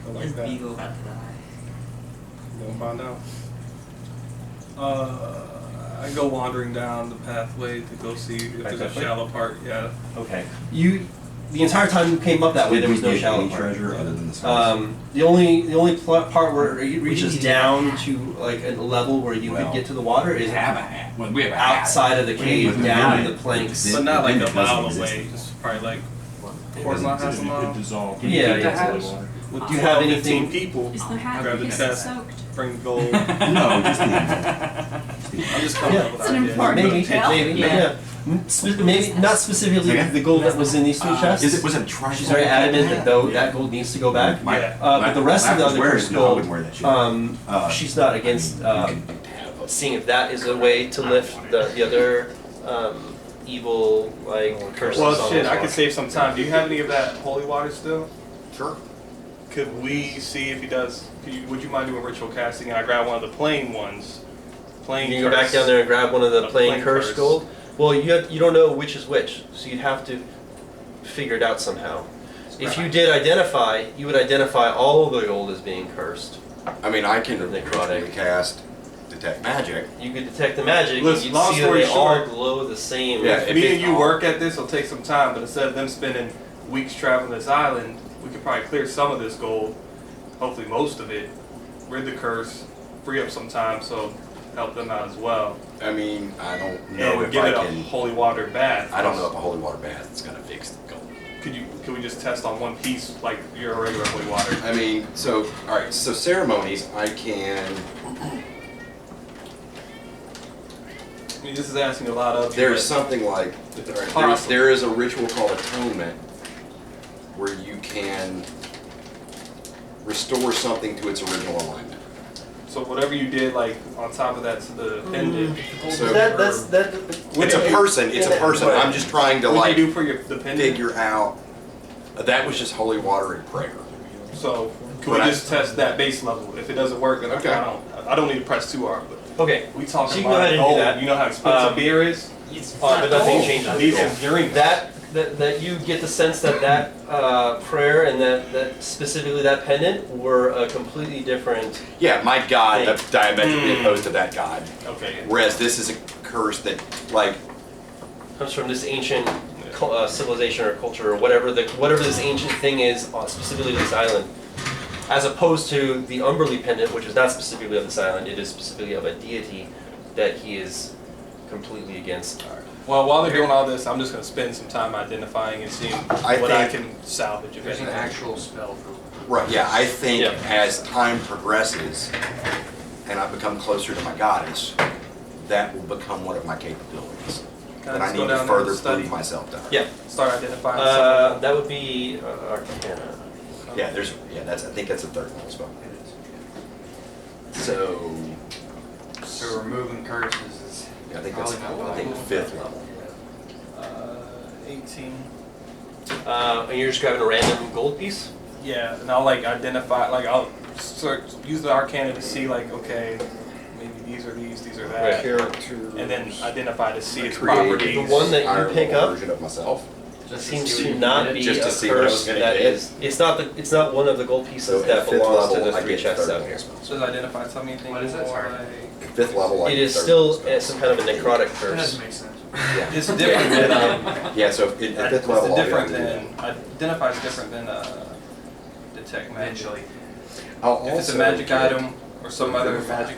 I like Is that. Beagle about to die? Gonna find out. I go wandering down the pathway to go see if there's a shallow part. Yeah. Okay. The entire time you came up that way, there was no Did we get shallow any part. treasure other than the spice? The only part where it reaches down to like a level where you could get to the water is We have a hat. Well, we have a hat. outside of the cave, down in the planks. But not like It a doesn't mile exist. away. Just probably like It quarter mile, half a doesn't mile. exist. It dissolved. Yeah, The yeah. hat? With Do you have 12, 15 anything- people, Is the hat grab the because chest, it's soaked? bring the gold. No, just the info. I'm just coming up with It's an ideas. important Maybe, detail. maybe, Yeah. yeah. Maybe not specifically the gold that was in these two chests. Was it a treasure? She's very adamant that though that gold needs to go back. Yeah. But the rest of the other cursed No, I gold, wouldn't wear that shit. she's not against seeing if that is a way to lift the other evil curses. Well, on shit, those I could walls. save some time. Do you have any of that holy water still? Sure. Could we see if he does? Would you mind doing ritual casting? And I grab one of the plain ones. Plain. You can go back down there and grab one of the A plain plain cursed curse. gold. Well, you don't know which is which, so you'd have to figure it out somehow. If you did identify, you would identify all of the gold as being cursed. I mean, I can Necrotic. cast detect magic. You could detect the magic, and Listen, you'd long see that story they all short- glow the same. Yeah, If if me it- and you work at this, it'll take some time. But instead of them spending weeks traveling this island, we could probably clear some of this gold. Hopefully, most of it. Rid the curse, free up some time, so help them out as well. I mean, I don't know And if give I it a can. holy water bath. I don't know if a holy water bath is gonna fix the gold. Could we just test on one piece like your regular holy water? I mean, so all right. So ceremonies, I can. I mean, this is asking a lot of. you, There's but something like if it's there possible. is a ritual called atonement, where you can restore something to its original alignment. So whatever you did, like on top of that to the pendant. So That's it's a person. It's a person. I'm just trying to What like do you do for the pendant? figure out. That was just holy water and prayer. So can But we I- just test that base level? If it doesn't work, then Okay. I don't need to press too hard. But okay. we talking So you can go about ahead and do gold. that. You know how expensive beer is. But nothing changes. These are drinks. That you get the sense that prayer and that specifically that pendant were a completely different. Yeah, my god, that's diametrically Mm. opposed to that god. Okay. Whereas this is a curse that, like, Comes from this ancient civilization or culture or whatever this ancient thing is specifically this island, as opposed to the Umberly pendant, which is not specifically of this island. It is specifically of a deity that he is completely against. Well, while they're doing all this, I'm just going to spend some time identifying and seeing I what I think- can salvage. If There's an anything. actual spell for. right, yeah, I think Yeah. as time progresses and I become closer to my goddess, that will become one of my capabilities. Can That I just need go to down there and further study? prove myself to her. Yeah, Start identifying some. that would be Arcana. Yeah, I think that's the third one as well. So, So removing curses is I think that's, probably not I think possible. 5th level. 18. And you're just grabbing a random gold piece? Yeah, and I'll like identify, like I'll use the Arcana to see like, okay, maybe these are that, and then identify to see its Create properties. The one that you higher pick level up version of myself. Just seems see to what you not get. be Just to a see what I was curse gonna that get. is. It's not one of the gold pieces So that at 5th belongs to level, the I three get chests third out level here. spells. Does identify tell me anything What is it? more, Sorry. like- 5th level, I It get is third still level spells. some kind of a necrotic That curse. doesn't make sense. Yeah. It's different than Yeah, so at 5th level, all you have different to do than identify is different than detect magic. Eventually. I'll If it's a also magic get- item or some other magic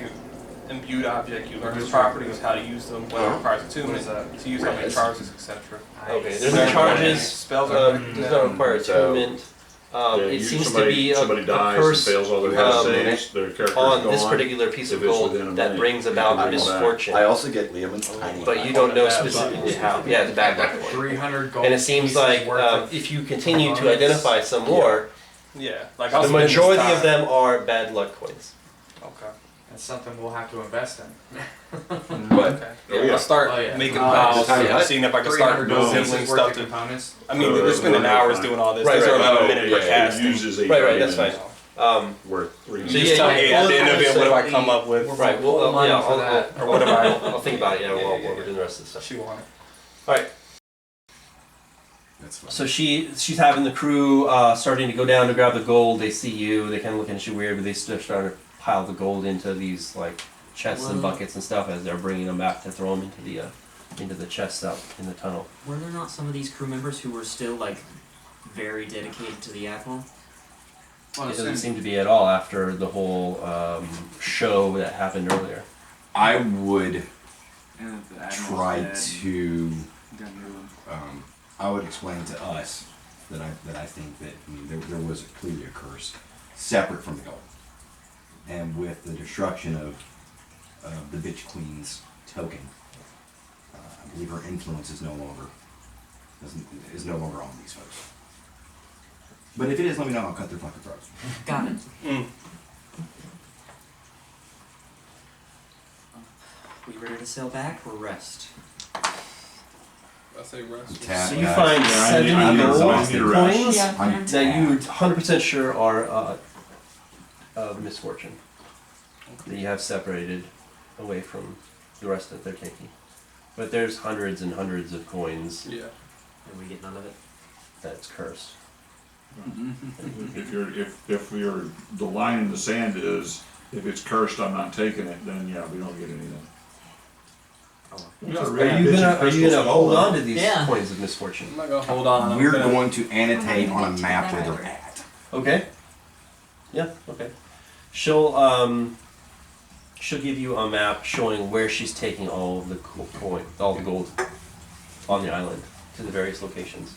imbued object, you learn the properties, how to use them, what Uh-huh. requires attunement, to use how many Res. charges, etc. Okay, Nice. there's no charges. Spells are Does not require So- attunement. Yeah, It you- seems somebody, to be a somebody dies curse and fails all their um, saves, their character's on gone. this particular piece of If it's gold within a that minute, brings you about can bring it back. misfortune. I also get Liam's tiny. But you don't know specifically how. Yeah, it's a bad luck point. 300 gold And it seems pieces like worth of if you continue to components. identify some more, Yeah, like I'll the spend this majority time. of them are bad luck coins. Okay. That's something we'll have to invest in. But Okay. Oh, yeah. I'll start Oh, yeah. making Oh, piles, tiny hut? seeing if I can start 300 gold assembling pieces worth stuff of to. components. I mean, they're spending hours doing all this. Right, These are right. about a Oh, minute per yeah, casting. it uses 8 Right, that's fine. Worth You So just yeah, tell yeah, me at the end of it, what do I we'll come up with? Right. Well, Full money yeah, for that. Or what am I? I'll think about it. Yeah, Yeah, while yeah, we're yeah. doing the rest of the stuff. She want it. All right. That's fine. So she's having the crew starting to go down to grab the gold. They see you. They kind of look at you weird, but they start starting to pile the gold into these like chests and Whoa. buckets and stuff as they're bringing them back to throw them into the chests out in the tunnel. Were there not some of these crew members who were still like very dedicated to the Admiral? It doesn't seem to be at all after the whole show that happened earlier. I would And if the Admiral's try dead, to. then move him. I would explain to us that I think that there was clearly a curse separate from the gold, and with the destruction of the bitch queen's token, I believe her influence is no longer on these folks. But if it is, let me know. I'll cut their fucking throats. Got it. We ready to sail back or rest? I say rest. Tap So you that. find Yeah, I 70 I'm gold exhausted. coins I'm that you 100% sure are of misfortune. That you have separated away from the rest that they're taking. But there's hundreds and hundreds of coins Yeah. And we get none of it? that's cursed. If the line in the sand is, if it's cursed, I'm not taking it, then yeah, we don't get anything. We got a Are really you bitchy gonna crystal skull, hold though. on to these Yeah. coins of misfortune? I'm not gonna hold on. I'm We're gonna- going to annotate on a map where they're at. Okay. Yeah, okay. She'll give you a map showing where she's taking all of the all the gold on the island to the various locations.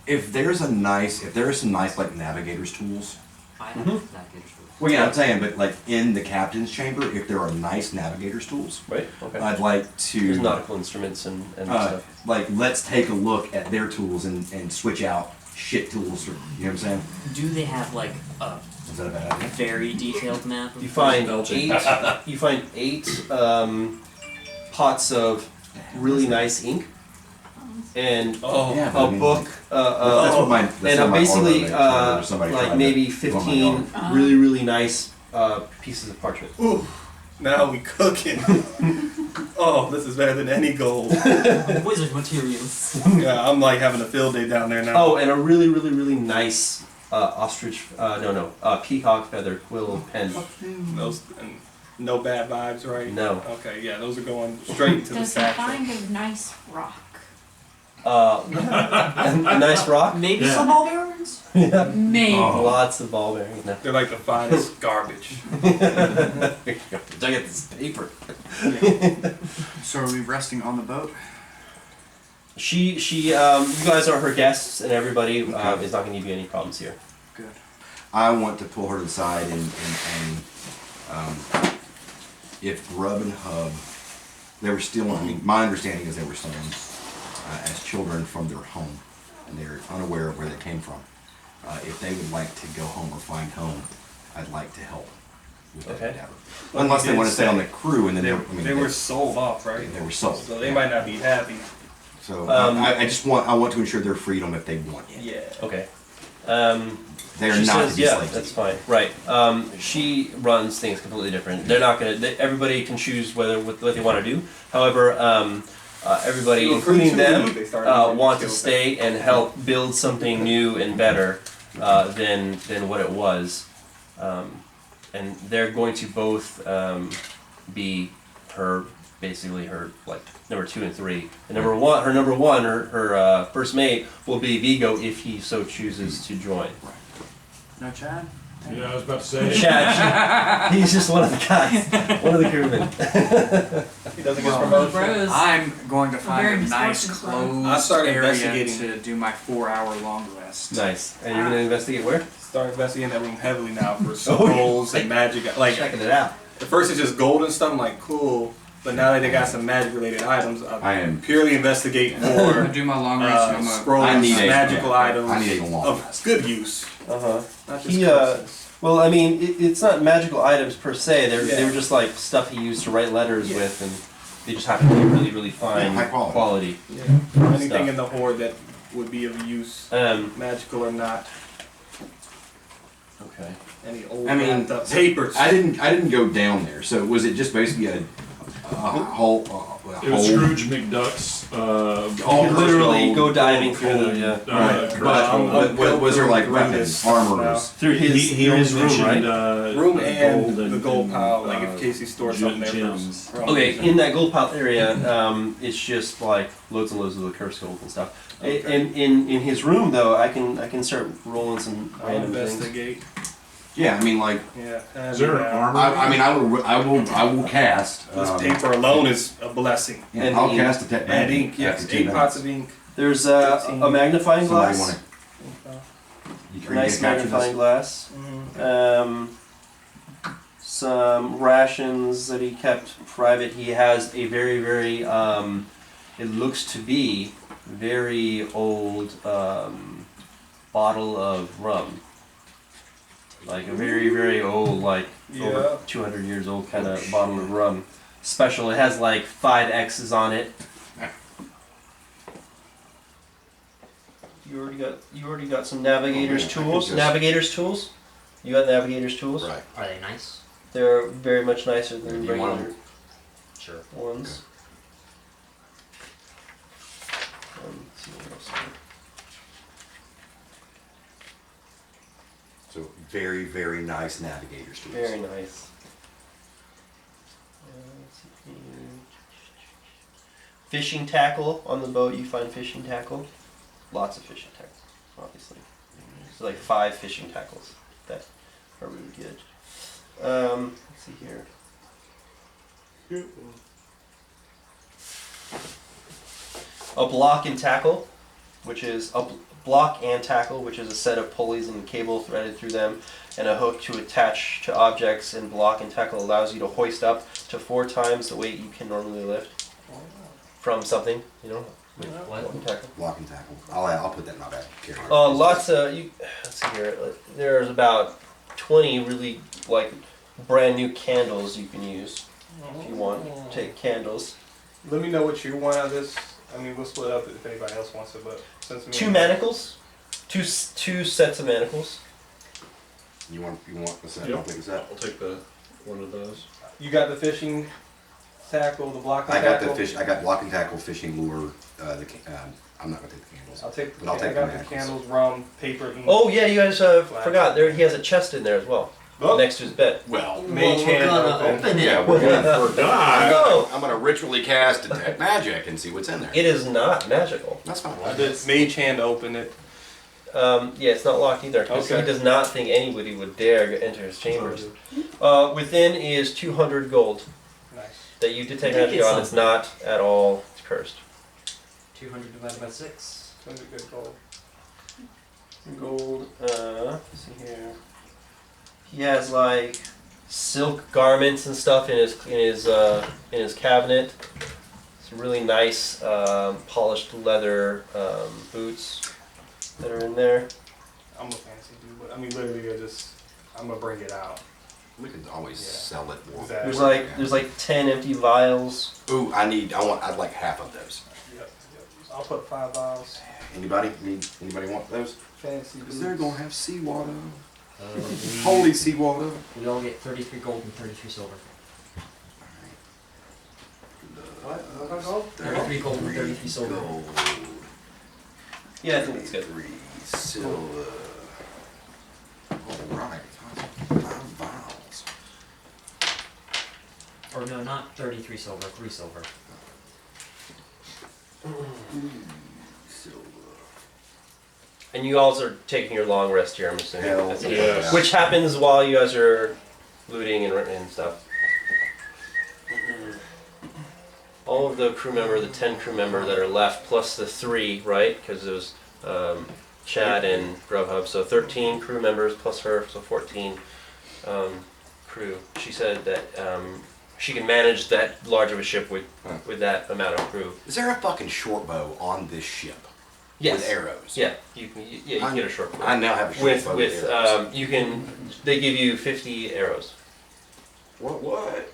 If there are some nice like navigator's tools. I have that good truth. Well, yeah, I'm saying, but like in the captain's chamber, if there are nice navigator's tools, Right? Okay. I'd like There's to nautical instruments and stuff. like let's take a look at their tools and switch out shit tools. Or, you know what I'm saying? Do they have like a Is that a bad idea? very detailed map? Of You find Belching. eight pots of really nice ink and Oh. Yeah, but I a mean, book. That's what my that's And what my basically, aura made, so somebody tried like to maybe put my 15 yard. really nice pieces of parchment. Ooh, now we cooking. Oh, this is better than any gold. Wizard materials. Yeah, I'm like having a field day down there now. Oh, and a really nice peacock feather quill pen. Those and no bad vibes, right? No. Okay, yeah, those are going straight to the Does he satchel. find a nice rock? A nice rock. Maybe Yeah. some ball bearings? Yeah. Maybe. Oh. Lots of ball bearings. No. They're like the finest garbage. I get this paper. So are we resting on the boat? You guys are her guests, and everybody Okay. is not going to give you any problems here. Good. I want to pull her to the side and if Grub and Hub, they were still, I mean, my understanding is they were stolen as children from their home, and they're unaware of where they came from. If they would like to go home or find home, I'd like to help with that Okay. endeavor. Unless they want to stay on the crew and then They were sold off, right? they were sold. So they might not be happy. So I Um, want to ensure their freedom if they want it. Yeah. Okay. They are She not says, to be yeah, slaves. that's fine. Right. She runs things completely different. They're not gonna. Everybody can choose what they want to do. However, everybody, So for including two them, weeks, they started want to making stay and help build something new and better than what it was. And they're going to both be basically her like number 2 and 3. And her first mate will be Vigo if he so chooses to join. No Chad? Yeah, I was about to say. Chad, he's just one of the guys, one of the crewmen. He doesn't get Well, promoted. Bros. I'm going to find Very a nice misfortunate, bro. closed I started area investigating. to do my 4-hour long rest. Nice. And you're gonna investigate where? Start investigating that room heavily now for Oh, scrolls and magic. Like Checking it out. at first it's just gold and stuff. I'm like cool, but now that they got some magic related items, I am. purely investigate I'm gonna for do my long rest and I'm gonna scrolls, I need a- magical items I need a long of rest. good use, Uh-huh. not just He, curses. well, I mean, it's not magical items per se. They Yeah. were just like stuff he used to write letters Yeah. with, and they just happen to be really, really fine high quality. quality. Yeah. Anything stuff. in the horde that would be of use, magical or not. Okay. Any old I mean, wrapped up papers. I didn't go down there. So was it just basically a whole. It was Scrooge McDuck's, Literally go diving through gold, them, yeah. Right, but was there like weapons, armors? Through his room, right? Room and the gold pile, like in case he stores something there. gems. Okay, in that gold pile area, it's just like loads and loads of the cursed gold and stuff. In his room though, I can start rolling some I'll random things. investigate. Yeah, I mean, like, Yeah. Is there an armor? I mean, I will cast. This paper alone is a blessing. Yeah, And I'll ink. cast a And ink, yes, 8 pots of ink. There's a magnifying Somebody glass. wanna, you Nice can capture magnifying glass. Some rations that he kept private. He has a very, very, it looks to be very old bottle of rum. Like a very, very old, like over Yeah. 200 years old kind of bottle of rum. Special. It has like 5 X's on it. You already got some navigator's Oh, man, I tools. can just- Navigator's tools. You got navigator's tools. Right. Are they nice? They're very much nicer than Do you want regular them? Sure. ones. Let's see what else I got. So very, very nice navigator's tools. Very nice. Let's see here. Fishing tackle on the boat. You find fishing tackle. Lots of fishing tackle, obviously. There's like 5 fishing tackles that are really good. Let's see here. A block and tackle, which is block and tackle, which is a set of pulleys and cable threaded through them, and a hook to attach to objects. And block and tackle allows you to hoist up to 4 times the weight you can normally lift from something. You know, with What? block and tackle. Block and tackle. I'll put that in my bag. Carry it. Lots of let's see here. There's about 20 really like brand new candles you can use if you want. Take candles. Let me know what you want out of this. I mean, we'll split up if anybody else wants it, but since me 2 manacles. Two sets of manacles. You want a set? Yep. I'll take a set. I'll take one of those. You got the fishing tackle, the blocking I got tackle. the fish. I got block and tackle, fishing lure. I'm not gonna take the candles. I'll take. But I'll I take got the the manacles. candles, rum, paper, ink. Oh yeah, you guys forgot. There he has a chest in there as well, Oh, next to his bed. Well, mage we're hand gonna open. open it. yeah, we're gonna. Forgot. No, I'm gonna ritually cast detect magic and see what's in there. it is not magical. That's fine. The mage hand open it. Yeah, it's not locked either. 'Cause Okay. He does not think anybody would dare enter his chambers. Within is 200 gold Nice. that you detect Make magic it on. It's not at all cursed. 200 divided by 6. 200 good gold. Gold. Let's see here. He has like silk garments and stuff in his cabinet. Some really nice polished leather boots that are in there. I'm a fancy dude, but I mean, literally, I'm gonna bring it out. We could always Yeah. sell it more. Exactly. There's like 10 empty vials. Ooh, I'd like half of those. Yep. I'll put 5 vials. Anybody want those? Fancy Because they're dudes. gonna have seawater. We, Holy seawater. we all get 33 gold and 33 silver. What gold? 33 gold and 33 silver. Gold. Yeah, I think that's good. 3 silver. All right. 5 vials. Or no, not 33 silver, 3 silver. Silver. And you all are taking your long rest here, I'm assuming. Hell That's yeah. Yes. Which happens while you guys are looting and stuff. All of the crew member, the 10 crew member that are left, plus the 3, right? Because it was Chad and Grubhub, so 13 crew members plus her, so 14 crew. She said that she can manage that large of a ship with that amount of crew. Is there a fucking short bow on this ship? Yes. With arrows? Yeah, you can get a short bow. I now have a short With bow with with arrows. you can they give you 50 arrows. What?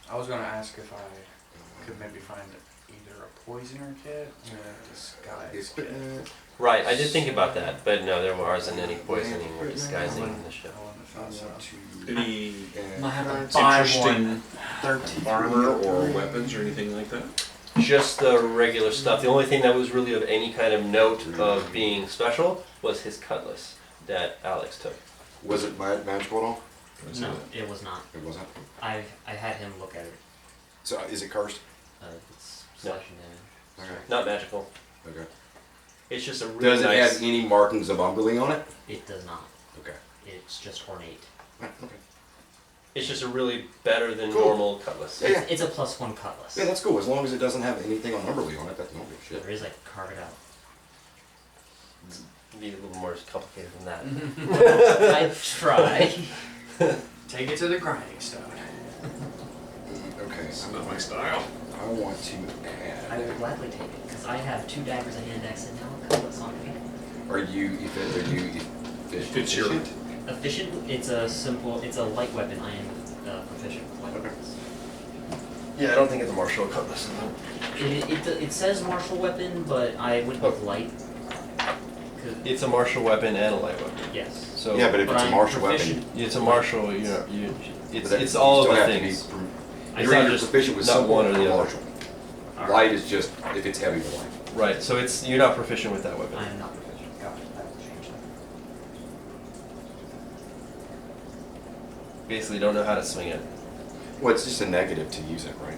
I was gonna ask if I could maybe find either a poisoner kit or a disguise kit. Right, I did think about that, but no, there wasn't any poisoning or disguising in the show. Any I have to buy interesting 13. armor or weapons or anything like that? Just the regular stuff. The only thing that was really of any kind of note of being special was his cutlass that Alex took. Was it magical at all? No, it was not. It wasn't? I had him look at it. So is it cursed? It's No. slashing damage. Okay. Not magical. Okay. It's just a really Does it nice. have any markings of Umberly on it? It does not. Okay. It's just ornate. Okay. It's just a really better than Cool. normal cutlass. Yeah, yeah. It's a +1 cutlass. Yeah, that's cool. As long as it doesn't have anything on Umberly on it, that's no good shit. There is like carve it out. It'd be a little more complicated than that. I try. Take it to the grinding stone. Okay. It's not my style. I want to I add. would gladly take it because I have 2 daggers, a hand axe, and now a cutlass on me. Are you It's your- efficient? Efficient. It's a light weapon. I am proficient with light Okay. weapons. Yeah, I don't think it's a martial cutlass. It says martial weapon, but I went with light. 'Cause- It's a martial weapon and a light weapon. yes. So Yeah, but if it's a I'm martial proficient. weapon, it's a martial. but It's that- it's you all still of the have to be things. I You're said either just proficient with not simple one or or the other. martial. Alright. Light is just if it's heavy to light. Right. So you're not proficient with that weapon. I am not proficient. Got it. I will change that. Basically, don't know how to swing it. Well, it's just a negative to use it, right?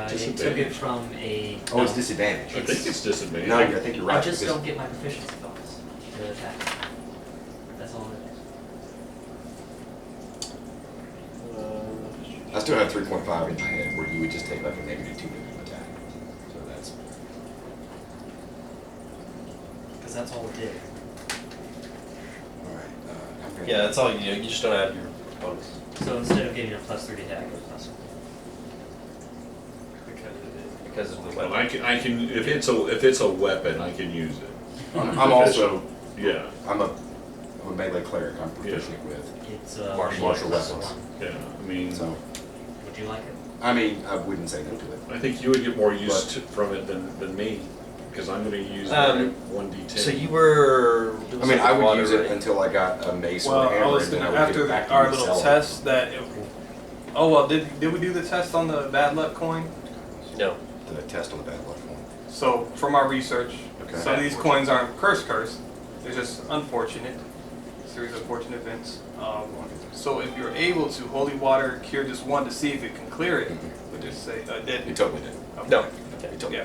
They took it Disadvantage. from a. Oh, it's no. disadvantage. I think it's disadvantage. No, I think you're right. I just because- don't get my proficiency bonus to attack. That's all it is. I still have 3.5 in my head where you would just take like a -2 to attack. So that's. Because that's all it did. Alright. I'm gonna- Yeah, that's all you do. You just don't add your bonus. So instead of getting a +3 to attack, it was +1. Because of the Well, weapon. I can if it's a weapon, I can use it. I'm If also. it's a- yeah, I'm a melee cleric. I'm proficient with. It's Martial weapons. +1. yeah. I mean, So, Would you like it? I mean, I wouldn't say no to it. I think you would get more use from it than me, because I'm going to use Um, 1d10. So you were. I mean, I would water, use it right? until I got a mace Well, or a I hammer, was and then I gonna, would after give it back to our you and little sell it. test that. Oh well, did we do the test on the bad luck coin? No. The test on the bad luck one. So from our research, Okay. some of these coins aren't cursed. They're just unfortunate. Series of fortunate events. So if you're able to holy water cure just one to see if it can clear it, would just say dead. You totally did. Okay. No. You totally Yeah.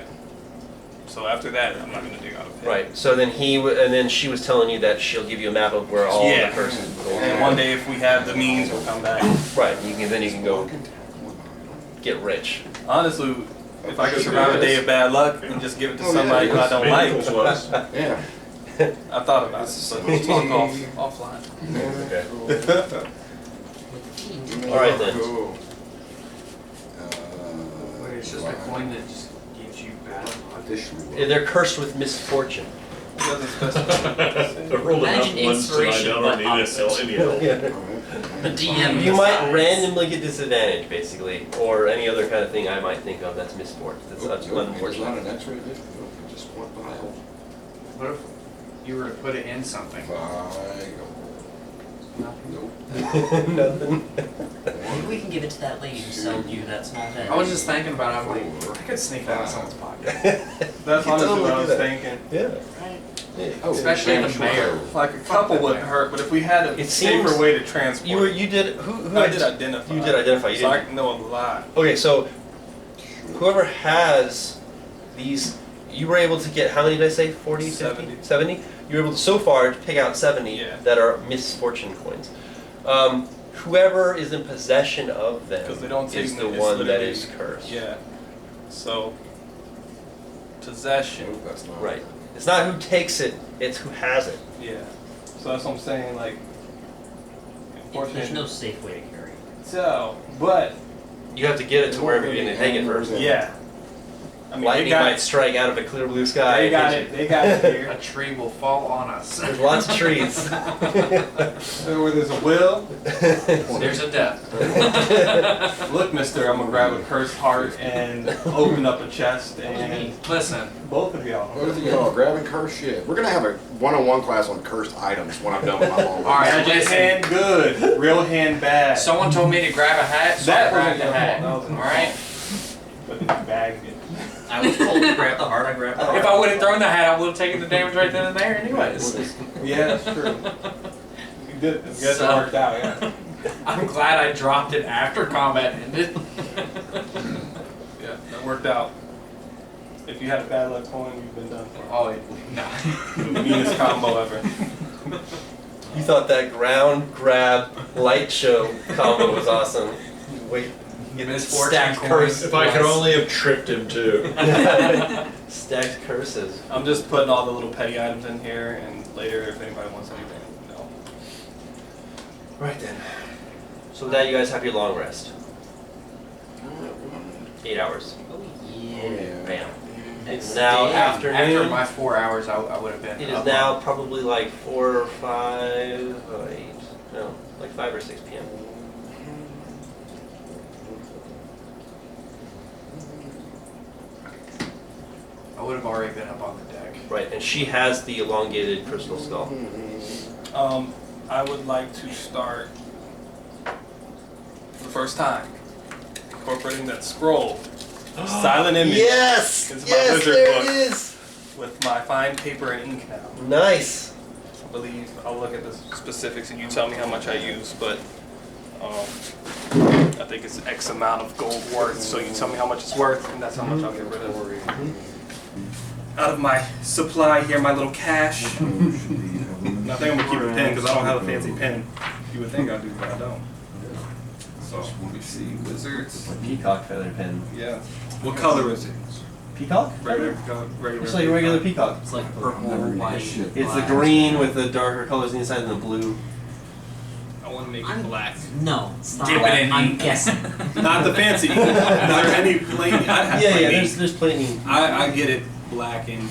So after that, I'm not gonna dig out a pit. Right. So then and then she was telling you that she'll give you a map of where all Yeah. the curses go. And one day, if we have the means, we'll come back. Right. Then you can go get rich. Honestly, if I could survive a day of bad luck and just give it to Oh, somebody yeah, who I don't Manacles like, was. Yeah. I thought about it. So we'll talk offline. Okay. With the team. All right then. Cool. Wait, it's just a coin that just gives you bad luck. Officially. Yeah, they're cursed with misfortune. It doesn't specify. I rolled Imagine enough ones that I inspiration, don't but need opposite. any help. The DM You might decides. randomly get disadvantage, basically, or any other kind of thing I might think of that's misfortune. That's There's unfortunate. not an X-ray of it. Just one vial. What if you were to put it in something? Nope. Nothing. Maybe we can give it to that lady who sold you that small head. I was just thinking about it. I'm like, I could sneak that in someone's pocket. That's honestly totally what I do was that. thinking. Yeah. Right. Oh, Especially the Spanish mayor. word. Like a couple wouldn't hurt, but if we had a It safer seems- way to transport, You did who I did identify. You did identify. You So I didn't. know a lot. Okay, so whoever has these, you were able to get how many did I say? 40, 50? 70. 70? You were able to so far to pick out 70 Yeah. that are misfortune coins. Whoever is in possession of them 'Cause they don't take is the them, it's one that literally- is cursed. Yeah. So possession. Nope, that's not. Right. It's not who takes it, it's who has it. Yeah. So that's what I'm saying. Like, There's unfortunately. no safe way to carry it. So, but You have to get it to wherever you're going to take it first. yeah. I mean, Lightning they got might it. strike out of a clear blue sky. They got it. They got it A here. tree will fall on us. There's lots of trees. Where there's a will, There's a death. look, mister, I'm gonna grab a cursed heart and open up a chest and Listen, both of y'all. What are y'all grabbing cursed shit? We're gonna have a one-on-one class on cursed items when I'm done with my long. All right. Magic listen. hand good, real hand bad. someone told me to grab a hat, so That I grabbed wasn't the your hat. fault. That was Alright? But you bagged it. I was told to grab the heart, I grabbed the heart. If I would have thrown the hat, I would have taken the damage right then and there anyways. Yeah, that's true. You did. I guess it So- worked out. Yeah. I'm glad I dropped it after combat ended. Yeah, that worked out. If you had a bad luck coin, you've been done for. Oh, no. The meanest combo ever. You thought that ground grab light show combo was awesome. Wait, get this Misfortune stacked coin. curse. If I could only have tripped him too. Stacked curses. I'm just putting all the little petty items in here, and later, if anybody wants anything, no. Right then. So with that, you guys have your long rest. 8 hours. Yeah. Bam. It's Next now day, afternoon. After my 4 hours, I would have been. It is up now on- probably like 4 or 5, 8, no, like 5 or 6 p.m. I would have already been up on the deck. Right, and she has the elongated crystal skull. I would like to start for the first time incorporating that scroll. Silent image. Yes! It's my Yes, wizard there book. it is! With my fine paper and ink now. Nice! I believe I'll look at the specifics and you tell me how much I use, but I think it's X amount of gold worth, so you tell me how much it's worth, and that's how much I'll get rid of. Out of my supply here, my little cash. I think I'm gonna keep a pen because I don't have a fancy pen. You would think I do, but I don't. So let me see, wizards. Peacock feather pen. Yeah. What color is it? Peacock? Regular color. Regular. It's like a regular peacock. It's like purple, white, It's the black. green with the darker colors inside and the blue. I want to make it I'm- black. No, it's not. Dip it in I'm ink. guessing. Not the fancy. Is there any plain? I have Yeah, plain yeah, ink. there's plenty. I get it black and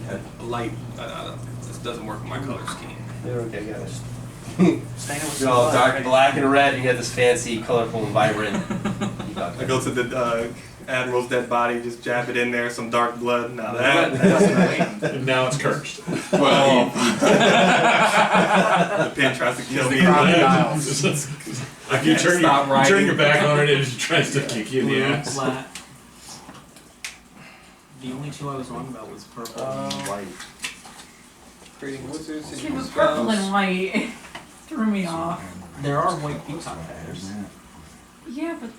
Okay. light. This doesn't work with my color scheme. They're okay, guys. Staying with You're all dark black and red, and you have this fancy, colorful, vibrant peacock. I go to the admiral's dead body, just jab it in there, some dark blood. Now that's And now it's cursed. well, the pen tries to kill me. crocodiles. If you turn, Stop you turn writing. your back on it, it tries to kick you in the ass. Black. The only two I was wrong about was purple and white. Creating wizards. It was purple and white. Threw me off. There are white peacock feathers. Yeah, but.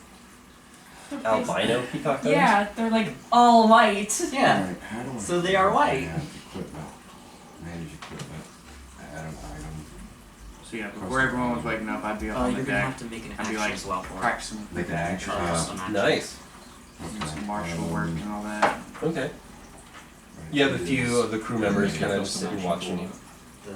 they're Albino peacock feathers? Yeah, they're like all white. Yeah. So they are white. Manage equipment, add an item. So yeah, before everyone was waking up, I'd be up on the You're gonna deck, have to make an I'd be action like as well for it. practicing Make an action. Nice. doing some martial work and all that. Okay. You have a few of the crew members kind of just sitting watching you. The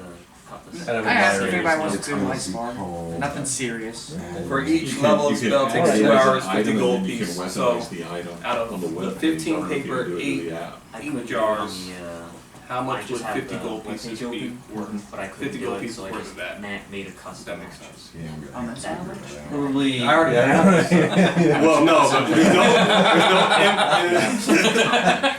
compass. Kind of I asked if admiring anybody you. wants It's to do gonna my be spar. called- Nothing serious. For each You level can- of you spell can takes add 2 it as an hours, 50 item, and gold then you can pieces. weaponize So the item out of on the the web 15 page, or you can paper, do it 8 with the app. I ink could jars. do it on the, how I much just would have 50 the gold web pieces page be open, worth? but I couldn't 50 do gold it, pieces so I worth just of that. made a Does custom that make action. sense? Yeah, I'm good. On that side. Probably. I already yeah. Well, no,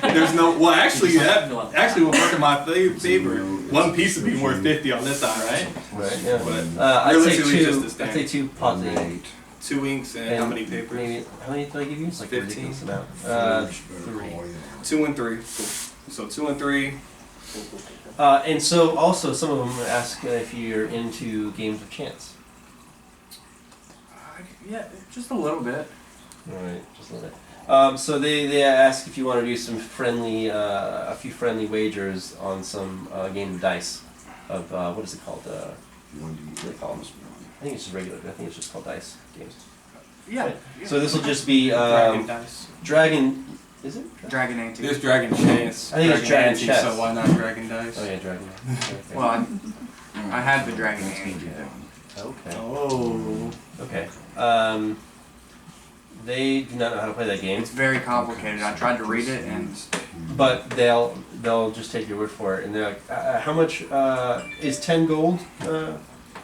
but there's no. Well, actually, that actually would work in my favor. One piece would be worth 50 on this side, right? Right, yeah. But I'd say realistically, just two. the I'd standard. say 2 pots of ink. 2 inks and how many papers? Maybe, how many did I give you? It's like 15. a ridiculous amount. Forge better 3. call you. 2 and 3. Cool. So 2 and 3. And so also some of them ask if you're into games of chance. Yeah, just a little bit. Alright, just a little bit. So they ask if you want to do some friendly, a few friendly wagers on some game of dice. Of what is it called? You want to What do they call them? I think it's just regular. I think it's just called dice games. Yeah. So this will just be Dragon dice. Dragon. Is it? Dragon Antique. There's Dragon Chance. I think it's Dragon Antique, Chess. So why not Dragon Dice? Oh yeah, Dragon. Okay. Well, I had the Dragon Antique. Okay. Oh. Okay. They do not know how to play that game, It's very complicated. I tried to read it and but they'll just take your word for it, and they're like, how much is 10 gold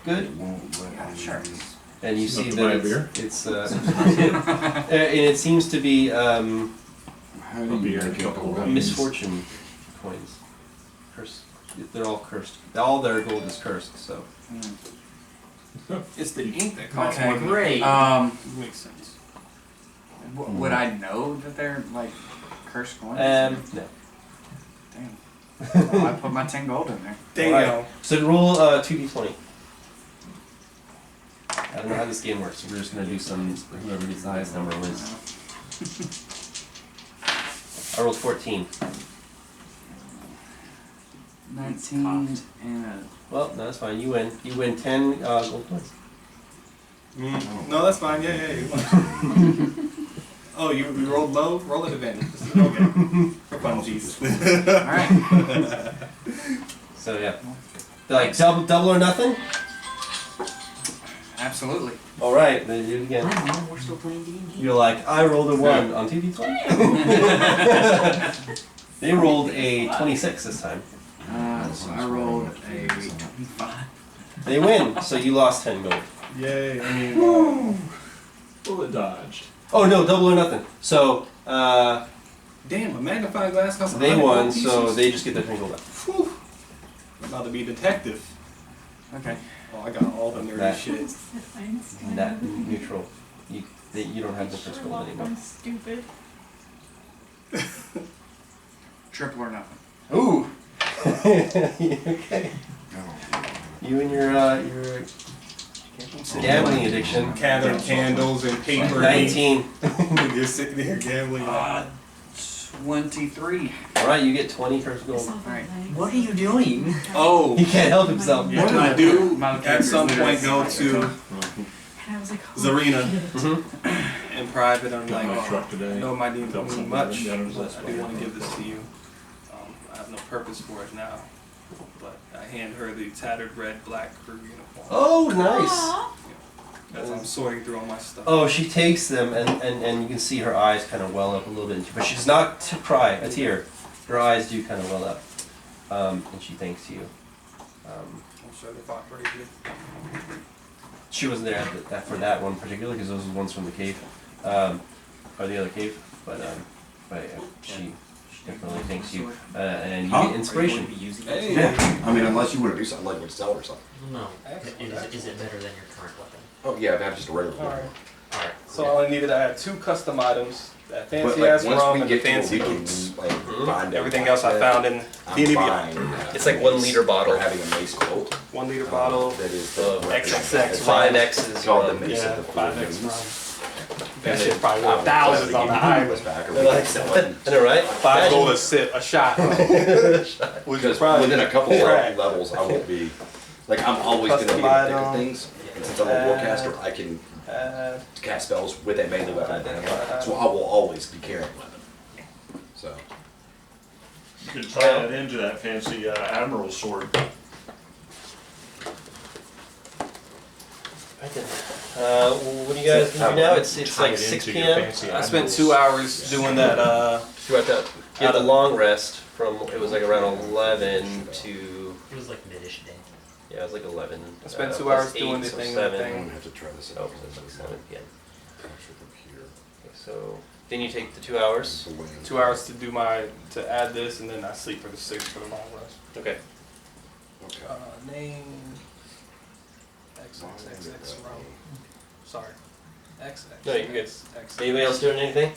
good? yeah, sure. And you Enough see to buy a that beer? it's and it seems to be How do I'll be you here in a make it couple of all? weeks. misfortune coins. Cursed. They're all cursed. All their gold is cursed. So It's the ink that costs Okay. more than Great. makes sense. Would I know that they're like cursed coins? no. Damn. Well, I put my 10 gold in there. Damn. Alright. So roll 2d20. I don't know how this game works. So we're just gonna do some. Whoever gets the highest number wins. I rolled 14. 19 and a. Well, no, that's fine. You win. You win 10 gold coins. No, that's fine. Yeah, you won. Oh, you rolled low? Roll at advantage. This is okay. For funsies. Alright. So yeah, they're like double or nothing. Absolutely. All right, then do it again. Hi, Mom, we're still playing D&D. You're like, I rolled a 1 on 2d20. They rolled a 26 this time. So I rolled a 25. They win, so you lost 10 gold. Yay. I mean, Bullet dodged. Oh no, double or nothing. So damn, a magnifying glass costs they 100 won, gold so pieces? they just get their 10 gold back. Whew. I'm about to be a detective. Okay. Oh, I got all the nerdy That- shit. That neutral. You don't have the first gold anymore. I'm stupid. Triple or nothing. Ooh. Okay. You and your gambling addiction. Gathering candles and paper. 19. You're sitting there gambling. 23. All right, you get 20 first gold. Alright. What are you doing? Oh, He can't help himself. what did I do? My At some point, go character's to And I was like, oh, Zarina Mm-hmm. in private. I'm Got like, my truck today. no, might need Felt mean something much, yeah, but that's I do fine. want to give this to you. I have no purpose for it now, but I hand her the tattered red black crew uniform Oh, nice. aw. as I'm sorting through all my stuff. Oh, she takes them, and you can see her eyes kind of well up a little bit, but she does not cry a tear. Her eyes do kind of well up, and she thanks you. I'm sure they fought pretty good. She wasn't there for that one particularly because those are the ones from the cave, or the other cave. But she definitely thanks you, and you Huh? get inspiration. Are you going to be using Hey. it? Yeah, I mean, unless you want to Do something like with sell or something. No. Excellent, Is it better than your current weapon? Oh yeah, I have just a regular one. Alright. Alright. So all I needed, I had 2 custom items, that But fancy like ass once rum we and the get to where fancy we can boots. like find Everything else I found in I'm D&D fine. Beyond. It's like 1 liter bottle. Or having a mace quilt. 1 liter bottle. That is Uh, XXX. 5X's. It's called the rum. mace Yeah, of the 5X Four rum. That shit probably worth thousands on the island. back or They're we like, can sell it. I know, right? 5 gold a sip, a shot. Which is Because probably within a couple crack. of levels, I won't be like I'm always going to be in Custom the thick of item. things. And since I'm a warcaster, I can cast spells with a melee weapon in my hand, so I will always be carrying a weapon. So You could tie that into that fancy admiral sword. I did. What do you guys do now? It's like 6 p.m. I spent 2 hours doing that. You had the long rest from, it was like around 11 to, It was like mid-ish day. yeah, it was like 11. I spent 2 plus hours doing 8, the so thing. 7. I'm gonna have to try this Oh, out. so it's like 7 p.m. Actual computer. Okay, so then you take the 2 hours. 2 hours to do to add this, and then I sleep for the 6 for the long rest. Okay. Okay. Name XXXX rum. Sorry. XX. No, you're good. XX. Anybody else doing anything?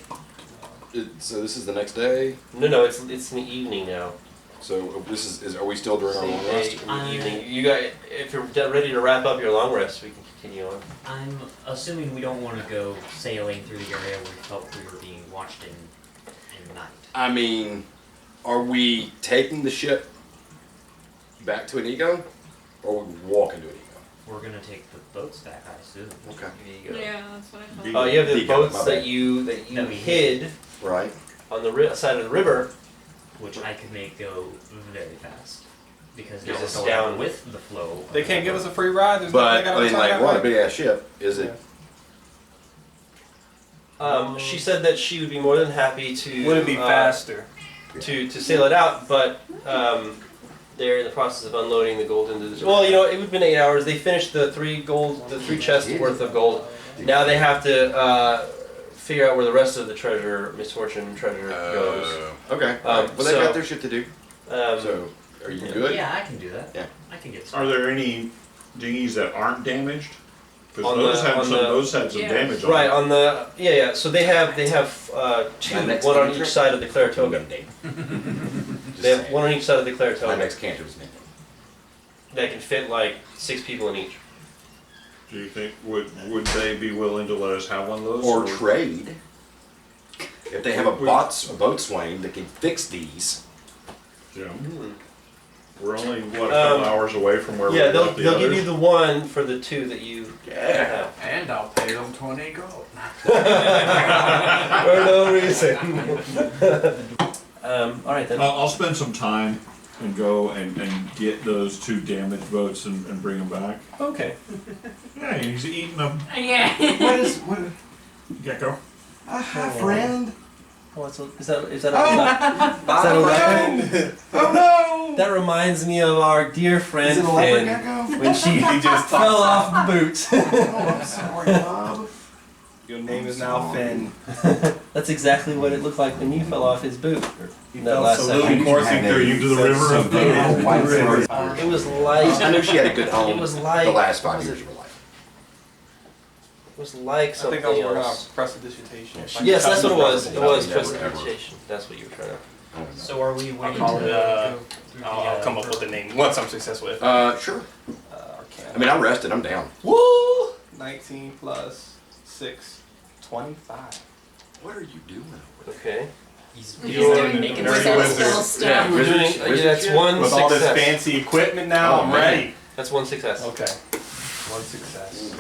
So this is the next day. No, it's in the evening now. So this is are we still during our Same long day rest? in the evening. You got, if you're ready to wrap up your long rest, we can continue on. I'm assuming we don't want to go sailing through the area where we felt we were being watched in night. I mean, are we taking the ship back to Inigo, or are we walking to Inigo? We're gonna take the boats back, I assume. Okay. There you go. Yeah, that's what I Be- thought. You have the Beacon, boats my that bad. you That we hid Right. on the side of the river. Which I could make go very fast. Because now There's we're a going down- with the flow. They can't give us a free ride. There's But nothing I mean, like we're on a big ass ship. Is it? She said that she would be more than happy to. Would it be faster? To sail it out, but they're in the process of unloading the gold into the. Well, you know, it would have been 8 hours. They finished the 3 chests worth of gold. Now they have to figure out where the rest of the treasure, misfortune treasure, goes. Okay. Well, they so- got their shit to do. So, are you good? Yeah, I can do that. Yeah. I can get Are some. there any dinghies that aren't damaged? Because On those the- had on some. the- Those had some Yeah. damage on Right them. on the yeah. So they have 2, My next one on trip? each side of the Claratoga. They have one on each side of the My Claratoga. next canter was Nick. That can fit like 6 people in each. Do you think would they be willing to let us have one of those? Or trade. If they have a boatswain that can fix these. Yeah. We're only what a couple hours away from where Yeah, we left the they'll give others. you the one for the 2 that you have. And I'll pay them 20 gold. For no reason. All right then. I'll spend some time and go and get those 2 damaged boats and bring them back. Okay. Yeah, he's eating them. Yeah. What? Gecko. Hi, friend. What's is that a leopard? Oh no! That reminds me of our dear friend Is it a leopard Finn gecko? when she just fell off the boots. Oh, I'm sorry, Bob. Your name is now Finn. That's exactly what it looked like when you fell off his boot. He That fell last saluting second. coursing through you. Into the river of Oh, white River. throat. It was like I knew she had a good home It was like the last 5 what was years it? of her life. It was like I something think I was working on else. a prestidigitation. Yes, that's what it was. It was Never, prestidigitation. That's what you were trying to. I don't know. So are we waiting call to it, go through the, I'll come up with a name once I'm successful with Sure. Arcana. I mean, I'm rested. I'm down. Woo! 19 plus 6, 25. What are you doing? Okay. He's You're making nerdy spell wizard. stuff. Yeah. We're doing. Wizards- wizards That's shit? one With all this success. fancy equipment now, Oh, I'm man. ready. That's one success. Okay. One success.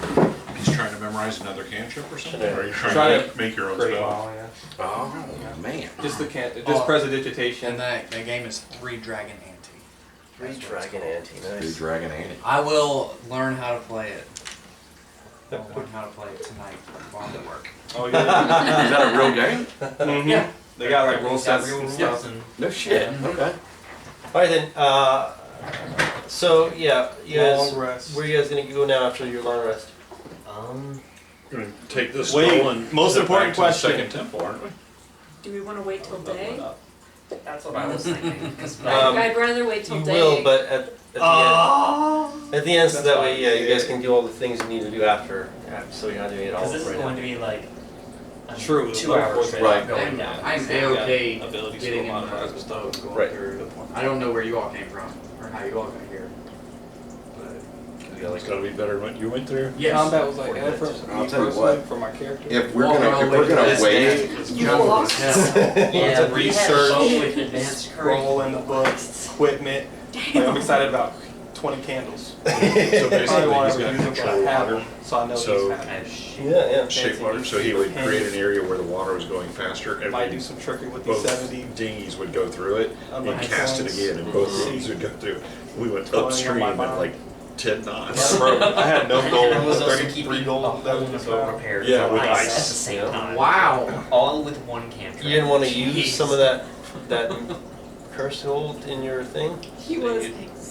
He's trying to memorize another cantrip or something? Or are you Try trying to make your own Great spell? while, yeah. Oh, man. Just the just Oh. prestidigitation. And that game is 3 dragon ante. 3 That's what it's dragon called. ante. Big Nice. dragon Annie. I will learn how to play it. I'll learn how to play it tonight while I'm at work. Oh yeah. Is that a real game? Mhm. Yeah. They got like rule He's got sets real and rules stuff. and No shit. Okay. All right then. So yeah, you guys. Long rest. Where are you guys gonna go now after your long rest? We're going to take this Wait, skull and most head important back to the question. second temple, aren't we? Do we want to wait till day? that's what I was thinking. 'Cause I'd rather wait till You day. will, but at the Oh. end. At the end, so That's that way, yeah, fine. you guys can do all the things you need to do after. So you're not doing it all Because this is right going now. to be like a True. 2-hour trip Right. going down. I'm Yeah, A-okay abilities getting to in modify the stuff. boat going Right. through. I don't know where you all came from or how you all got here. But It's got to be better than what you went through. yes. Combat was like 40 effort minutes. for I'll me tell you personally, what. for my character. If we're Walking gonna all the way to wait, this day, jungle as hell. Yeah, to we research, had a boat with advanced scroll in the books, equipment. Like, I'm excited about 20 candles. So I basically, don't he's want to got use them, but control I have water, them, so I know So- these happen. Yeah, yeah. shape water, so he would create an area where the water was going faster, and Might do some trickery with these both 70. dinghies would go through it and Unlike cast it coins. again, and both dinghies would go through. We went Going on upstream my at mind. like 10 knots. Bro, I had no gold. And it was also 33 keeping gold. the That whole was boat just about. prepared Yeah, for with ice ice. at the same time. Wow. All with one cantrip. You didn't want to use Jeez. some of that curse gold in your thing? He was.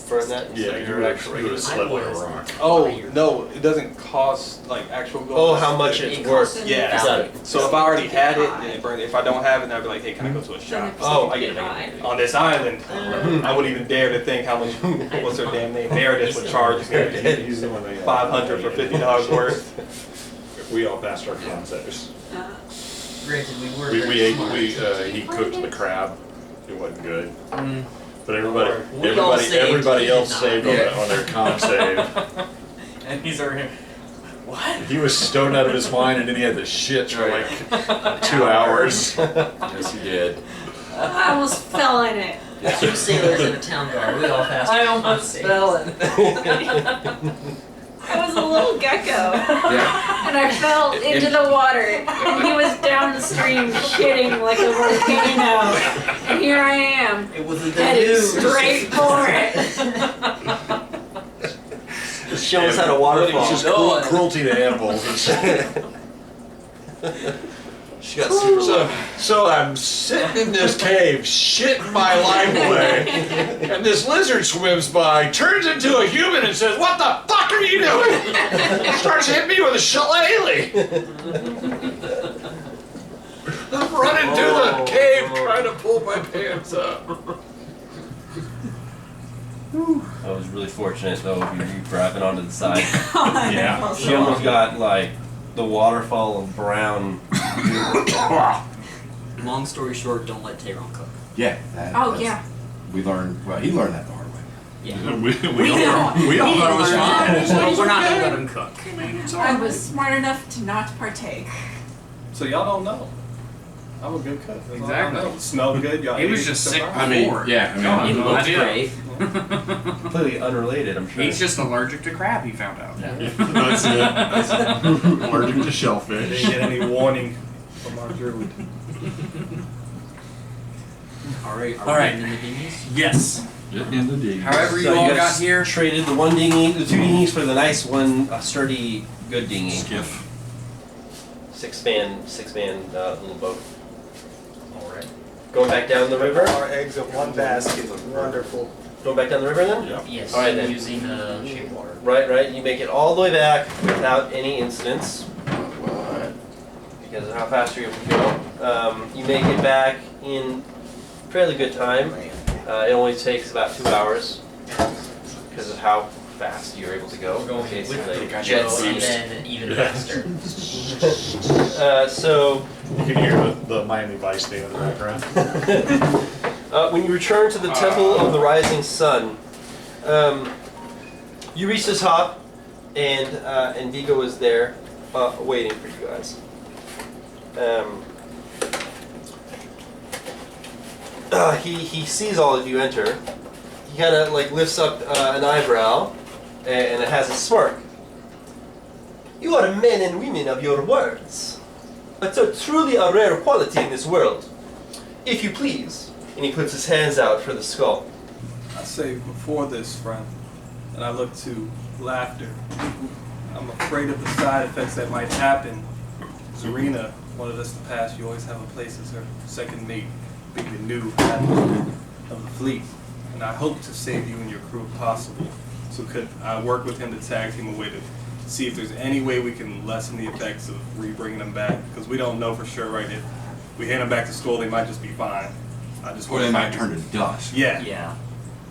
Burn that instead Yeah, of you your would actual have regular slept on a was- rock. Oh, no, it doesn't cost like actual gold. Oh, how much It it's worth. costs Yeah. Got it. So if I already had it, then it burned. If I don't have it, then I'd be like, hey, can I go to a shop? Oh, I get it. On this island, I wouldn't even dare to think how much, what's her damn name, Meredith would charge me Use them when they, 500 for $50 worth. We all passed our con saves. Granted, we were We very ate, smart. he cooked the crab. It wasn't good. Mm. But everybody, We all saved, everybody he else did saved not. on their con save. And these are him. What? He was stoned out of his mind, and then he had the shit for like 2 hours. Yes, he did. I almost fell in it. Two sailors and a town guard. We all passed. I our almost saves. fell in. I was a little gecko, Yeah. and I fell into the water, and he was downstream shitting like a volcano, and here I am, It was a heading deluge. straight for it. Just show us how to waterfall. It's just cruelty to animals. She got super low. So I'm sitting in this cave, shitting my life away, and this lizard swims by, turns into a human, and says, "What the fuck are you doing?" Starts hitting me with a shillelagh. I'm running through the cave trying to pull my pants up. I was really fortunate though of you grabbing onto the side. Yeah. She almost got like the waterfall of brown. Long story short, don't let Tayron cook. Yeah. Oh, that's- yeah. We learned, well, he learned that the hard way. Yeah. We all thought it was fine. But we're not gonna let him cook. I was smart enough to not partake. So y'all don't know. I'm a good cook. That's all I Exactly. know. Smelled good. Y'all He ate was it, just sick survived. before. I mean, yeah, I mean, I It have no looked idea. great. Completely unrelated, I'm sure. He's just allergic to crab, he found out. That's it. Allergic to They shellfish. didn't get any warning from our druid. Alright, are All we right. getting in the dinghies? Yes. Get in the dig. However So you all guys got here. traded the one dinghy, the two dinghies for the nice one, a sturdy, good dinghy. Skiff. Six man little boat. Alright. Going back down the river. Our eggs in one basket. Wonderful. Going back down the river then. Yeah. Yes, All right, then. using shape water. Right. You make it all the way back without any incidents. Because of how fast you're able to go. You make it back in fairly good time. It only takes about 2 hours because of how fast you're able to go. We're going Basically, with the jet go and seas. then even faster. So You can hear the Miami Vice thing in the background. when you return to the Temple of the Rising Sun, you reach the top, and Vigo is there, waiting for you guys. He sees all of you enter. He kind of like lifts up an eyebrow, and it has a smirk. You are men and women of your words. It's truly a rare quality in this world. If you please. And he puts his hands out for the skull. I say before this, friend, and I look to laughter. I'm afraid of the side effects that might happen. Zarina wanted us to pass. You always have a place as her second mate, being the new admiral of the fleet. And I hope to save you and your crew if possible. So could I work with him to tag team a way to see if there's any way we can lessen the effects of re-bringing them back? Because we don't know for sure, right? If we hand them back to school, they might just be fine. I just Or want they to might turn to dust. Yeah. Yeah.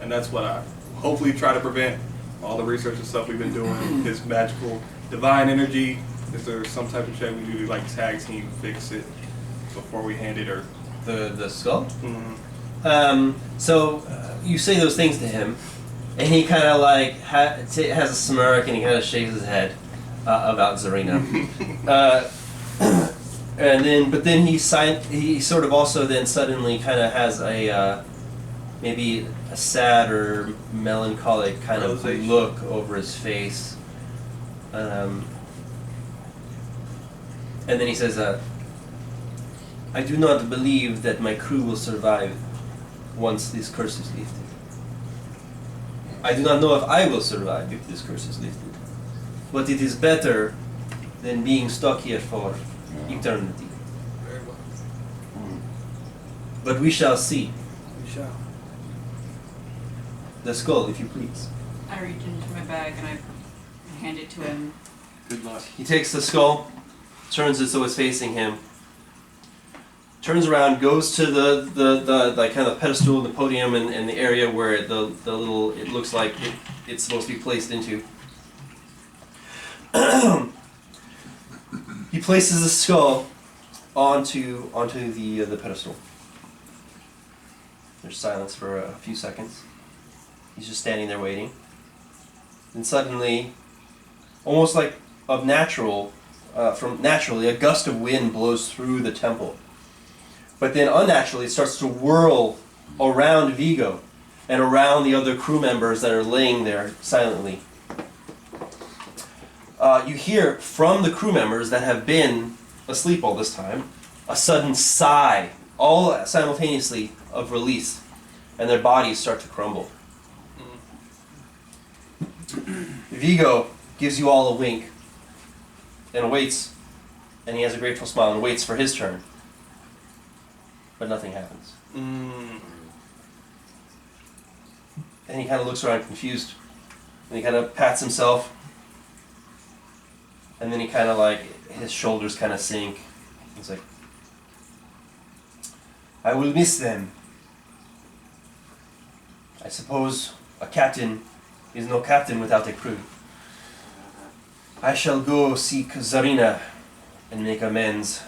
And that's what I hopefully try to prevent. All the research and stuff we've been doing, his magical divine energy. Is there some type of check we do to like tag team fix it before we hand it, or? The skull? Mm-hmm. So you say those things to him, and he kind of like has a smirk, and he kind of shakes his head about Zarina. But then he sort of also then suddenly kind of has a maybe a sad or melancholic kind of Realization. look over his face. And then he says, I do not believe that my crew will survive once this curse is lifted. I do not know if I will survive if this curse is lifted. But it is better than being stuck here for eternity. Very well. But we shall see. We shall. The skull, if you please. I reach into my bag and I hand it to him. Good luck. He takes the skull, turns it so it's facing him, turns around, goes to the like kind of pedestal and the podium and the area where the little it looks like it's supposed to be placed into. He places the skull onto the pedestal. There's silence for a few seconds. He's just standing there waiting. Then suddenly, almost like naturally, a gust of wind blows through the temple. But then unnaturally, it starts to whirl around Vigo and around the other crew members that are laying there silently. You hear from the crew members that have been asleep all this time a sudden sigh, all simultaneously, of release, and their bodies start to crumble. Vigo gives you all a wink and waits, and he has a grateful smile and waits for his turn. but nothing happens. Mm. And he kind of looks around confused. And he kind of pats himself. And then he kind of like, his shoulders kind of sink. He's like, I will miss them. I suppose a captain is no captain without a crew. I shall go seek Zarina and make amends.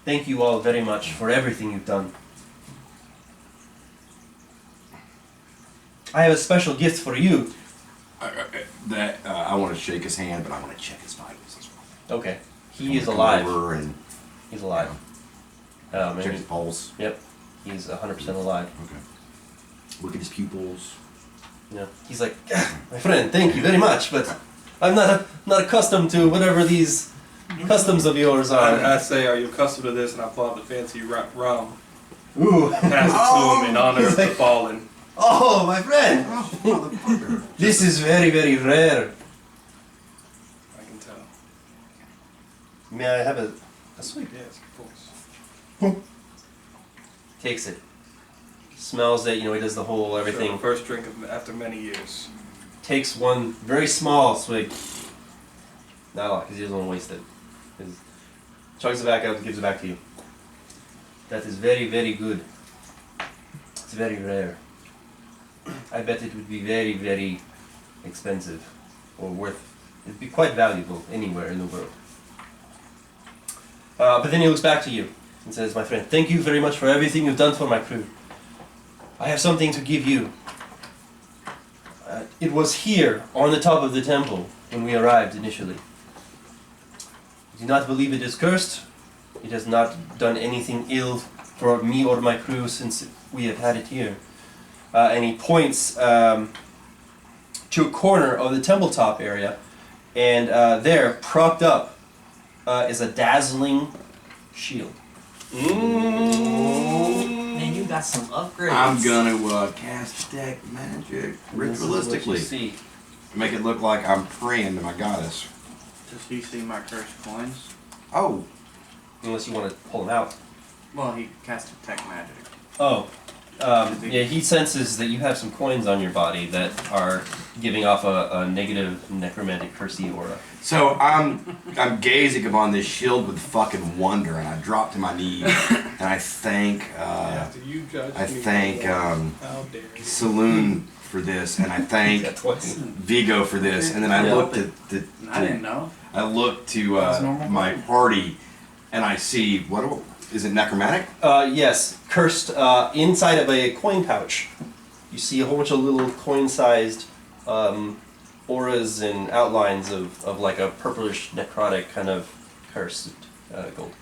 Thank you all very much for everything you've done. I have a special gift for you. I want to shake his hand, but I want to check his vitals as well. Okay. He I is wanna come alive. over and He's alive. And check his pulse. Yep. He's 100% alive. Okay. Look at his pupils. Yeah. He's like, my friend, thank you very much, but I'm not accustomed to whatever these customs of yours are. I say, are you accustomed to this? And I pull out the fancy rum. Ooh. Pass it to him in honor of the Like, fallen. oh, my friend. Oh, motherfucker. This is very, very rare. I can tell. May I have a swig? Yes, of course. Takes it. Smells it, he does the whole everything. So, first drink after many years. Takes one very small swig. Not a lot, because he doesn't want to waste it. Chugs it back out and gives it back to you. That is very, very good. It's very rare. I bet it would be very, very expensive. Or it'd be quite valuable anywhere in the world. But then he looks back to you and says, my friend, thank you very much for everything you've done for my crew. I have something to give you. It was here, on the top of the temple, when we arrived initially. Do not believe it is cursed. It has not done anything ill for me or my crew since we have had it here. And he points to a corner of the temple top area, and there, propped up, is a dazzling shield. Man, you got some upgrades. I'm gonna cast Detect Magic This is what you ritualistically. see. Make it look like I'm praying to my goddess. Does he see my cursed coins? Oh, Unless you want to pull him out. Well, he cast Detect Magic. Oh, yeah, he senses that you have some coins on your body that are giving off a negative necromantic cursey aura. so I'm gazing upon this shield with fucking wonder, and I drop to my knees, and I thank After you judge I me, thank how dare you. Saloon for this, and I thank Yeah, twice. Vigo for this, and then I Yeah. look I didn't know. I look to That's normal. my party, and I see is it necromantic? Yes, cursed inside of a coin pouch. You see a whole bunch of little coin-sized auras and outlines of like a purplish necrotic kind of cursed gold.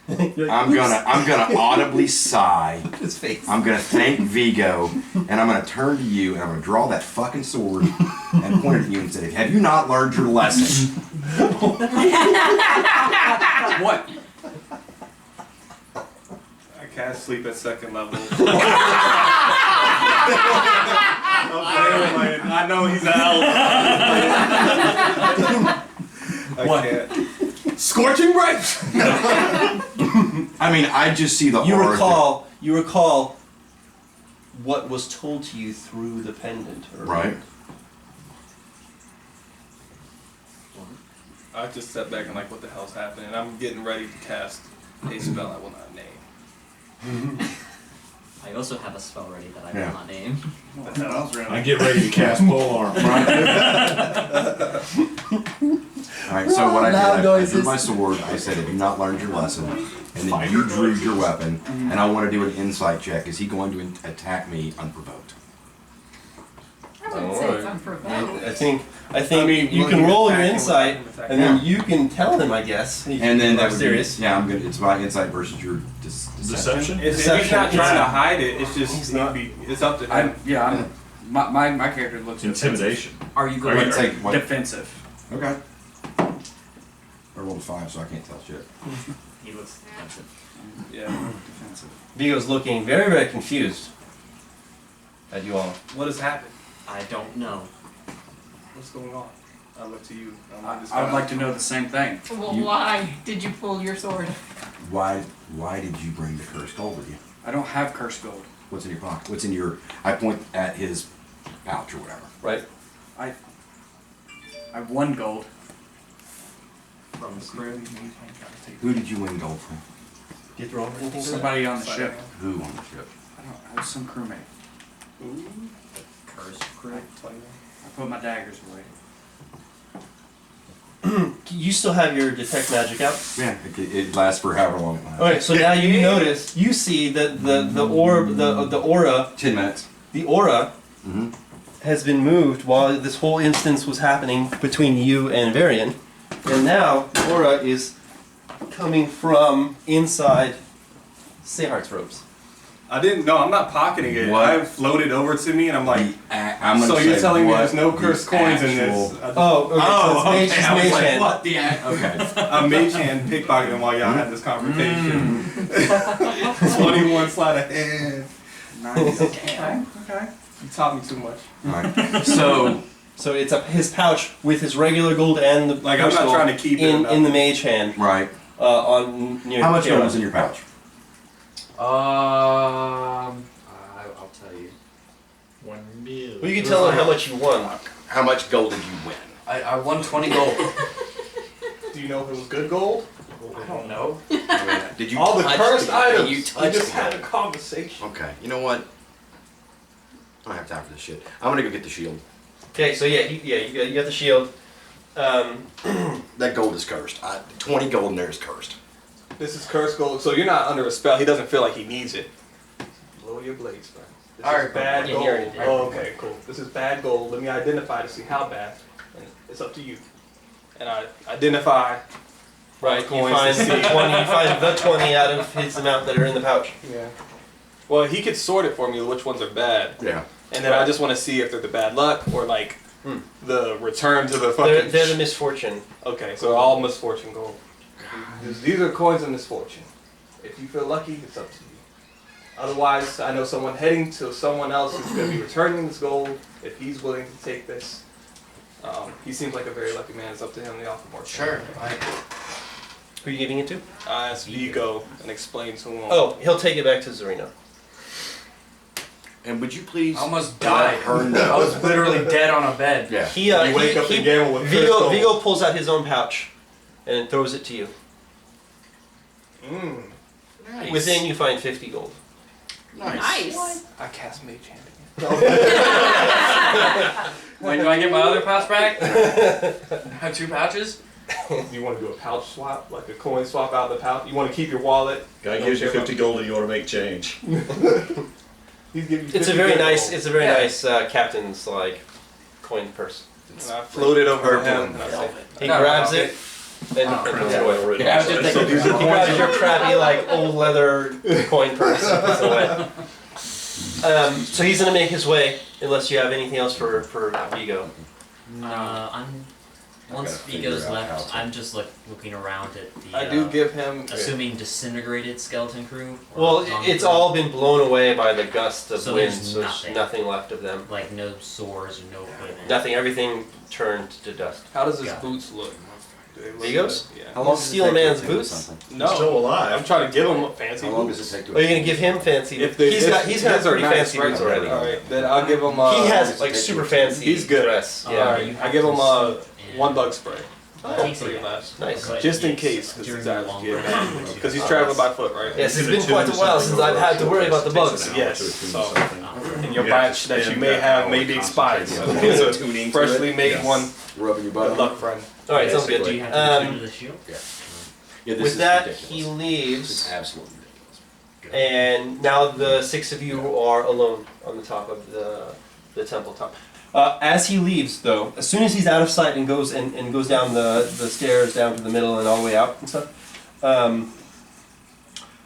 I'm gonna audibly sigh. His face. I'm gonna thank Vigo, and I'm gonna turn to you, and I'm gonna draw that fucking sword and point it at you and say, "Have you not learned your lesson?" What? I can't sleep at second level. I know he's an elf. I can't. Scorching bright! I mean, I just see the You aura. recall what was told to you through the pendant. Right. I just sat back and like, what the hell's happening? I'm getting ready to cast a spell I will not name. I also have a spell ready that I Yeah. will not name. What the hell's really? I get ready to cast pole arm, right? Alright, so what I did, I drew my sword, I said, "Have you not learned your lesson?" And then you drew your weapon, and I want to do an insight check. Is he going to attack me unprovoked? I wouldn't say it's unprovoked. I think mean, you will can you roll attack your him insight, without him and then attacking? you can tell him, I guess. If And then you that are would serious. be, yeah, I'm good. It's my insight versus your deception. Deception? If he's Deception, not trying to yeah. hide it, it's just He's not. it's up to him. My character looks Intimidation. Are you Are going you- Let's take what? defensive. Okay. I rolled a 5, so I can't tell shit. He looks defensive. Yeah. Defensive. Vigo's looking very, very confused at you all. What has happened? I don't know. What's going on? I look to you. I would like to know the same thing. Well, You- why did you pull your sword? Why did you bring the cursed gold with you? I don't have cursed gold. What's in your pocket? What's in your, I point at his pouch or whatever. Right? I have 1 gold. From the crib. Who did you win gold from? Did you throw over anything to that? Somebody on the ship. Who on the ship? I was some crewmate. Cursed crew. I put my daggers away. You still have your detect magic out? Yeah, it lasts for however long it lasts. Okay, so now you notice, you see that the orb, the aura, 10 minutes. the aura Mm-hmm. has been moved while this whole instance was happening between you and Varian. And now the aura is coming from inside Sehart's robes. I didn't know. I'm not pocketing it. What? I floated over to me, and I'm like, I'm gonna so you're say telling me what there's no the cursed coins in actual- this? I just- Oh, okay. Oh, so it's okay. I was mage like, hand. what the act? Okay. I'm mage hand pickpocketing while y'all had this conversation. 21 sleight of hand. Nice. Okay. You taught me too much. Alright. So it's his pouch with his regular gold and the Like, I'm not crystal trying to keep it in enough. the mage hand Right. on near. How much Kira. gold was in your pouch? I'll tell you. 1 million. Well, you can tell him how much you won. How much gold did you win? I won 20 gold. Do you know if it was good gold? I don't know. Did you All the touch cursed the- items. You We touched just the had a gold. conversation. Okay, you know what? I don't have time for this shit. I'm gonna go get the shield. Okay, so yeah, you got the shield. That gold is cursed. 20 gold in there is cursed. This is cursed gold, so you're not under a spell. He doesn't feel like he needs it. Blow your blades, man. This All is right, bad yeah, gold. he already did. Oh, okay, cool. This is bad gold. Let me identify to see how bad. And it's up to you. And I identify Right, all you the coins find to the 20, see. you find the 20 out of his amount that are in the pouch. Yeah. Well, he could sort it for me which ones are bad. Yeah. And then I just want to see if they're the bad luck or like the return to the fucking. They're the misfortune. Okay, so all misfortune gold. These are coins of misfortune. If you feel lucky, it's up to you. Otherwise, I know someone heading to someone else who's going to be returning this gold if he's willing to take this. He seems like a very lucky man. It's up to him to offer more. Sure. Who are you giving it to? I asked Vigo and explained to him. Oh, he'll take it back to Zarina. And would you please I almost let died. her know? I was literally dead on a bed. Yeah. He, You wake up and gamble with Vigo, crystal. Vigo pulls out his own pouch and throws it to you. Nice. Within, you find 50 gold. Nice. I cast mage hand Wait, do I get my other pouch back? I have 2 pouches? again. You want to do a pouch swap, like a coin swap out of the pouch? You want to keep your wallet? Guy Don't gives you care about- 50 gold and you want to make change. He's giving you It's a 50 very gold. nice. It's a very Yeah. nice captain's like coin purse. And I floated over to him. Purple And I said, He No, grabs no, it and puts it away. Yeah, I was just thinking. these are He grabs your crappy like old leather coin purse and puts it away. So he's gonna make his way unless you have anything else for Vigo. Once gotta figure Vigo's out left, how to- I'm just looking around at the. I do give him. Assuming disintegrated skeleton crew. or Well, zombie it's crew. all been blown away by the gust of So wind, there's so there's nothing. nothing left of them. Like no swords or no equipment. Nothing. Everything turned to dust. How does his Got it. boots look? Do they look Vigos? good? Yeah. How long does it Steal a take to man's assemble boots? something? No. Still alive. I'm trying to give him fancy How long boots. does it take to Are you gonna assemble give him fancy? If they, he's got his pretty are nice, fancy right? boots already. All right, then I'll give him. He has like super fancy. He's good. Dress. Oh, Yeah. All right, you I have give to him soak and- one bug spray. Takes Pretty it. last. Nice. But Just in it's case, because during he's the out long because break. he's traveling by foot, right? Yes, it's been quite a while since I've had to worry about the bugs. Yes, so- And your You have batch to that you spend may that have hour may be expired. So concentrating it's on a tuning to freshly it. made Yes. one. Rubbing your butt Good on luck, it. friend. All right, sounds good. Do you have to tune to the shield? Yeah, this With is that, ridiculous. he It's leaves, absolutely ridiculous. and now the 6 of you are alone on the top of the temple top. As he leaves, though, as soon as he's out of sight and goes down the stairs down to the middle and all the way out and stuff,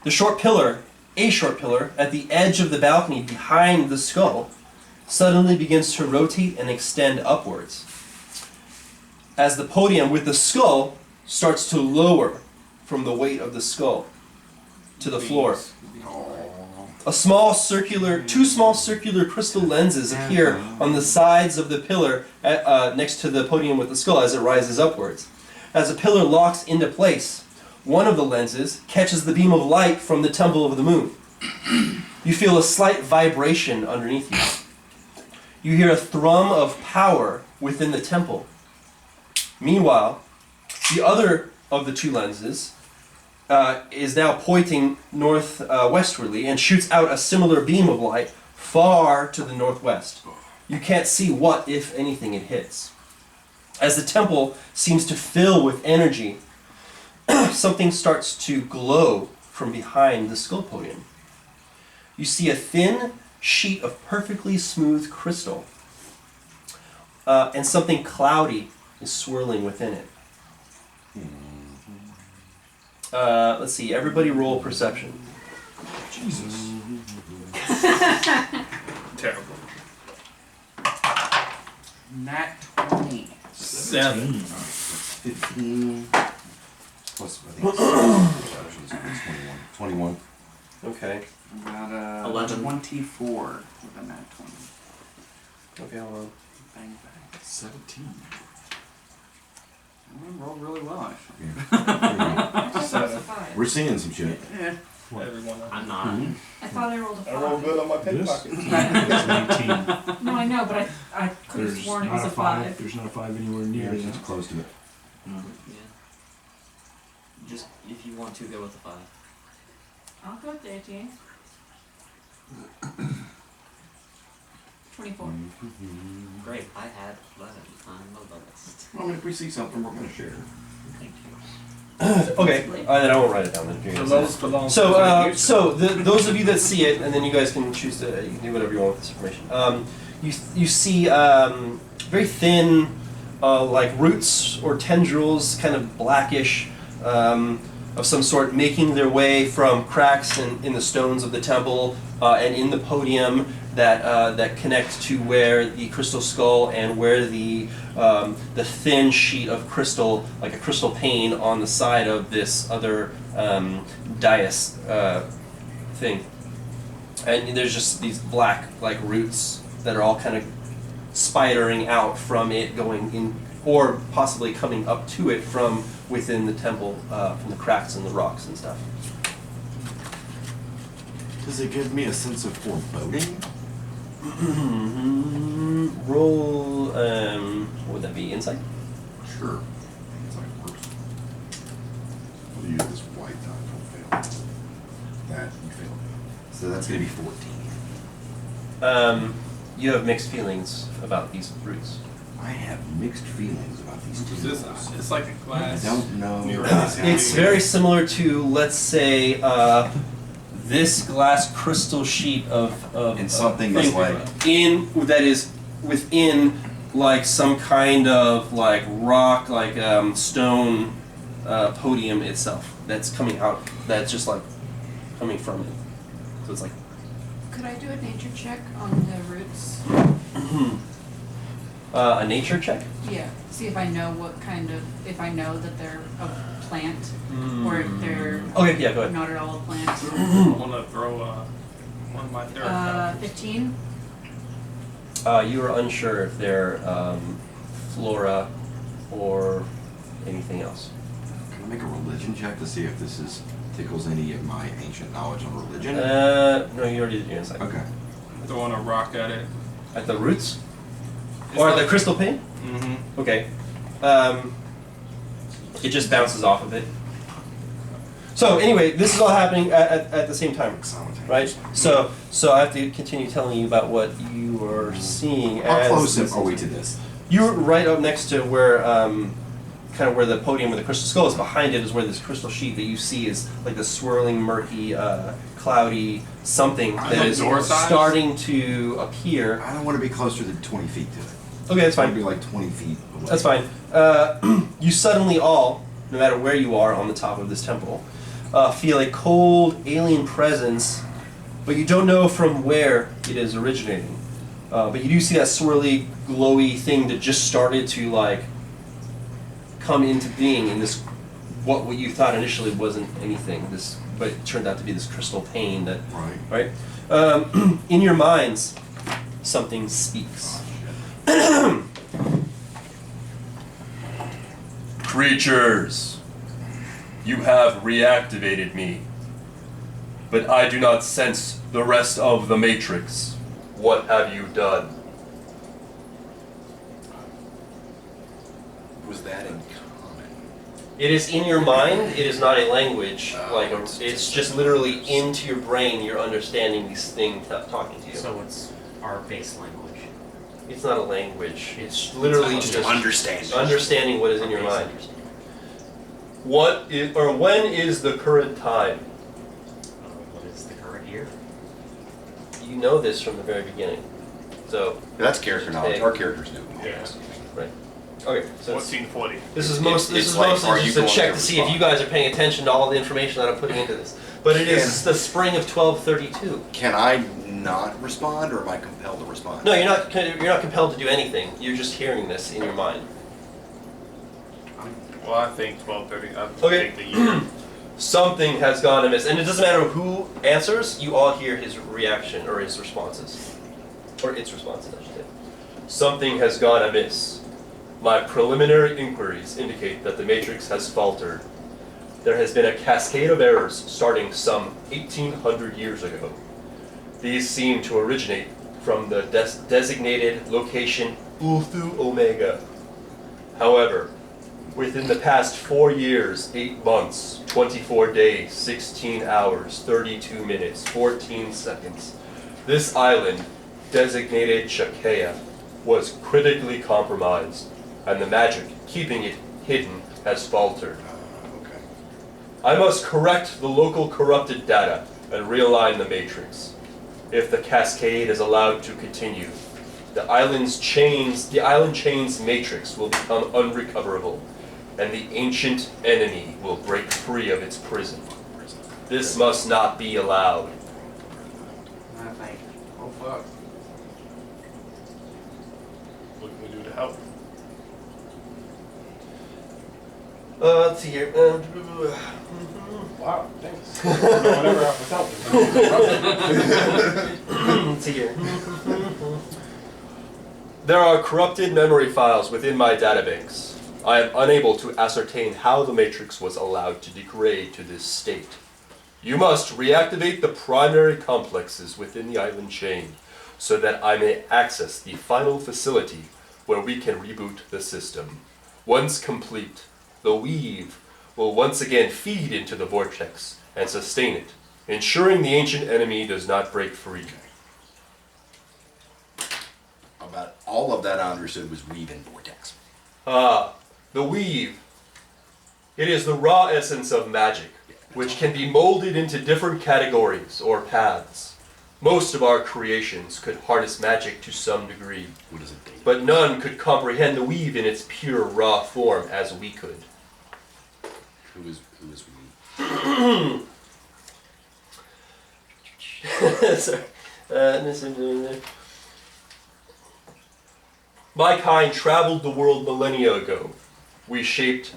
a short pillar at the edge of the balcony behind the skull suddenly begins to rotate and extend upwards. As the podium with the skull starts to lower from the weight of the skull to the floor. two small circular crystal lenses appear on the sides of the pillar next to the podium with the skull as it rises upwards. As the pillar locks into place, one of the lenses catches the beam of light from the temple of the moon. You feel a slight vibration underneath you. You hear a thrum of power within the temple. Meanwhile, the other of the two lenses is now pointing northwestwardly and shoots out a similar beam of light far to the northwest. You can't see what, if anything, it hits. As the temple seems to fill with energy, something starts to glow from behind the skull podium. You see a thin sheet of perfectly smooth crystal, and something cloudy is swirling within it. Let's see, everybody roll perception. Jesus. Terrible. Nat 20. 7. 15 plus, I think it's 21. 21. Okay. About 11. 24 with a nat 20. Okay, hold on. Bang, bang. 17. I rolled really well, actually. I thought I rolled a 7. 5. We're seeing some shit. Yeah. Everyone. I'm not. I thought I rolled a 5. I rolled good on my This? pickpocket. It's 19. No, I know, but I could have There's sworn it not was a a 5. There's not a 5 anywhere Yeah, near it's that. just close to it. No. Yeah. Just if you want to go with the 5. I'll go with 18. 24. Great. I had 11 on the list. Well, I mean, if we see something, we're going to share. Thank you. Okay, then I won't write it down then. Here you The go. lowest belongs So, to the so those of you that see it, and then you guys can choose to you can do whatever you want with this information. You see very thin, like roots or tendrils, kind of blackish, of some sort, making their way from cracks in the stones of the temple and in the podium that connect to where the crystal skull and where the thin sheet of crystal, like a crystal pane, on the side of this other dais thing. And there's just these black like roots that are all kind of spidering out from it, going in, or possibly coming up to it from within the temple, from the cracks in the rocks and stuff. Does it give me a sense of foreboding? Roll, what would that be, insight? Sure. It's like worse. We'll use this white die, don't fail. That, you failed. So that's going to be 14. You have mixed feelings about these roots. I have mixed feelings about these two. It's like a I glass. don't know. mirror. It's very similar to, let's say, this glass crystal sheet of And something that's like that is within like some kind of like rock, like stone podium itself that's coming out, that's just like coming from it. So it's like Could I do a nature check on the roots? a nature check. Yeah. See if I know what kind of, if I know that they're a plant or if they're Okay, yeah, go ahead. not at all a plant. I want to throw one of my third. 15. You are unsure if they're flora or anything else. Can I make a religion check to see if this tickles any of my ancient knowledge on religion? No, you already did your insight. Okay. Throwing a rock at it. At the roots? It's Or like- the crystal pane? Mm-hmm. Okay. It just bounces off of it. So anyway, this is all happening at the same time, right? So I have to continue telling you about what you are seeing. How close are we to this? You're right up next to where, kind of where the podium with the crystal skull is. Behind it is where this crystal sheet that you see is like the swirling, murky, cloudy something that Like is door size? starting to appear. I don't want to be closer than 20 feet to it. Okay, that's I want fine. to be like 20 feet away. That's fine. You suddenly all, no matter where you are on the top of this temple, feel a cold alien presence, but you don't know from where it is originating. But you do see that swirly, glowy thing that just started to like come into being in this, what you thought initially wasn't anything. This, but it turned out to be this crystal pane that, Right. right? In your minds, something speaks. Creatures, you have reactivated me, but I do not sense the rest of the Matrix. What have you done? Was that in common? It is in your mind. It is not a language. It's just literally into your brain. You're understanding these things talking to you. So it's our base language. It's not a language. It's literally just understanding what is in your mind. What is, or when is the current time? What is the current year? You know this from the very beginning. So That's character knowledge. Our characters knew. Yes. right. Okay. So 1440. this is It's mostly like, are you just a going check to to see if respond? you guys are paying attention to all the information that I'm putting into this. But it is the spring of 1232. Can I not respond, or am I compelled to respond? No, you're not. You're not compelled to do anything. You're just hearing this in your mind. Well, I think 1230. I Okay. think the year. Something has gone amiss, and it doesn't matter who answers. You all hear his reaction or his responses, or its responses, I should say. Something has gone amiss. My preliminary inquiries indicate that the Matrix has faltered. There has been a cascade of errors starting some 1800 years ago. These seem to originate from the designated location Ulthu Omega. However, within the past 4 years, 8 months, 24 days, 16 hours, 32 minutes, 14 seconds, this island, designated Shakea, was critically compromised, and the magic keeping it hidden has faltered. Okay. I must correct the local corrupted data and realign the matrix. If the cascade is allowed to continue, the island chain's matrix will become unrecoverable, and the ancient enemy will break free of its prison. This must not be allowed. And I'm like, oh fuck. What can we do to help? Let's see here. Wow, thanks. Whatever I was helping. Let's see here. There are corrupted memory files within my databanks. I am unable to ascertain how the matrix was allowed to degrade to this state. You must reactivate the primary complexes within the island chain so that I may access the final facility where we can reboot the system. Once complete, the weave will once again feed into the vortex and sustain it, ensuring the ancient enemy does not break free. About all of that I understood was weave and vortex. The weave. It is the raw essence of magic, which can be molded into different categories or paths. Most of our creations could harness magic to some degree, What is it? but none could comprehend the weave in its pure raw form as we could. Who is we? Sorry. My kind traveled the world millennia ago. We shaped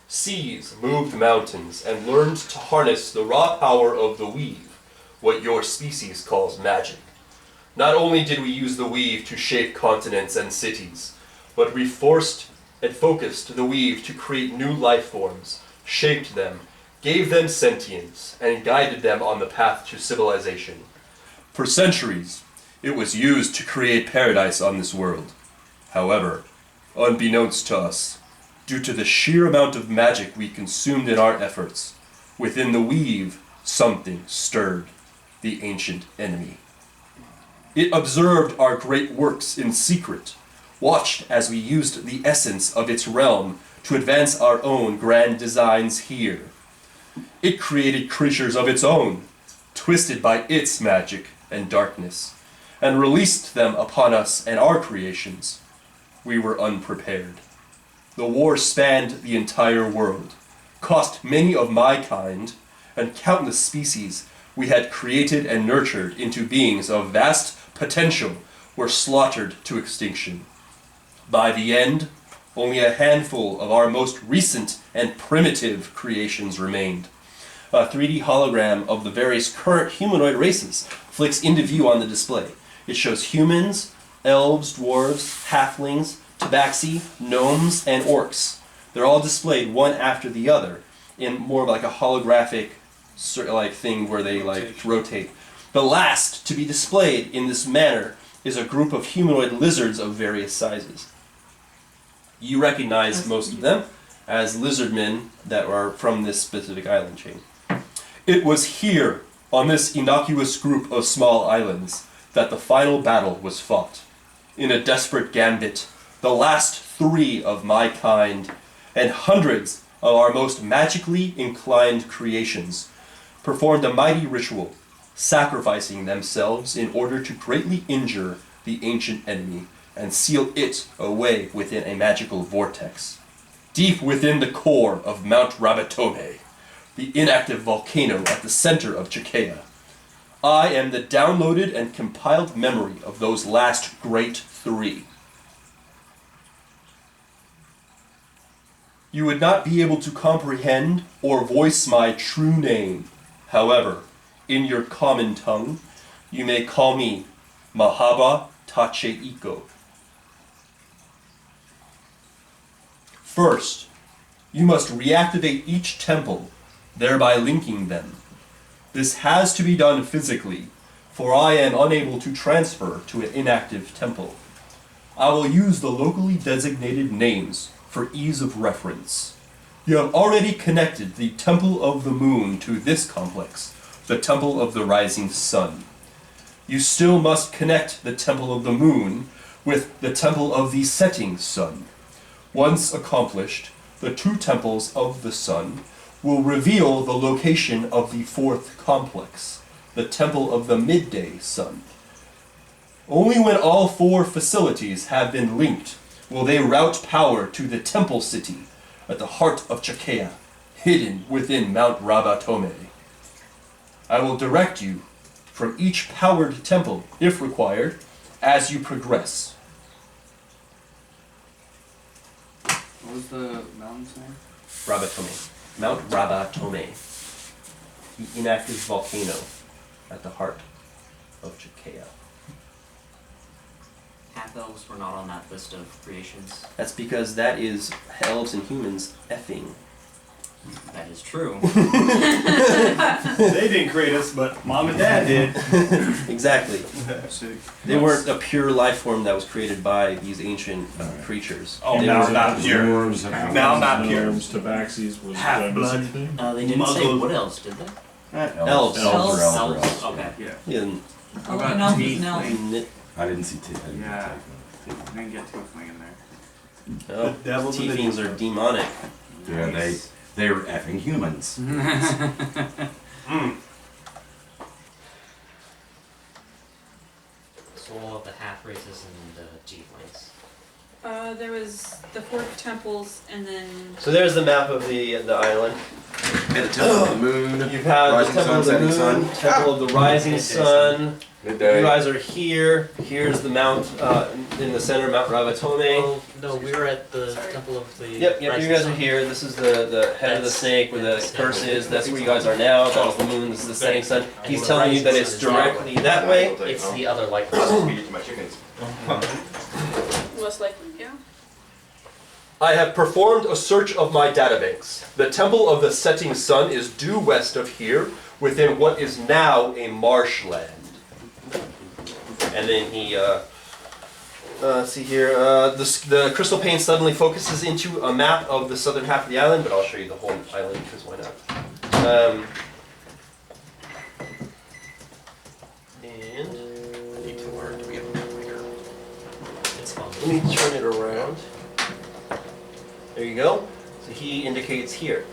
seas, moved mountains, and learned to harness the raw power of the weave, what your species calls magic. Not only did we use the weave to shape continents and cities, but we forced and focused the weave to create new life forms, shaped them, gave them sentience, and guided them on the path to civilization. For centuries, it was used to create paradise on this world. However, unbeknownst to us, due to the sheer amount of magic we consumed in our efforts, within the weave, something stirred, the ancient enemy. It observed our great works in secret, watched as we used the essence of its realm to advance our own grand designs here. It created creatures of its own, twisted by its magic and darkness, and released them upon us and our creations. We were unprepared. The war spanned the entire world, cost many of my kind, and countless species we had created and nurtured into beings of vast potential were slaughtered to extinction. By the end, only a handful of our most recent and primitive creations remained. A 3D hologram of the various current humanoid races flicks into view on the display. It shows humans, elves, dwarves, halflings, tabaxi, gnomes, and orcs. They're all displayed one after the other in more of like a holographic like thing where they like rotate. The last to be displayed in this manner is a group of humanoid lizards of various sizes. You recognize most of them as lizardmen that are from this specific island chain. It was here, on this innocuous group of small islands, that the final battle was fought. In a desperate gambit, the last 3 of my kind, and hundreds of our most magically inclined creations, performed a mighty ritual, sacrificing themselves in order to greatly injure the ancient enemy and seal it away within a magical vortex. Deep within the core of Mount Rabatome, the inactive volcano at the center of Chakea, I am the downloaded and compiled memory of those last great 3. You would not be able to comprehend or voice my true name. However, in your common tongue, you may call me Mahaba Tacheiko. First, you must reactivate each temple, thereby linking them. This has to be done physically, for I am unable to transfer to an inactive temple. I will use the locally designated names for ease of reference. You have already connected the Temple of the Moon to this complex, the Temple of the Rising Sun. You still must connect the Temple of the Moon with the Temple of the Setting Sun. Once accomplished, the 2 temples of the Sun will reveal the location of the 4th complex, the Temple of the Midday Sun. Only when all 4 facilities have been linked will they route power to the Temple City at the heart of Chakea, hidden within Mount Rabatome. I will direct you from each powered temple, if required, as you progress. What was the mountain's name? Rabatome. Mount Rabatome. The inactive volcano at the heart of Chakea. Half-elves were not on that list of creations. That's because that is elves and humans effing. That is true. They didn't create us, but mom and dad did. Exactly. They weren't a pure life form that was created by these ancient creatures. Oh, They now were- I'm not pure. Now I'm not pure. Gnomes, tabaxis, was Half-blood. thing? They didn't say what else, did they? Elves. Elves. Elves. Okay. Yeah. Yeah, Oh, What about no, teeth? no. I didn't see Tiff. Yeah. I didn't get Tiefling in there. oh, The devil's in the tieflings are demonic. Yeah, they're effing humans. Soul of the half races and the tieflings. There was the 4 temples and then So there's the map of the island. And the Temple of the Moon. You've had Rising the Temple Sun, of the Setting Moon, Sun. Temple of the Rising Sun. You Midday. guys are here. Here's the mount in the center, Mount Rabatome. Oh, no, we were at the Sorry. Temple of the Yep, you Rising guys are Sun. here. This is the head of the That's- snake where the that's curse definitely- is. That's where you guys are now. That was the moon. This is the setting sun. He's telling you that it's directly that way. It's the other light. Feed it to my chickens. most likely, yeah. I have performed a search of my databanks. The Temple of the Setting Sun is due west of here, within what is now a marshland. And then he, let's see here, the crystal pane suddenly focuses into a map of the southern half of the island, but I'll show you the whole island, because why not? And I need to learn to be a map reader. It's fun. let me turn it around. There you go. So he indicates here.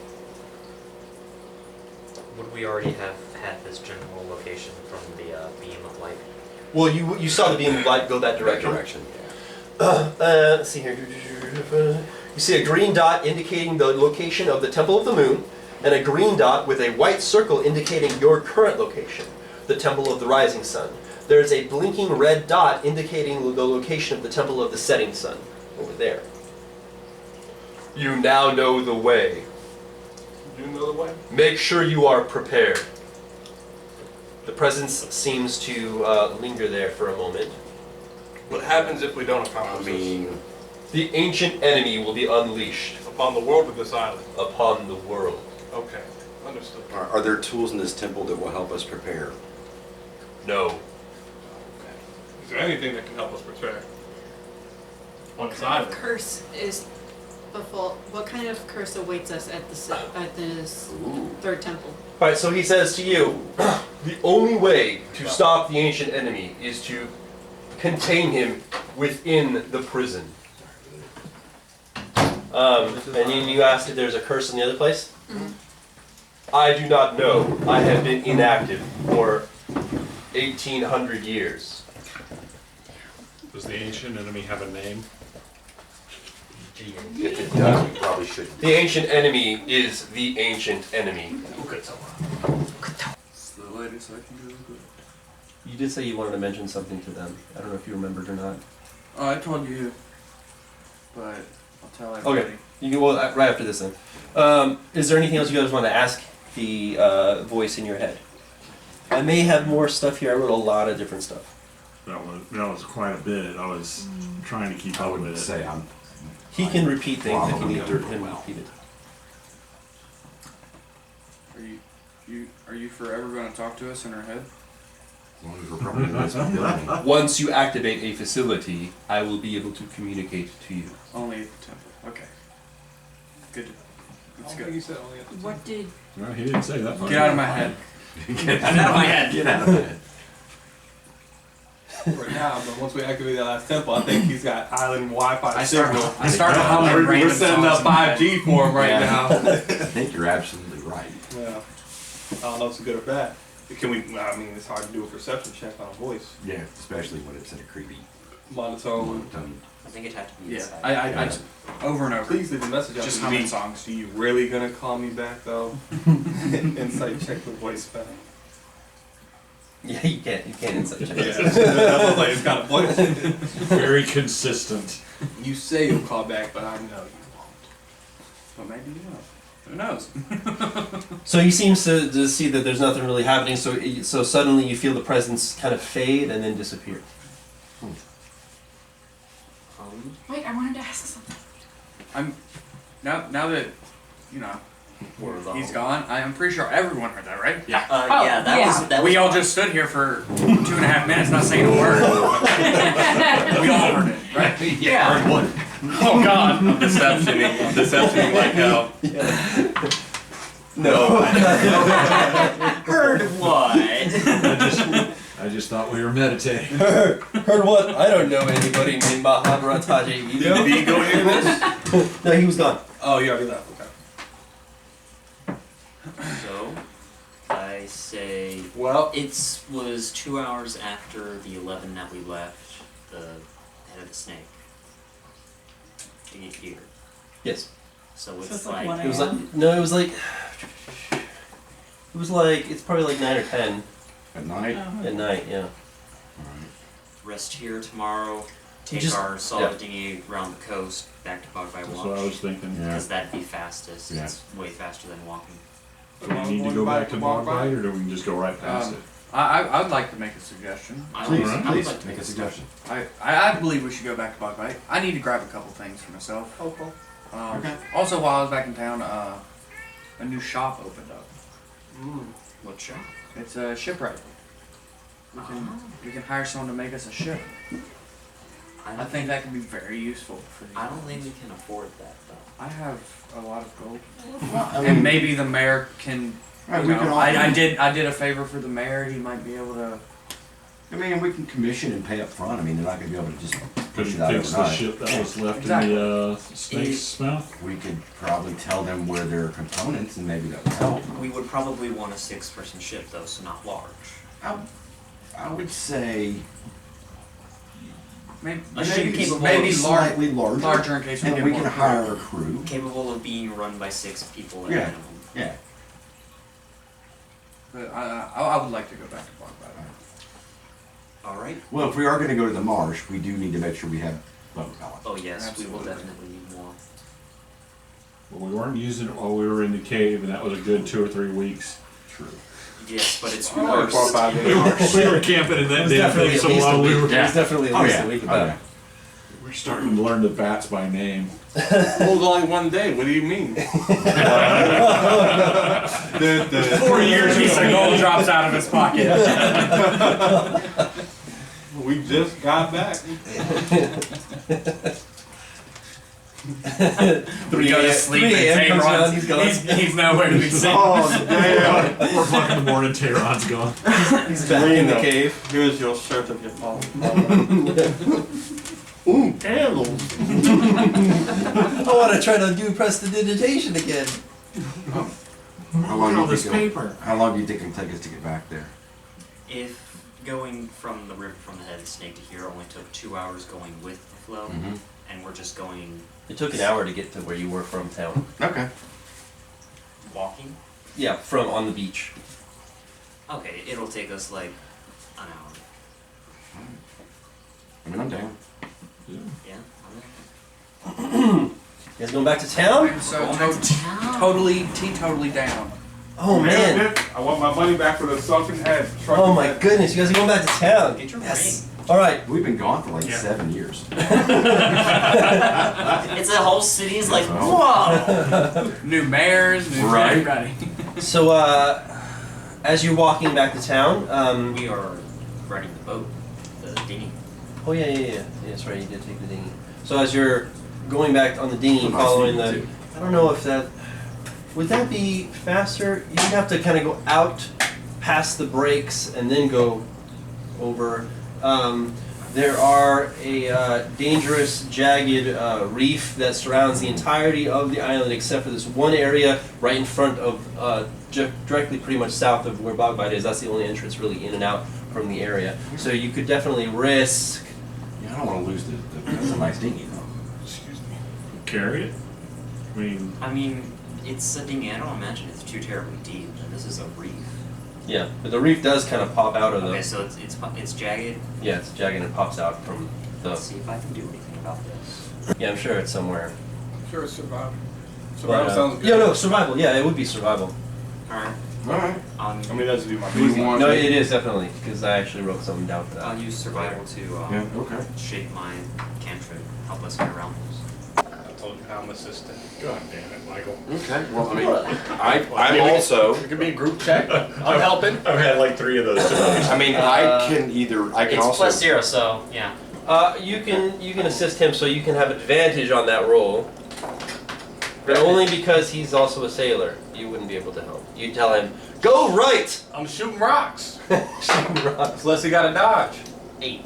Would we already have had this general location from the beam of light? Well, you saw the beam of light go that direction. Let's see here. You see a green dot indicating the location of the Temple of the Moon, and a green dot with a white circle indicating your current location, the Temple of the Rising Sun. There is a blinking red dot indicating the location of the Temple of the Setting Sun, over there. You now know the way. Do another way. Make sure you are prepared. The presence seems to linger there for a moment. What happens if we don't accomplish I mean, The ancient enemy will be unleashed this? Upon the world of this island. upon the world. Okay, understood. are there tools in this temple that will help us prepare? No. Is there anything that can help us prepare? On this What kind of island? curse is befall? What kind of curse awaits us at this Ooh. third temple? Alright, so he says to you, the only way to stop the ancient enemy is to contain him within the prison. And then you asked if there's a curse in the other place? I do not know. I have been inactive for 1800 years. Does the ancient enemy have a name? If it does, we probably shouldn't. The ancient enemy is the ancient enemy. It's the latest I can do. You did say you wanted to mention something to them. I don't know if you remembered or not. Oh, I told you, but I'll tell everybody. Okay. You can, well, right after this then. Is there anything else you guys want to ask the voice in your head? I may have more stuff here. I wrote a lot of different stuff. That was quite a bit. I was trying to keep I up with would it. say He can repeat things if you Probably need to doing him well. repeat it. Are you forever going to talk to us in our head? As long as we're probably in this building. Once you activate a facility, I will be able to communicate to you. Only at the temple. Okay. Good. That's good. You said only at the What did? No, he didn't say that. Get out of my head. Get out of my head. Get out of my head. right now, but once we activate that last temple, I think he's got island Wi-Fi I start signal. humming We're random setting up songs in my head. 5G for him right Yeah. now. I think you're absolutely right. Yeah. I don't know if it's good or bad. Can we? I mean, it's hard to do a perception check on a voice. Yeah, especially when it's in a creepy Monotone. monotone. I think it'd have to be Yeah, inside. I just over and over. Please leave a message out Just to humming me. songs. You really gonna call me back though? Insight check the voice back. Yeah, you can't insight check. Yeah, that's what I was like. It's got a voice. Very consistent. You say you'll call back, but I know you won't. But maybe you will. Who knows? So he seems to see that there's nothing really happening. So suddenly you feel the presence kind of fade and then disappear. Wait, I wanted to ask something. I'm now that you know he's gone. I'm pretty sure everyone heard that, right? Yeah, that was. We all just stood here for 2.5 minutes, not saying a word. We all heard it, right? Yeah. Heard what? Oh God! Deceptioning like hell. No. Heard what? I just thought we were meditating. Heard what? I don't know anybody named Mahabharata Vito. Did he go into this? No, he was gone. Oh, you already left. Okay. So, I say Well, it was 2 hours after the 11 that we left the head of the snake to get here. Yes. So it's it's like, like 1 It was like no. It was like. It was like it's probably like 9 or 10 At night? at night. Yeah. rest here tomorrow, take Just- our solid dinghy around the coast back to Bog by That's what I was Watch. thinking. Yeah. Because that'd be fastest. Yeah. It's way faster than walking. Do we need to go back to Bogbite, or do we can just go right past it? I'd like to make a suggestion. I Please, would- I would please, like to make a start. suggestion. I believe we should go back to Bogbite. I need to grab a couple things for myself. oh, cool. Okay. Also, while I was back in town, a new shop opened up. What shop? It's a shipwright. We can hire someone to make us a ship. I think that could be very useful for the I don't think we can afford that though. I have a lot of gold. I And maybe the mayor can. Right, you we know, can all- I did a favor for the mayor. He might be able to. I mean, we can commission and pay up front. I mean, they're not gonna be able to just Could push you it out fix the overnight. ship that was left Exactly. in the snake's mouth? We could probably tell them where there are components and maybe that would help. We would probably want a 6-person ship though, so not large. I would say Maybe, A ship maybe, capable maybe of slightly larger, larger in case we and get we more can crew. hire a crew. Capable of being run by 6 people at Yeah. minimum. Yeah. But I would like to go back to Bogbat. Alright. Well, if we are gonna go to the marsh, we do need to make sure we have boat power. Oh yes, we will Absolutely. definitely need more. But we weren't using it while we were in the cave, and that was a good 2 or 3 weeks. True. Yes, but it's Oh, worse. 4 or 5 days. We were camping in that damn thing, so while we were, It was definitely at Oh, least yeah. a week Oh, about yeah. it. we're starting to learn the bats by name. Well, it was only 1 day. What do you mean? 4 years, piece of gold drops out of his pocket. We just got back. 3 go to sleep and 3 a.m. comes Tehran's- around, he's gone. He's nowhere to be seen. Oh, damn. 4 o'clock in the morning, Tehran's gone. He's back in the cave. Here's your shirt of your father. Ooh, candles. I want to try to do prestidigitation again. How long Look at all do you this think it'll- paper. How long do you think it'll take us to get back there? If going from the river from the head of the snake to here only took 2 hours going with the flow, Mm-hmm. and we're just going It took an hour to get to where you were from town. Okay. walking, Yeah, from on the beach. okay, it'll take us like an hour. I mean, I'm down. Yeah. You guys going back to town? I'm so Going back to town. teetotally down. Oh man. I want my money back for the sunken head. Oh my goodness, you guys are going back to town. Get your Yes. All right. We've been gone for like Yeah. 7 years. It's a whole city is like, whoa! New mayors, new Right. everybody. So as you're walking back to town, We are riding the boat, the dinghy. oh yeah, that's right. You did take the dinghy. So as you're going back on the dinghy, Nice following dinghy, the, too. I don't know if that would that be faster. You'd have to kind of go out past the breaks and then go over. There are a dangerous, jagged reef that surrounds the entirety of the island, except for this one area right in front of, directly pretty much south of where Bogbite is. That's the only entrance really in and out from the area. So you could definitely risk. Yeah, I don't want to lose the that's a nice dinghy though. Excuse me. Carry it? I mean, it's a dinghy. I don't imagine it's too terribly deep. And this is a reef. Yeah, but the reef does kind of pop out of the. Okay, so it's jagged. Yeah, it's jagged and it pops out from the. Let's see if I can do anything about this. Yeah, I'm sure it's somewhere. Sure, survival. But, Survival sounds good. Yeah, no, survival. Yeah, it would be survival. All right. Alright. I mean, that's be my Do you want No, it is definitely because I actually wrote something down for that. I'll use survival to Yeah, okay. shape my cantrip, help us get around this. I told you I'm assistant. God damn it, Michael. Okay, well, I mean, I'm also, It could be a group check. I'm helping. I've had like 3 of those today. I mean, I can It's also. plus 0, so yeah. You can assist him, so you can have advantage on that roll, but only because he's also a sailor. You wouldn't be able to help. You tell him, "Go right." I'm shooting rocks. Shooting rocks. Unless he got a dodge. 8.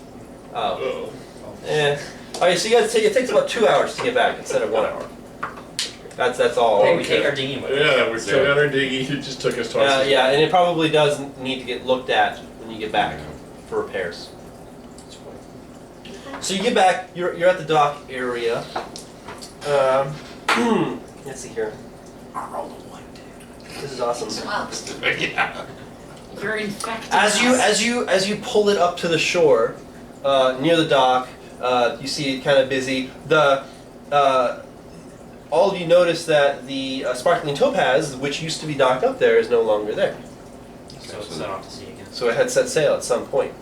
Oh. Eh. Alright, so you guys it takes about 2 hours to get back instead of 1 hour. That's all. Hey, we take our dinghy with us. Yeah, we took out our dinghy. It just took us twice. Yeah, and it probably does need to get looked at when you get back for repairs. So you get back, you're at the dock area. Let's see here. I rolled a 1, This is awesome. Yeah. You're infected. As you pull it up to the shore, near the dock, you see it kind of busy. All of you notice that the sparkling topaz, which used to be docked up there, is no longer there. So it's set off to sea again. So it had set sail at some point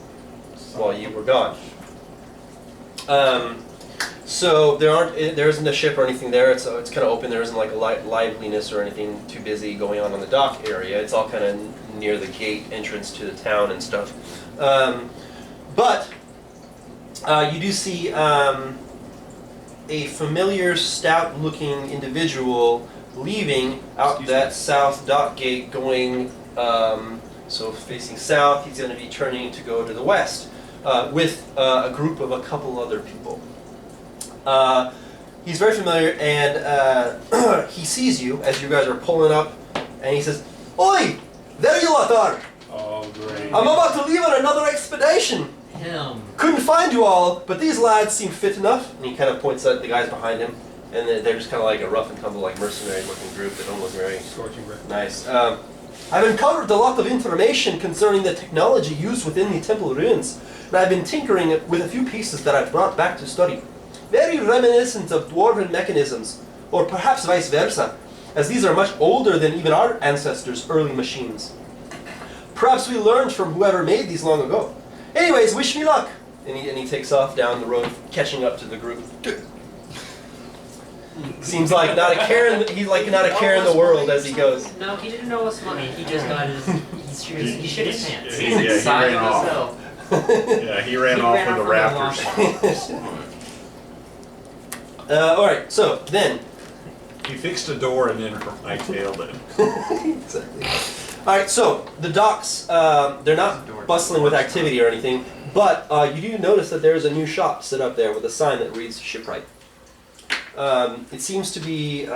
while you were gone. So there isn't a ship or anything there. It's kind of open. There isn't like a liveliness or anything too busy going on the dock area. It's all kind of near the gate entrance to the town and stuff. But you do see a familiar, stout-looking individual leaving out that south dock gate, going so facing south. He's going to be turning to go to the west with a group of a couple other people. He's very familiar, and he sees you as you guys are pulling up, and he says, "Oi, there you lot are! Oh, great. I'm about to leave on another expedition. Him. Couldn't find you all, but these lads seem fit enough." And he kind of points at the guys behind him, and they're just kind of like a rough and tumble, like mercenary-looking group. They don't look very Scorching breath. nice. I've uncovered a lot of information concerning the technology used within the temple ruins, and I've been tinkering with a few pieces that I've brought back to study. Very reminiscent of dwarven mechanisms. or perhaps vice versa, as these are much older than even our ancestors' early machines. Perhaps we learned from whoever made these long ago. Anyways, wish me luck. And he takes off down the road, catching up to the group. Seems like not a care in the world as he goes. No, he didn't know us money. He just got his. He shit his pants. He ran off. Yeah, he ran off with the raptors. All right, so then. He fixed a door and then hightailed it. Exactly. All right, so the docks, they're not bustling with activity or anything, but you do notice that there's a new shop set up there with a sign that reads Shipwright. It seems to be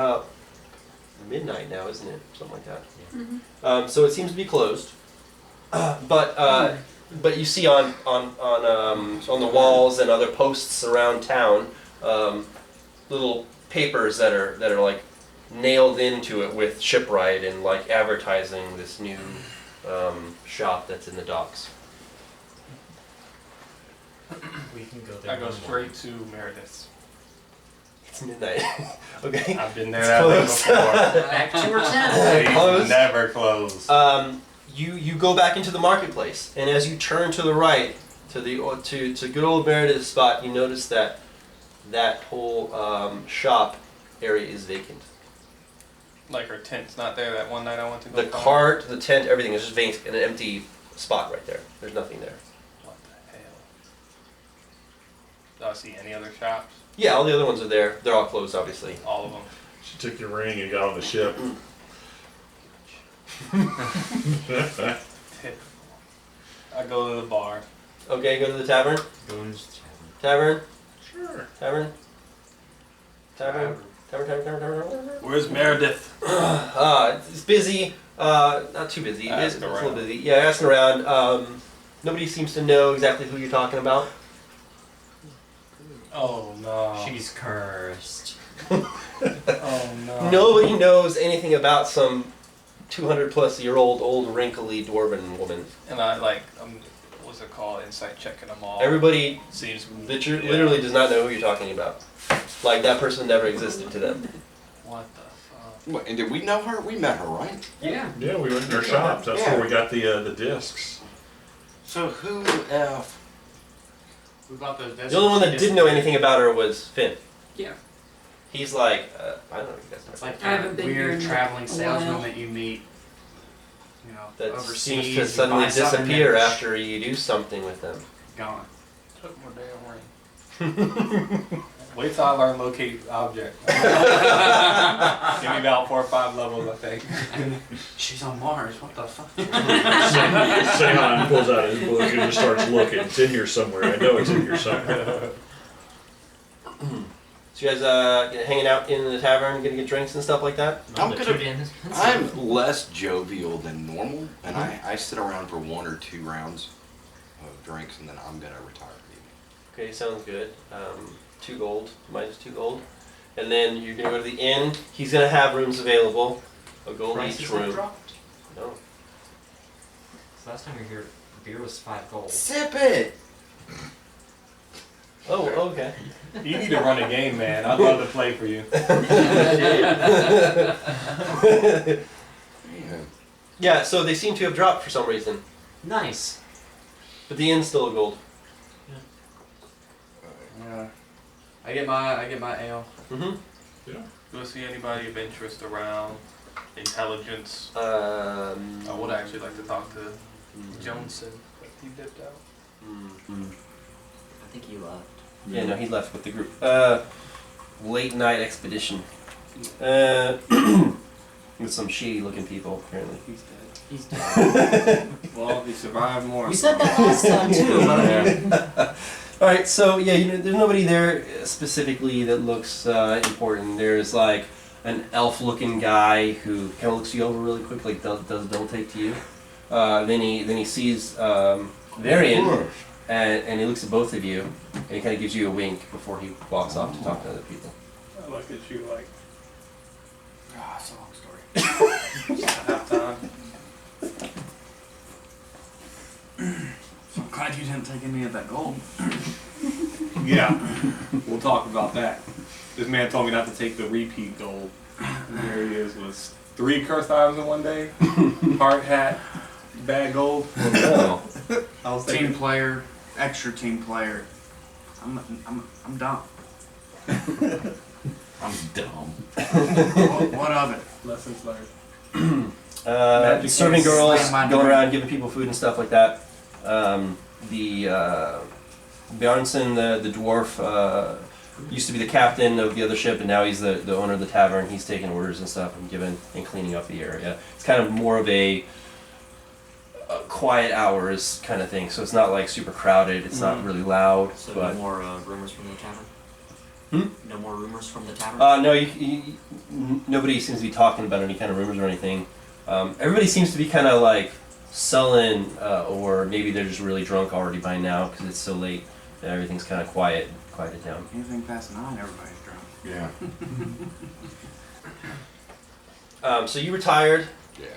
midnight now, isn't it? Something like that. Mm-hmm. So it seems to be closed, but you see on the walls and other posts around town little papers that are like nailed into it with Shipwright and like advertising this new shop that's in the docks. We can go there. I go straight to Meredith's. It's midnight. Okay. I've been there It's that way closed. before. Back 2 or 10. They Closed. never close. You go back into the marketplace, and as you turn to the right to good old Meredith's spot, you notice that whole shop area is vacant. Like her tent's not there that one night I went to go The find cart, the tent, everything is just vacant, an empty spot right there. There's nothing there. What the hell? Do I see any other shops? Yeah, all the other ones are there. They're all closed, obviously. All of them. She took your ring and got on the ship. I go to the bar. Okay, go to the tavern. Go in Tavern. Sure. Tavern. Tavern. Tavern. Where's Meredith? It's busy. Not too busy. It's a little around. busy. Yeah, asking around. Nobody seems to know exactly who you're talking about. Oh no. She's cursed. Oh no. Nobody knows anything about some 200-plus-year-old old wrinkly dwarven woman. And I what's it called? Insight checking them all. Everybody seems literally does not know who you're talking about. Like that person never existed to them. What the fuck? What, and did we know her? We met her, right? Yeah. Yeah, we went in their shops. That's where we got the discs. So who the F? We bought those. The only one that didn't know anything about her was Finn. Yeah. He's like, I don't know if you guys know. It's like I haven't that been here weird in traveling a salesman while. that you meet. You know, That overseas. seems you to suddenly buy something disappear that's after you do something with them. Gone. Took my damn ring. Wait till I learn locate object. Give me about 4 or 5 levels, I think. She's on Mars. What the fuck? Sehan pulls out his book and just starts looking. It's in here somewhere. I know it's in here somewhere. So you guys hanging out in the tavern, gonna get drinks and stuff like that? I'm less jovial than normal, and I sit around for 1 or 2 rounds of drinks, and then I'm gonna retire. Okay, sounds good. 2 gold, minus 2 gold. And then you're gonna go to the inn. He's gonna have rooms available. A gold Prices each have room. dropped? No. So last time we were here, beer was 5 gold. Sip it! Oh, okay. You need to run a game, man. I'd love to play for you. Yeah, so they seem to have dropped for some reason. Nice. But the inn's still a gold. Yeah. I get my ale. Mm-hmm. Do I see anybody of interest around? Intelligence? I would actually like to talk to Joneson, but he dipped out. I think he left. Yeah, no, he left with the group. Late night expedition. With some shady looking people, apparently. He's dead. He's dead. Well, he survived more. We said that last time too. But Alright, so yeah, there's nobody there specifically that looks important. There's like an elf-looking guy who kind of looks you over really quick, like does double take to you. Then he sees Varian, and he looks at both of you, and he kind of gives you a wink before he walks off to talk to other people. I look at you like, It's a long story. half time. So I'm glad you didn't take any of that gold. Yeah, we'll talk about that. This man told me not to take the repeat gold. And there he is, was 3 cursed items in one day. Hard hat, bad gold. No. I was Team thinking, player, extra team player. I'm dumb. I'm dumb. What of it? lessons learned. Magic Serving hands. girls, Slam my going drink. around giving people food and stuff like that. Bjarnson, the dwarf, used to be the captain of the other ship, and now he's the owner of the tavern. He's taking orders and stuff and giving and cleaning up the area. It's kind of more of a quiet hours kind of thing, so it's not like super crowded. It's not really loud. So but no more rumors from the tavern? Hmm? No more rumors from the tavern? no, nobody seems to be talking about any kind of rumors or anything. Everybody seems to be kind of like sullen, or maybe they're just really drunk already by now because it's so late that everything's kind of quieted down. Anything past 9, everybody's drunk. Yeah. So you retired. Yeah.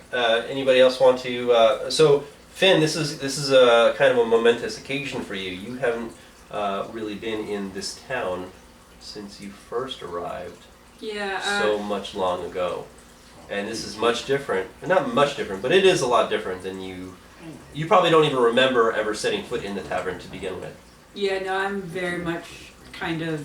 Anybody else want to? So Finn, this is a kind of a momentous occasion for you. You haven't really been in this town since you first arrived Yeah. so much long ago, and this is much different. Not much different, but it is a lot different than you. You probably don't even remember ever setting foot in the tavern to begin with. Yeah, no, I'm very much kind of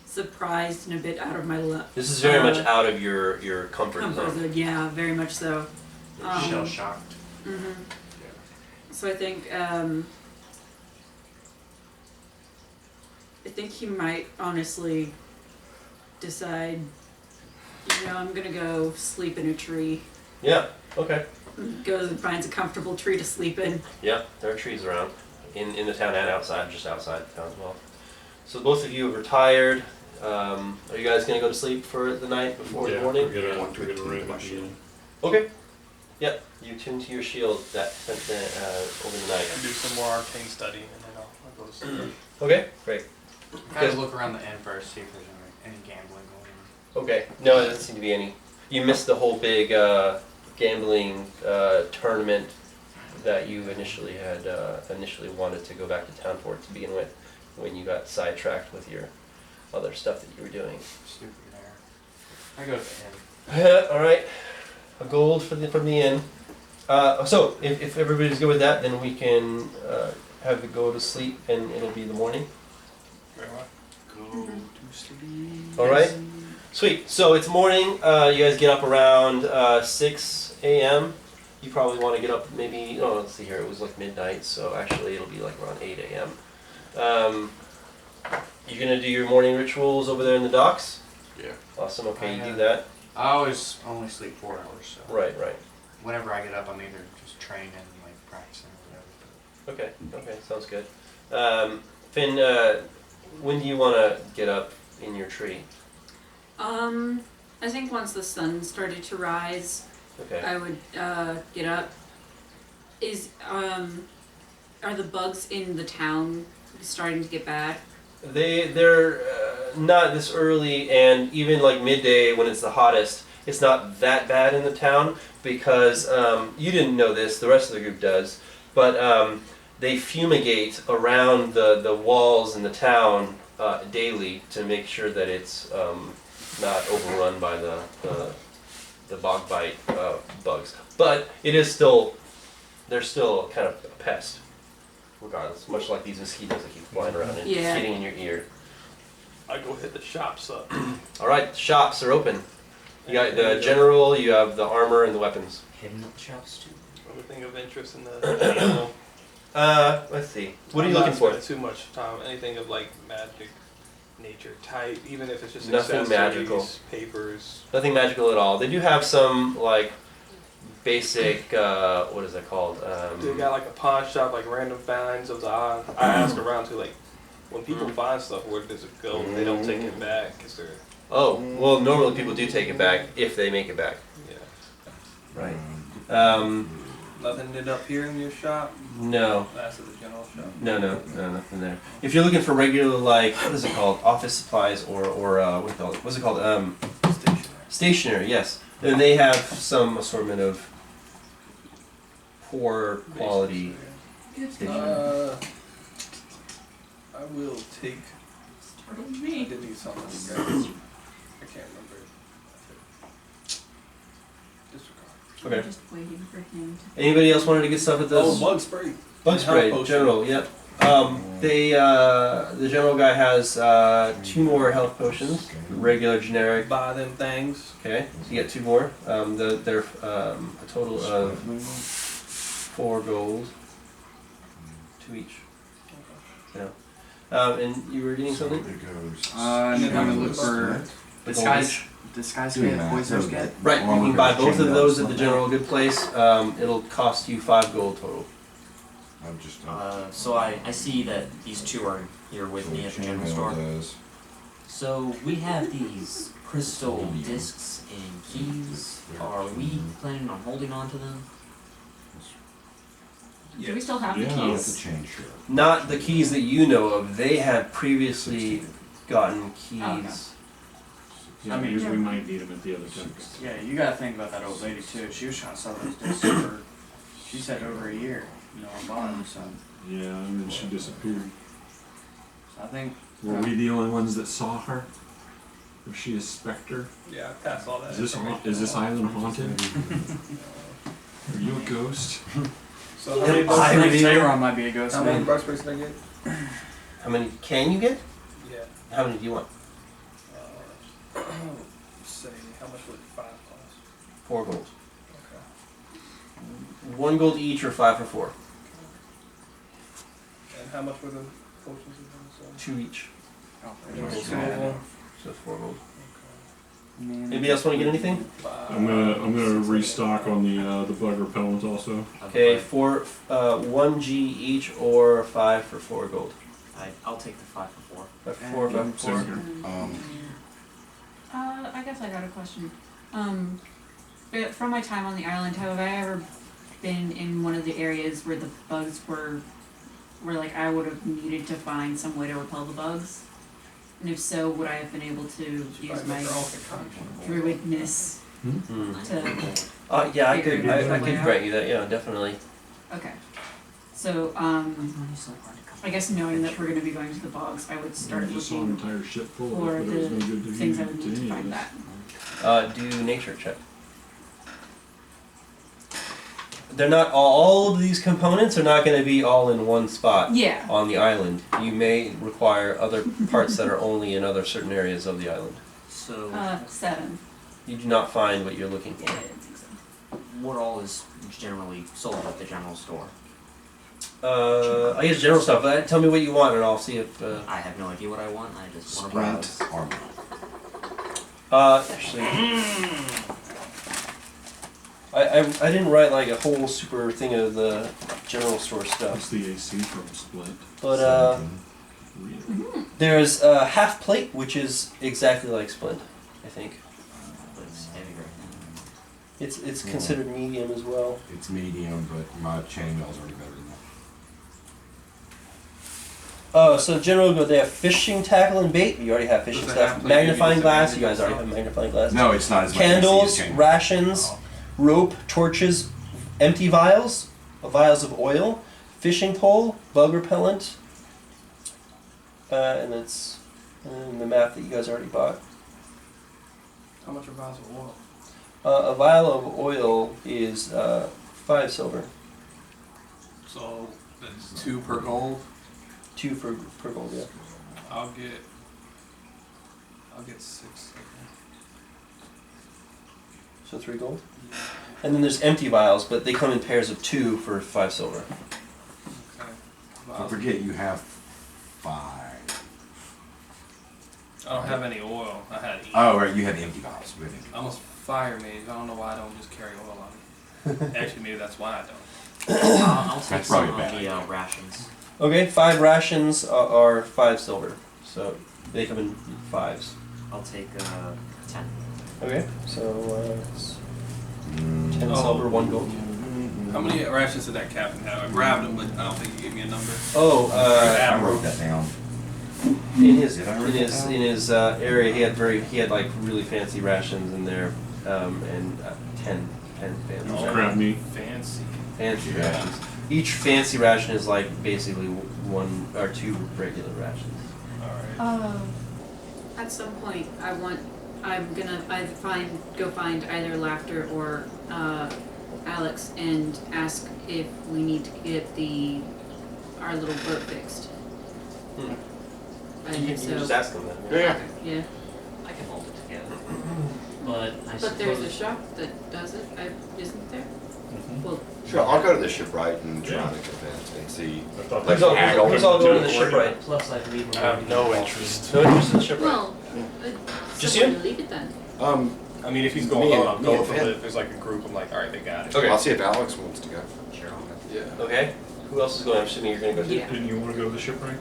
surprised and a bit out of my This is very much out of your comfort comfort zone. zone. Yeah, very much so. Shell shocked. So I think he might honestly decide, I'm gonna go sleep in a tree. Yeah. Okay. Goes and finds a comfortable tree to sleep in. Yeah, there are trees around in the town and outside, just outside the town as well. So both of you have retired. Are you guys gonna go to sleep for the night before the morning? We're gonna ring my shield. Okay. Yep. You tune to your shield that over the night. do some more arcane study and then I'll go to sleep. Okay. Great. Guys, look around the inn first, see if there's any gambling going on. Okay. No, there doesn't seem to be any. You missed the whole big gambling tournament that you initially had wanted to go back to town for to begin with, when you got sidetracked with your other stuff that you were doing. Stupid there. I go to the inn. All right. A gold from the inn. So if everybody's good with that, then we can have it go to sleep, and it'll be the morning. Very well. Go to sleep. All right. Sweet. So it's morning. You guys get up around 6 a.m. You probably want to get up maybe. Oh, let's see here. It was like midnight, so actually it'll be like around 8 a.m. You're gonna do your morning rituals over there in the docks. Yeah. Awesome. Okay, you I, do that. I always only sleep 4 hours, so. Right. Whenever I get up, I'm either just training, like practicing or whatever. Okay, sounds good. Finn, when do you want to get up in your tree? I think once the sun started to rise, Okay. I would get up. Are the bugs in the town starting to get bad? They're not this early, and even like midday when it's the hottest, it's not that bad in the town because you didn't know this. The rest of the group does, but they fumigate around the walls in the town daily to make sure that it's not overrun by the bog bite bugs. But it is still, they're still kind of a pest, regardless. Much like these mosquitoes that keep flying around and Yeah. getting in your ear. I go hit the shops up. All right, the shops are open. You got the general, you have the armor, and the weapons. Hidden at the shops too. Anything of interest in the animal? Let's see. What are I'm you not looking for? spending too much time. Anything of like magic nature type, even if it's just Nothing accessories, magical. papers. Nothing magical at all. They do have some like basic. What is that called? They got like a pawn shop, like random finds of the eye. I ask around too, like when people find stuff, where does it go? They don't take it back. Is there? Oh, well, normally people do take it back if they make it back. Yeah. Right. Nothing did up here in your shop. No. That's at the general shop. No, nothing there. If you're looking for regular, like, what is it called? Office supplies or what do you call it? What's it called? Stationery. Stationery, yes. Then they have some assortment of poor quality stationery. I will take Pardon I me. did need something to grab. I can't remember. Disregard. Okay. I'm just waiting for him to. Anybody else wanted to get stuff at this? Oh, bug spray. Bug spray, Health potion. general, yep. The general guy has 2 more health potions, regular, generic. Buy them things. Okay, so you get 2 more. They're a total of 4 gold, 2 each. Yeah. And you were getting something? I'm gonna look for disguise Doing kit, that, poisonous so kit. Right, you can buy both of those at the general good place. It'll cost you 5 gold total. I'm just. So I see that these 2 are here with me at the general store. So we have these crystal discs and keys. Are we planning on holding on to them? Do we still have the Yeah. You have to keys? change here. Not the keys that you know of. They have previously gotten keys. Oh, okay. Yeah, I mean- we might need them at the other temple. Yeah, you gotta think about that old lady too. She was trying to sell those discs for, she said over a year, you know, on bottom, so Yeah, and then she disappeared. I think. Were we the only ones that saw her? Was she a specter? Yeah, I passed all that. Is this island haunted? Are you a ghost? So how many bug I sprays? reveal- Tayron might be a ghost How many man. bug sprays did I get? How many can you get? Yeah. How many do you want? Say, how much would 5 cost? 4 gold. Okay. 1 gold each or 5 for 4. And how much were the potions again? 2 each. Oh, So, there's no- So 4 gold. Man. Anybody else want to get anything? I'm gonna restock on the bug repellent also. Okay, 1G each or 5 for 4 gold. I'll take the 5 for 4. 5 for 4, 5 for 4. Same here. I guess I got a question. But from my time on the island, have I ever been in one of the areas where the bugs were like I would have needed to find some way to repel the bugs? And if so, would I have been able to use my druidness Hmm. to? Yeah, I Figure could, it out I some way could out? grant you that, yeah, definitely. Okay. So I guess knowing that we're going to be going to the bogs, I would start I just saw an looking entire ship full for of it, but it was the no good to things I you- would to need to any of find us. that. Do nature check. They're not all of these components are not going to be all in one spot Yeah. on the island. You may require other parts that are only in other certain areas of the island. So 7. You do not find what you're looking Yeah, I for. didn't think so. what all is generally sold at the general store? I guess general stuff. Tell me what you want, and I'll see if. I have no idea what I want. I just want to browse. Sprint armor. Actually, I didn't write like a whole super thing of the general store That's stuff, the AC from Split. but 17. Really? there's a half plate which is exactly like Splint, I think. But it's heavy right now. It's considered medium as well. It's medium, but my chainmail's already better than that. So general good. They have fishing tackle and bait. You already have fishing Does the half stuff. plate give you Magnifying the glass. You magnifying guys already stuff? have magnifying glass. No, it's not as much Candles, AC as chainmail. rations, rope, torches, empty vials, vials of oil, fishing pole, bug repellent, and it's the map that you guys already bought. How much are vials of oil? A vial of oil is 5 silver, So that's 2 per gold. 2 for per gold. Yeah. I'll get 6. So 3 gold. And then there's empty vials, but they come in pairs of 2 for 5 silver. Okay. Don't forget you have 5. I don't have any oil. I had E. Oh, right, you have empty vials. We have empty I'm a vials. fire mage. I don't know why I don't just carry oil on me. Actually, maybe that's why I don't. I'll take That's some probably of bad the idea. rations. Okay, 5 rations are 5 silver. So they come in 5s. I'll take 10. Okay, so it's 10 Oh. silver, 1 gold. How many rations did that captain have? I grabbed them, but I don't think he gave me a number. Oh, I wrote that down. in his Did I write that down? area, he had like really fancy rations in there, and 10 fancy. Just grab me. Fancy. Fancy Yeah. rations. Each fancy ration is like basically 1 or 2 regular rations. All right. At some point, I'm gonna go find either Laughter or Alex and ask if we need to get our little boat fixed. You can so, just ask them that. yeah. I can hold it together. But I But there's a suppose shop that does it, isn't there? Well, Sure, I'll go to the shipwright and try to convince and see. I thought Who's that's all, what we who's all going to the do. shipwright? plus I believe we're I have going no to- interest. No interest in the shipwright. well, Just so you? we'll leave it then. I mean, if he's going Me and- alone, I'll me go. and But Finn. if there's like a group, I'm like, all right, they got it. Okay. I'll see if Alex wants to go. Sure. Yeah. Okay. Who else is going? I'm assuming you're going to go too. Yeah. Didn't you wanna go to the shipwright?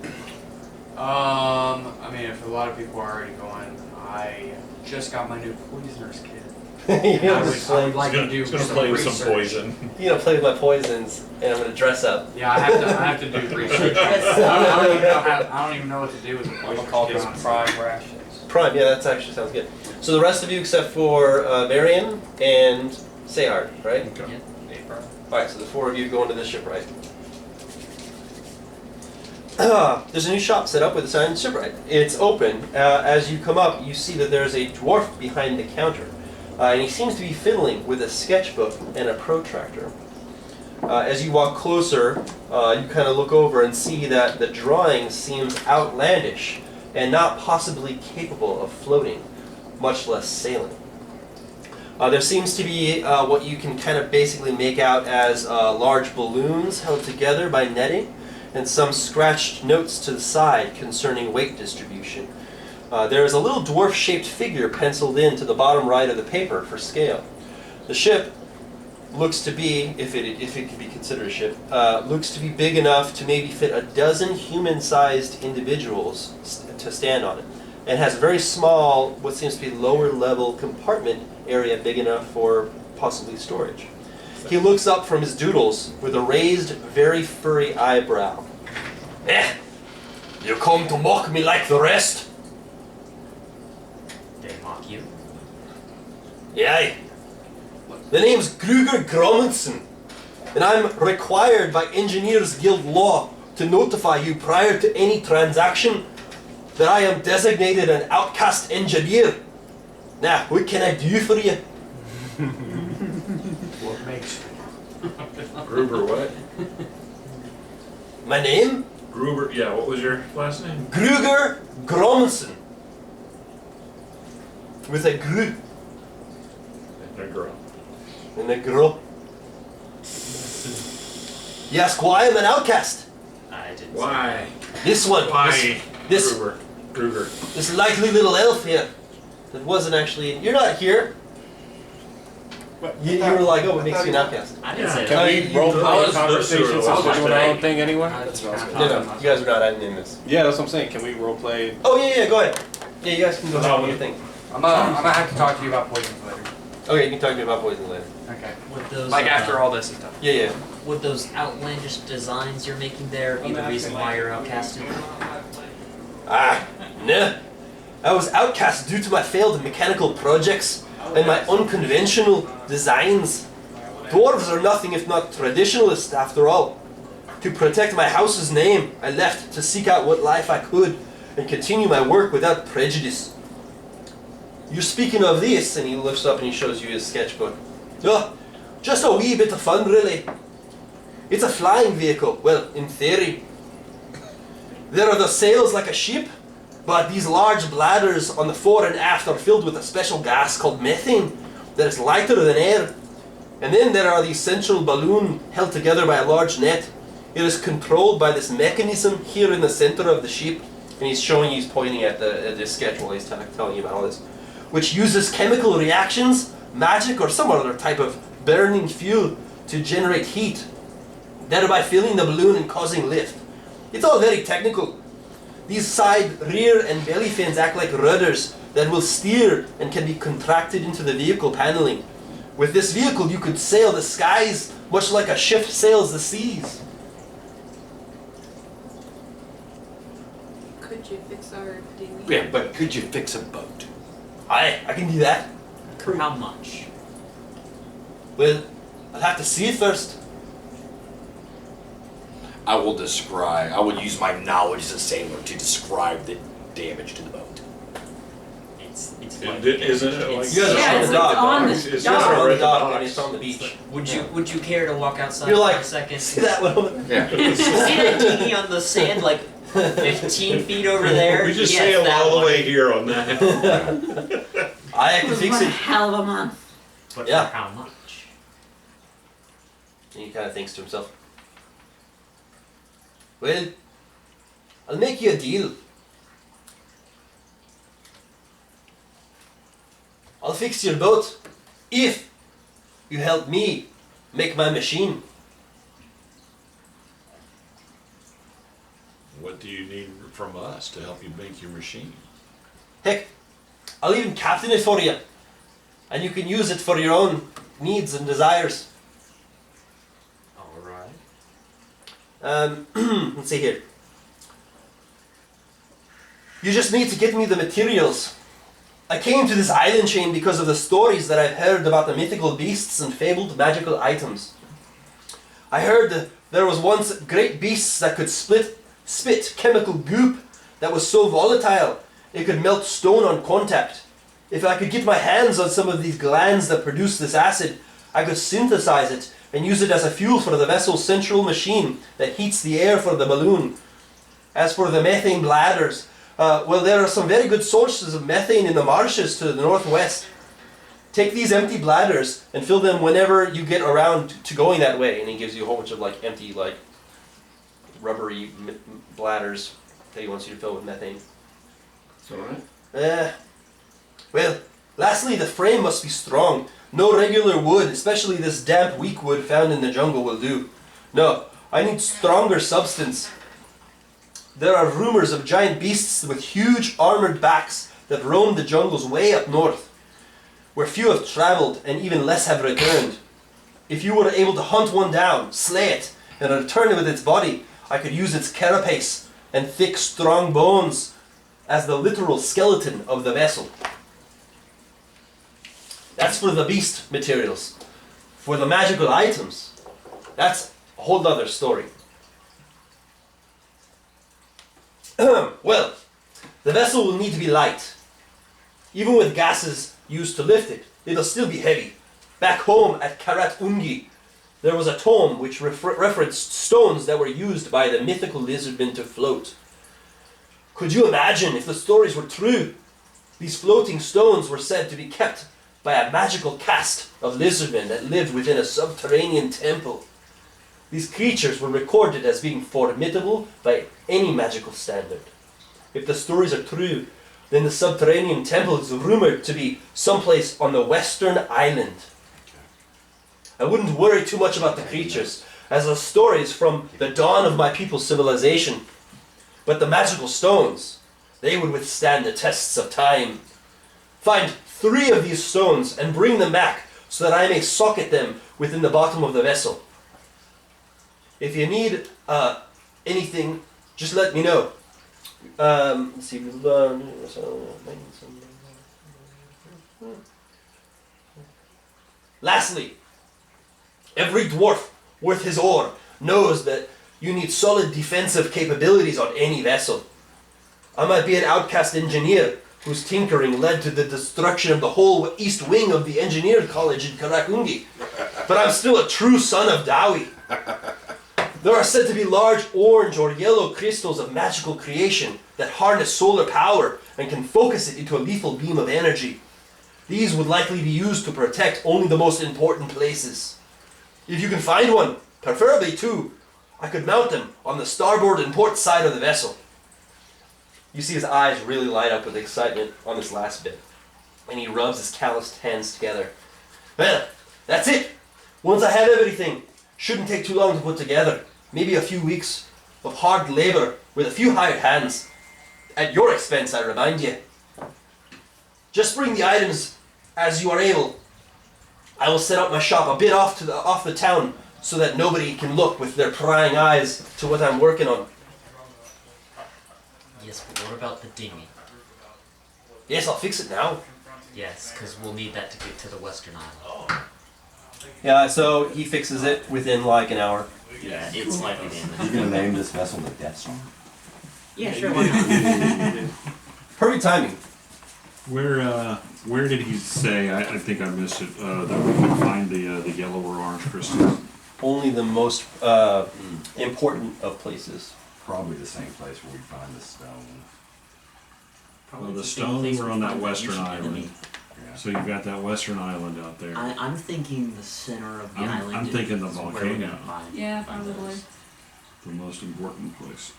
I mean, if a lot of people are already going, I just got my new poisoner's kit. You're I gonna would play, like to do It's gonna some play with some research. poison. you're gonna play with my poisons, and I'm gonna dress up. Yeah, I have to do research. I don't even know what to do with the I'm poisoner's gonna call kit, this honestly. prime rations. Prime, yeah, that actually sounds good. So the rest of you, except for Marion and Sayard, right? Okay. Hey, prime. Alright, so the four of you go into the shipwright. There's a new shop set up with a sign shipwright. It's open. As you come up, you see that there's a dwarf behind the counter. And he seems to be fiddling with a sketchbook and a protractor. As you walk closer, you kind of look over and see that the drawing seems outlandish and not possibly capable of floating, much less sailing. There seems to be what you can kind of basically make out as large balloons held together by netting, and some scratched notes to the side concerning weight distribution. There is a little dwarf-shaped figure penciled into the bottom right of the paper for scale. The ship looks to be, if it can be considered a ship, looks to be big enough to maybe fit a dozen human-sized individuals to stand on it, and has a very small, what seems to be lower-level compartment area big enough for possibly storage. He looks up from his doodles with a raised, very furry eyebrow. Eh, you come to mock me like the rest? They mock you. Yay. The name's Gruger Grommensen, and I'm required by Engineers Guild law to notify you prior to any transaction that I am designated an outcast engineer. Now, what can I do for you? What makes Gruber, what? My name? Gruber, yeah, what was your last name? Gruger Grommensen. With a gru The girl. and a gro. You ask why I'm an outcast? I didn't. Why? This one. Why? This Gruber. this likely little elf here. That wasn't actually. You're not here. You were like, oh, what makes you an outcast? I didn't Yeah. say Can that. we role play I a was conversation sort of- since we're I was doing our own just- thing anyway? That's what I was No, no, you guys are not. I didn't name this. Yeah, that's what I'm saying. Can we role play? Oh yeah, go ahead. Yeah, you guys can go ahead and do your thing. I'm gonna have to talk to you about poisons later. Okay, you can talk to me about poison later. Okay. With those, Like after all this is done. Yeah, yeah. would those outlandish designs you're making there be the reason why you're outcasted? Ah, no. I was outcast due to my failed mechanical projects and my unconventional designs. Dwarves are nothing if not traditionalists, after all. To protect my house's name, I left to seek out what life I could and continue my work without prejudice. You're speaking of this, and he lifts up and he shows you his sketchbook. Oh, just a wee bit of fun, really. It's a flying vehicle, well, in theory. There are the sails like a ship, but these large bladders on the fore and aft are filled with a special gas called methane that is lighter than air. And then there are these central balloon held together by a large net. It is controlled by this mechanism here in the center of the ship. And he's showing, he's pointing at this sketch while he's telling you about all this. Which uses chemical reactions, magic, or some other type of burning fuel to generate heat, thereby filling the balloon and causing lift. It's all very technical. These side, rear, and belly fins act like rudders that will steer and can be contracted into the vehicle paneling. With this vehicle, you could sail the skies much like a ship sails the seas. Could you fix our dinghy? Yeah, but could you fix a boat? Aye, I can do that. For how much? Well, I'll have to see it first. I will use my knowledge as a sailor to describe the damage to the boat. It's Isn't like it? Isn't it? Like, You guys are Yeah, on it's the dock. on the It's You guys are on the right dock at and it's on the beach. Would you care to walk outside You're for like, a second? see that little. Yeah. See that dinghy on the sand like 15 feet over there? We just Yes, sailed that all the one. way here on that. I It can was fix one it. hell of a month. But Yeah. for how much? And he kind of thinks to himself, well, I'll make you a deal. I'll fix your boat if you help me make my machine. What do you need from us to help you make your machine? Heck, I'll even captain it for you. And you can use it for your own needs and desires. Alright. Let's see here. You just need to get me the materials. I came to this island chain because of the stories that I've heard about the mythical beasts and fabled magical items. I heard that there was once great beasts that could spit chemical goop that was so volatile it could melt stone on contact. If I could get my hands on some of these glands that produce this acid, I could synthesize it and use it as a fuel for the vessel's central machine that heats the air for the balloon. As for the methane bladders, well, there are some very good sources of methane in the marshes to the northwest. Take these empty bladders and fill them whenever you get around to going that way. And he gives you a whole bunch of like empty, like rubbery bladders that he wants you to fill with methane. It's alright. Well, lastly, the frame must be strong. No regular wood, especially this damp, weak wood found in the jungle, will do. No, I need stronger substance. There are rumors of giant beasts with huge armored backs that roam the jungles way up north, where few have traveled and even less have returned. If you were able to hunt one down, slay it, and return it with its body, I could use its carapace and thick, strong bones as the literal skeleton of the vessel. That's for the beast materials. For the magical items, that's a whole other story. Well, the vessel will need to be light. Even with gases used to lift it, it'll still be heavy. Back home at Karat Ungi, there was a tome which referenced stones that were used by the mythical lizardmen to float. Could you imagine if the stories were true? These floating stones were said to be kept by a magical caste of lizardmen that lived within a subterranean temple. These creatures were recorded as being formidable by any magical standard. If the stories are true, then the subterranean temple is rumored to be someplace on the western island. I wouldn't worry too much about the creatures, as the stories from the dawn of my people's civilization. But the magical stones, they would withstand the tests of time. Find 3 of these stones and bring them back so that I may socket them within the bottom of the vessel. If you need anything, just let me know. Let's see. Lastly, every dwarf worth his ore knows that you need solid defensive capabilities on any vessel. I might be an outcast engineer whose tinkering led to the destruction of the whole east wing of the engineer college in Karakungi, but I'm still a true son of Dawi. There are said to be large orange or yellow crystals of magical creation that harness solar power and can focus it into a lethal beam of energy. These would likely be used to protect only the most important places. If you can find one, preferably 2, I could mount them on the starboard and port side of the vessel. You see his eyes really light up with excitement on this last bit, and he rubs his calloused hands together. Well, that's it. Once I have everything, shouldn't take too long to put together. Maybe a few weeks of hard labor with a few hired hands. At your expense, I remind you. Just bring the items as you are able. I will set up my shop a bit off the town so that nobody can look with their prying eyes to what I'm working on. Yes, but what about the dinghy? Yes, I'll fix it now. Yes, because we'll need that to get to the western island. Yeah, so he fixes it within like an hour. Yeah, it's likely to end. You gonna name this vessel the Death Star? Yeah, sure, why not? Perfect timing. Where did he say? I think I missed it. That we can find the yellow or orange crystals. Only the most important of places. Probably the same place where we find the stone. Well, the stones are on that western island. Yeah. So you've got that western island out there. I'm thinking the center of the island. I'm thinking the is where we're volcano. gonna find- Yeah, find probably. those. The most important place.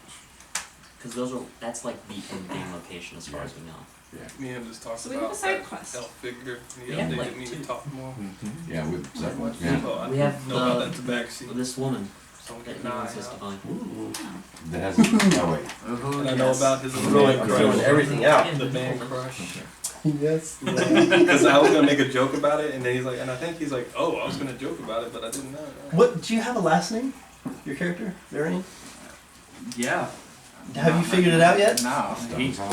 Because that's like the end game location as far as we know. Yeah. Me and him just talked So we have about a side that quest. elf figure. He We have, updated like, me to two. talk more. Yeah, with that yeah. Oh, I We have know about that tobacco this woman Someone that keep he an eye wants us to out. find. That has oh wait. And I know about his Throwing everything out. the man crush. Yes. Because I was gonna make a joke about it, and then he's like, and I think he's like, oh, I was gonna joke about it, but I didn't know. What do you have a last name? Your character, Varian? Yeah. Have you figured it out yet? No.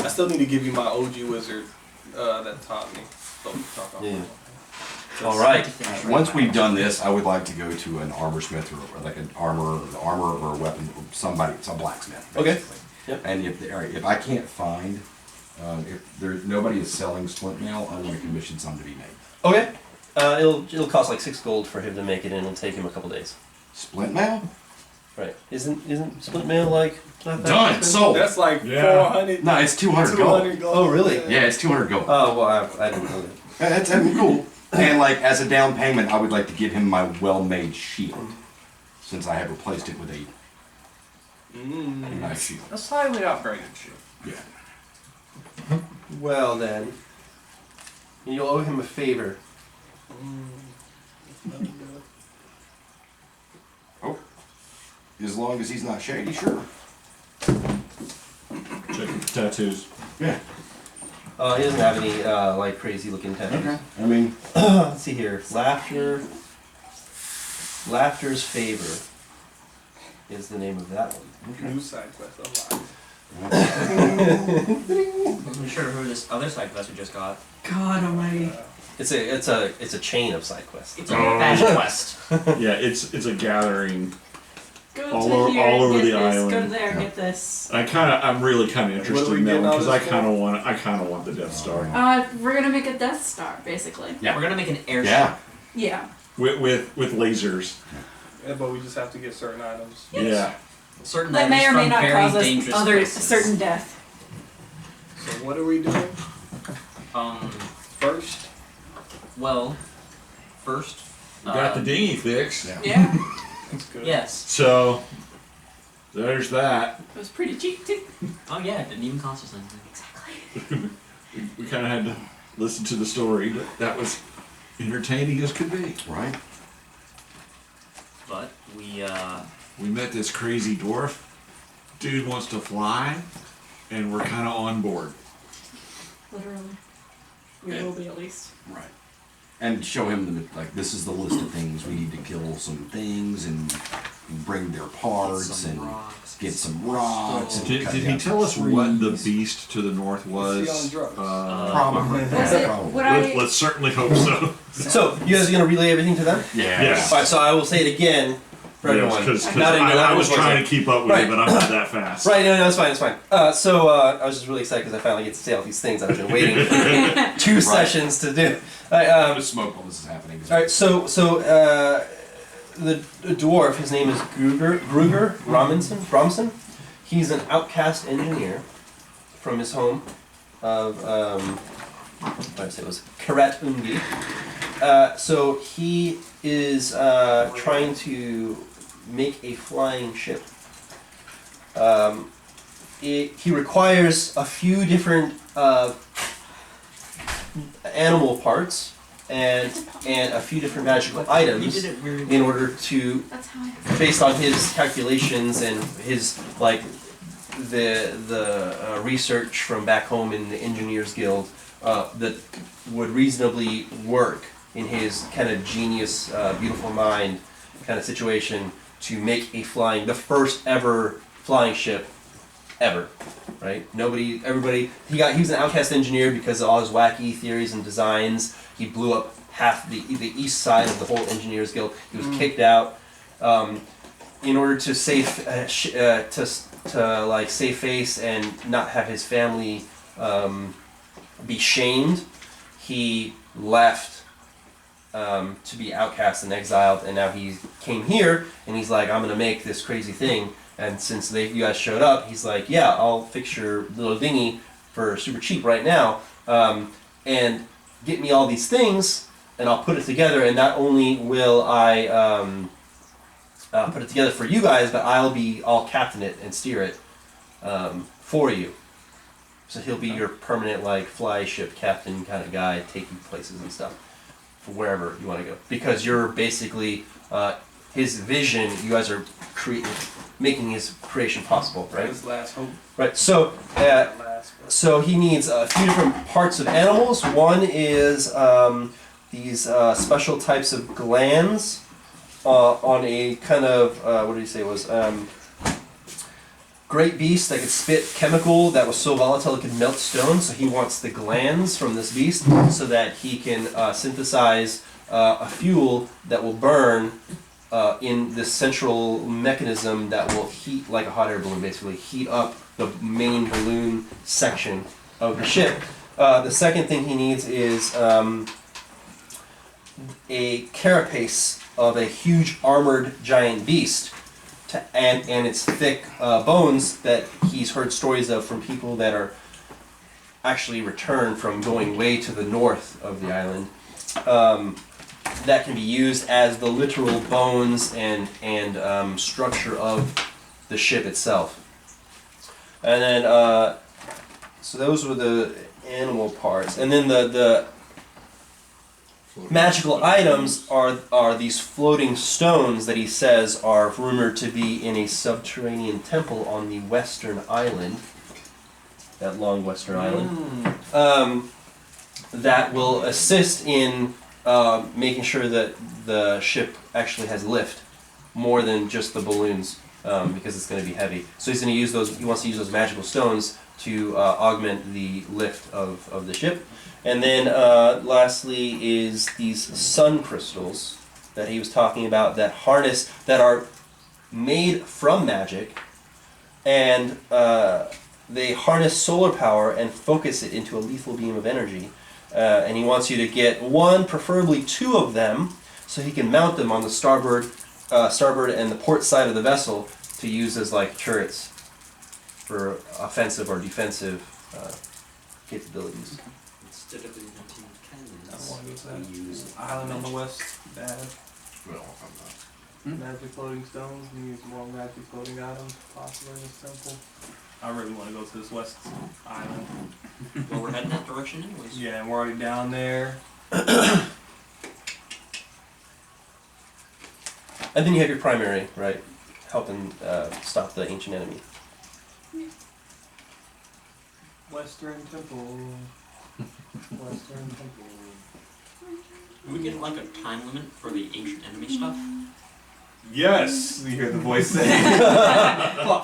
I still need to give you my OG wizard that taught me. So we talk about Yeah. it. All right. Once we've done this, I would like to go to an armor smith or like an armor or a weapon, some blacksmith. Okay. Basically. Yep. And if I can't find, if nobody is selling splint mail, I want to commission some to be made. Okay. It'll cost like 6 gold for him to make it, and it'll take him a couple days. Splint mail? Right? Isn't split mail like not that Done. expensive? Sold. That's like Yeah. 400. No, it's 200 gold. Oh, really? Yeah, it's 200 gold. Oh well, I didn't know that. That's cool. And like as a down payment, I would like to give him my well-made shield, since I have replaced it with a nice shield. A slightly upgraded shield. Yeah. Well then, you'll owe him a favor. Oh, as long as he's not shady, sure. Check the tattoos. Yeah. He doesn't have any like crazy looking tattoos. Okay. I mean, Let's see here. Laughter's favor is the name of that one. New side quest unlocked. I'm sure who this other side quest we just got. God almighty. It's a chain of side quests. It's a badge quest. Yeah, it's a gathering. Go All to over- here, all over get the this, island. Go to there, get this. I'm really kind of What are interested we in that getting one all because I this kind of want the Death Star We're gonna make a Death Star, basically. Yeah. We're gonna make an airship. yeah. Yeah. with lasers. Yeah, but we just have to get certain items. Yeah. Certain That may or items may from not very cause us dangerous other places. certain death. So what are we doing first? Well, first. We got the dinghy fixed. Yeah. Yeah. That's good. Yes. So there's that. It was pretty cheap too. Oh yeah, it didn't even cost us anything. Exactly. We kind of had to listen to the story, but that was entertaining as could be. Right. But we met this crazy dwarf. Dude wants to fly, and we're kind of on board. Literally. We will be at least. Right. And show him this is the list of things we need to kill some things and bring their parts and get some rocks. And Did cut he down tell some us what the trees. beast to the north was? Is he on drugs? Probably. Was it Probably. what I Let's certainly hope so. So you guys are gonna relay everything to them? Yeah. Yes. All right. So I will say it again for everyone. Because Not in- I not in was voice trying act. to keep up with Right. you, but I'm not that fast. Right, no, it's fine, it's fine. I was just really excited because I finally get to say all these things I've been waiting for 2 sessions to do. I'm gonna smoke while this is happening. Alright, so the dwarf, his name is Gruger Bromson. He's an outcast engineer from his home of, what did I say it was Karat Ungi. So he is trying to make a flying ship. He requires a few different animal parts and a few different magical you items did it really in order to, that's how I based on his calculations and his the research from back home in the Engineers Guild that would reasonably work in his kind of genius, beautiful mind kind of situation to make the first ever flying ship ever, right? Everybody, he was an outcast engineer because of all his wacky theories and designs. He blew up half the east side of the whole Engineers Guild. He was kicked out in order to save save face and not have his family be shamed. He left to be outcast and exiled, and now he came here, and he's like, I'm gonna make this crazy thing. And since you guys showed up, he's like, yeah, I'll fix your little dinghy for super cheap right now, and get me all these things, and I'll put it together. And not only will I put it together for you guys, but I'll captain it and steer it for you. So he'll be your permanent like fly ship captain kind of guy, taking places and stuff for wherever you want to go. Because you're basically his vision. You guys are making his creation possible, right? His last hope. Right. So so he needs a few different parts of animals. One is these special types of glands on a kind of what did he say it was? Great beast that could spit chemical that was so volatile it could melt stone. So he wants the glands from this beast so that he can synthesize a fuel that will burn in this central mechanism that will heat, like a hot air balloon, basically heat up the main balloon section of the ship. The second thing he needs is a carapace of a huge armored giant beast. And its thick bones that he's heard stories of from people that are actually returned from going way to the north of the island. That can be used as the literal bones and structure of the ship itself. And then, so those were the animal parts. And then the magical items are these floating stones that he says are rumored to be in a subterranean temple on the western island, that long western island, that will assist in making sure that the ship actually has lift more than just the balloons, because it's going to be heavy. So he's going to use those. He wants to use those magical stones to augment the lift of the ship. And then lastly is these sun crystals that he was talking about that are made from magic, and they harness solar power and focus it into a lethal beam of energy. And he wants you to get one, preferably two of them, so he can mount them on the starboard and the port side of the vessel to use as like turrets for offensive or defensive capabilities. Instead of inventing cannons, I don't want to go to that. we use Island on the west, bad. Well, I'm not. Magic floating stones, we use more magic floating items possibly in this temple. I really want to go to this west island. Well, we're heading that direction anyways. Yeah, and we're already down there. And then you have your primary, right, helping stop the ancient enemy. Western temple. Western temple. Do we get like a time limit for the ancient enemy stuff? Yes, we hear the voice say.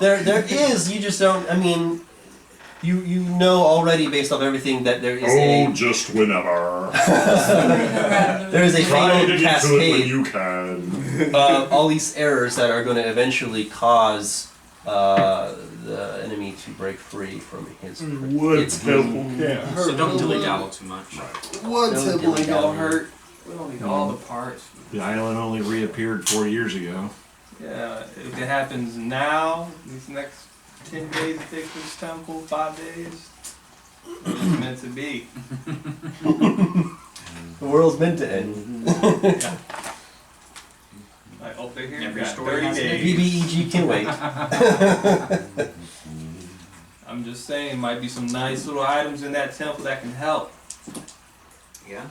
There is. You just don't. I mean, you know already based off everything that there is just whenever. there is a Try to fatal get to it when cascade you can. of all these errors that are going to eventually cause the enemy to break free from his. Wood temple can't hurt. So don't dilly-dally too much. One temple ain't gonna hurt. We don't need all the parts. The island only reappeared 4 years ago. Yeah, if it happens now, these next 10 days it takes this temple, 5 days, it's meant to be. The world's meant to end. Yeah. I hope they're here. Every Got story 30 has an days. BBEG can wait. I'm just saying, might be some nice little items in that temple that can help. Yeah.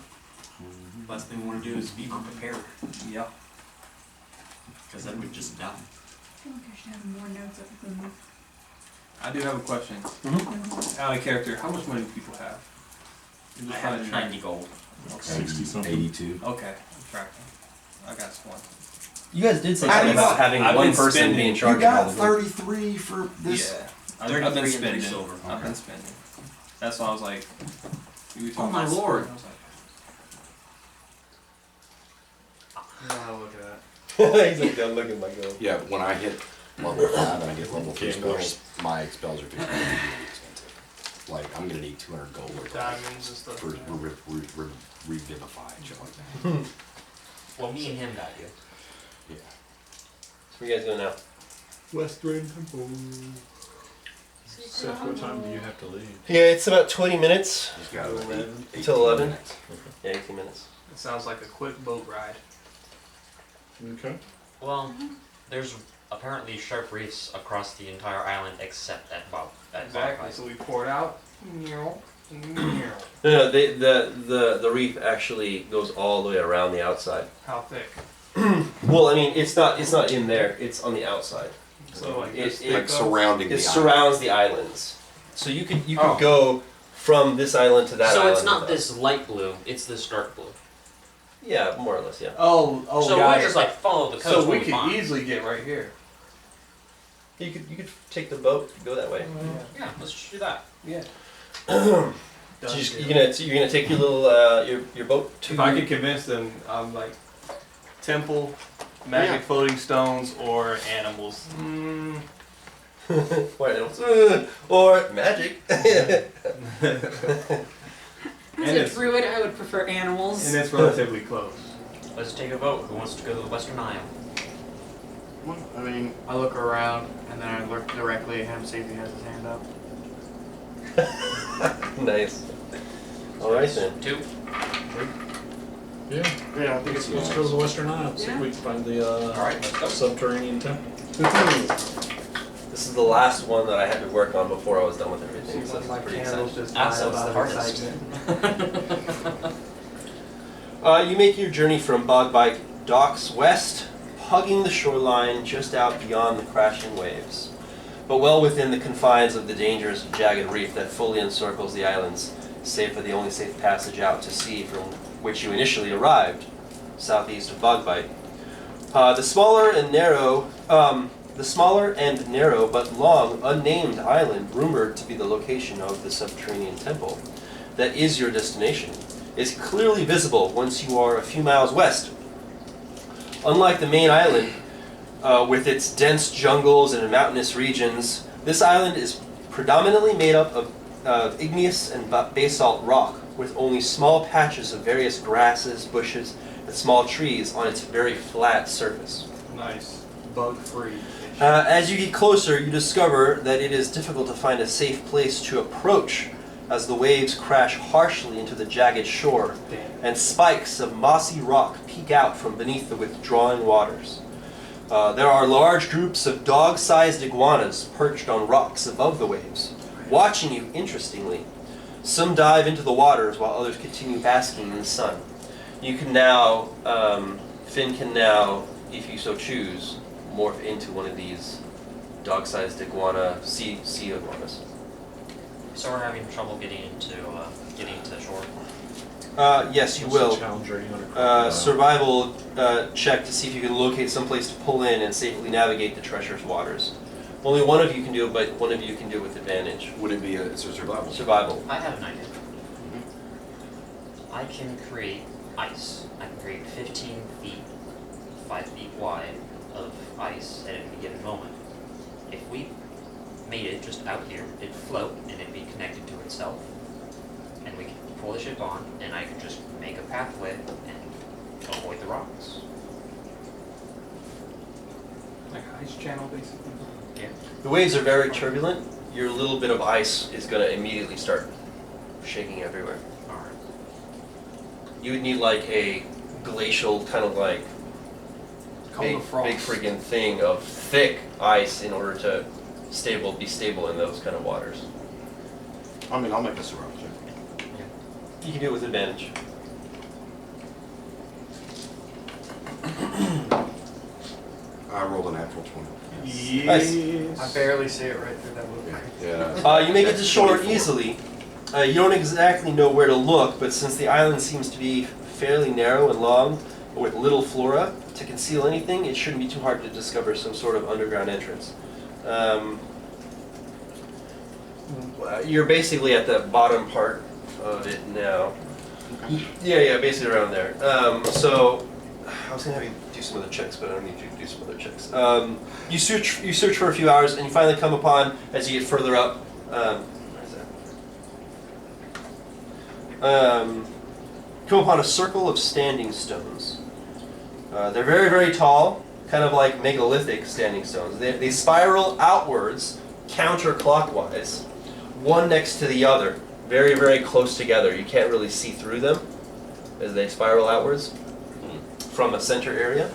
Last thing we want to do is be unprepared, Yeah. because then we'd just die. I feel like I should have more notes up than I do have a question. Out of character, how much money do people have? I'm I just have trying to- 90 gold. Okay. 60 something. 82. Okay, I'm tracking. I got one. You guys did say How something do you- about having I've one been person spending- be in You charge of got all the gold. 33 for this. Yeah. I've 33 been and 3 spending. silver. I've been spending. That's why I was like, you were Oh talking my about lord. spending, I was like, He's like, don't look at my gold. Yeah, when I hit level 5 and I get level 3 spells, my spells are just really expensive. like, I'm gonna need 200 gold or Diamonds and stuff. for revivify, shit like that. Well, me and him got you. Yeah. So what are you guys doing now? Western Temple. Seth, what time do you have to leave? Yeah, it's about 20 minutes. Just got 11. Till 11? minutes. Yeah, 18 minutes. It sounds like a quick boat ride. Okay. Well, there's apparently sharp reefs across the entire island except that bog. Exactly. So we pour it out. No, the reef actually goes all the way around the outside. How thick? Well, I mean, it's not in there. It's on the outside. So like It- this it- thick Like up? surrounding It the surrounds the islands. So you could Oh. go from this island to that So island. it's not without- this light blue, it's this dark blue. Yeah, more or less, yeah. Oh, So got we it. just like follow the coast. So we we'll be could fine. easily get right here. You could take the boat, go that way. Yeah, let's just do that. Yeah. So Done you're deal. gonna take your little your boat to. If I could convince them, I'm like temple, magic floating stones, or animals. Or animals. Or magic. As a druid, I would prefer animals. And it's relatively close. Let's take a vote. Who wants to go to the Western Isle? Well, I mean, I look around and then I look directly at him, see if he has his hand up. Nice. All right then. 2. Yeah. Yeah, I think it's Let's go to the Western Isle. See if we can find the Alright, let's go. subterranean temple. This is the last one that I had to work on before I was done with everything. Seems So like it's my pretty candles exciting. just Also, light it's up the out of hardest. excitement. You make your journey from Bogbike docks west, hugging the shoreline just out beyond the crashing waves, but well within the confines of the dangerous jagged reef that fully encircles the islands, save for the only safe passage out to sea from which you initially arrived, southeast of Bogbike. The smaller and narrow but long unnamed island, rumored to be the location of the subterranean temple, that is your destination, is clearly visible once you are a few miles west. Unlike the main island, with its dense jungles and mountainous regions, this island is predominantly made up of igneous and basalt rock, with only small patches of various grasses, bushes, and small trees on its very flat surface. Nice. Bug free. As you get closer, you discover that it is difficult to find a safe place to approach, as the waves crash harshly into the jagged shore, and spikes of mossy rock peek out from beneath the withdrawing waters. There are large groups of dog-sized iguanas perched on rocks above the waves, watching you interestingly. Some dive into the waters while others continue basking in the sun. You can now, Finn can now, if you so choose, morph into one of these dog-sized iguana, sea iguanas. So we're having trouble getting to shore. Yes, you What's the will. challenge rating on a crocodile? Survival check to see if you can locate some place to pull in and safely navigate the treacherous waters. Only one of you can do it, but one of you can do it with advantage. Would it be it's a survival? Survival. I have an idea. I can create ice. I can create 15 feet, 5 feet wide of ice at any given moment. If we made it just out here, it'd float and it'd be connected to itself. And we could pull the ship on, and I could just make a pathway and avoid the rocks. Like ice channel, basically. Yeah. The waves are very turbulent. Your little bit of ice is going to immediately start shaking everywhere. Alright. You would need like a glacial kind of like Cone of frost. big friggin' thing of thick ice in order to be stable in those kind of waters. I mean, I'll make a survival check. You can do it with advantage. I rolled a natural 20. Yes. I barely see it right through that little crack. Yeah. You make it to shore 24. easily. You don't exactly know where to look, but since the island seems to be fairly narrow and long, with little flora to conceal anything, it shouldn't be too hard to discover some sort of underground entrance. You're basically at the bottom part of it now. Yeah, basically around there. So I was gonna have you do some other checks, but I don't need you to do some other checks. You search for a few hours, and you finally come upon, as you get further up. Where is that? come upon a circle of standing stones. They're very, very tall, kind of like megalithic standing stones. They spiral outwards, counterclockwise, one next to the other, very, very close together. You can't really see through them as they spiral outwards from a center area.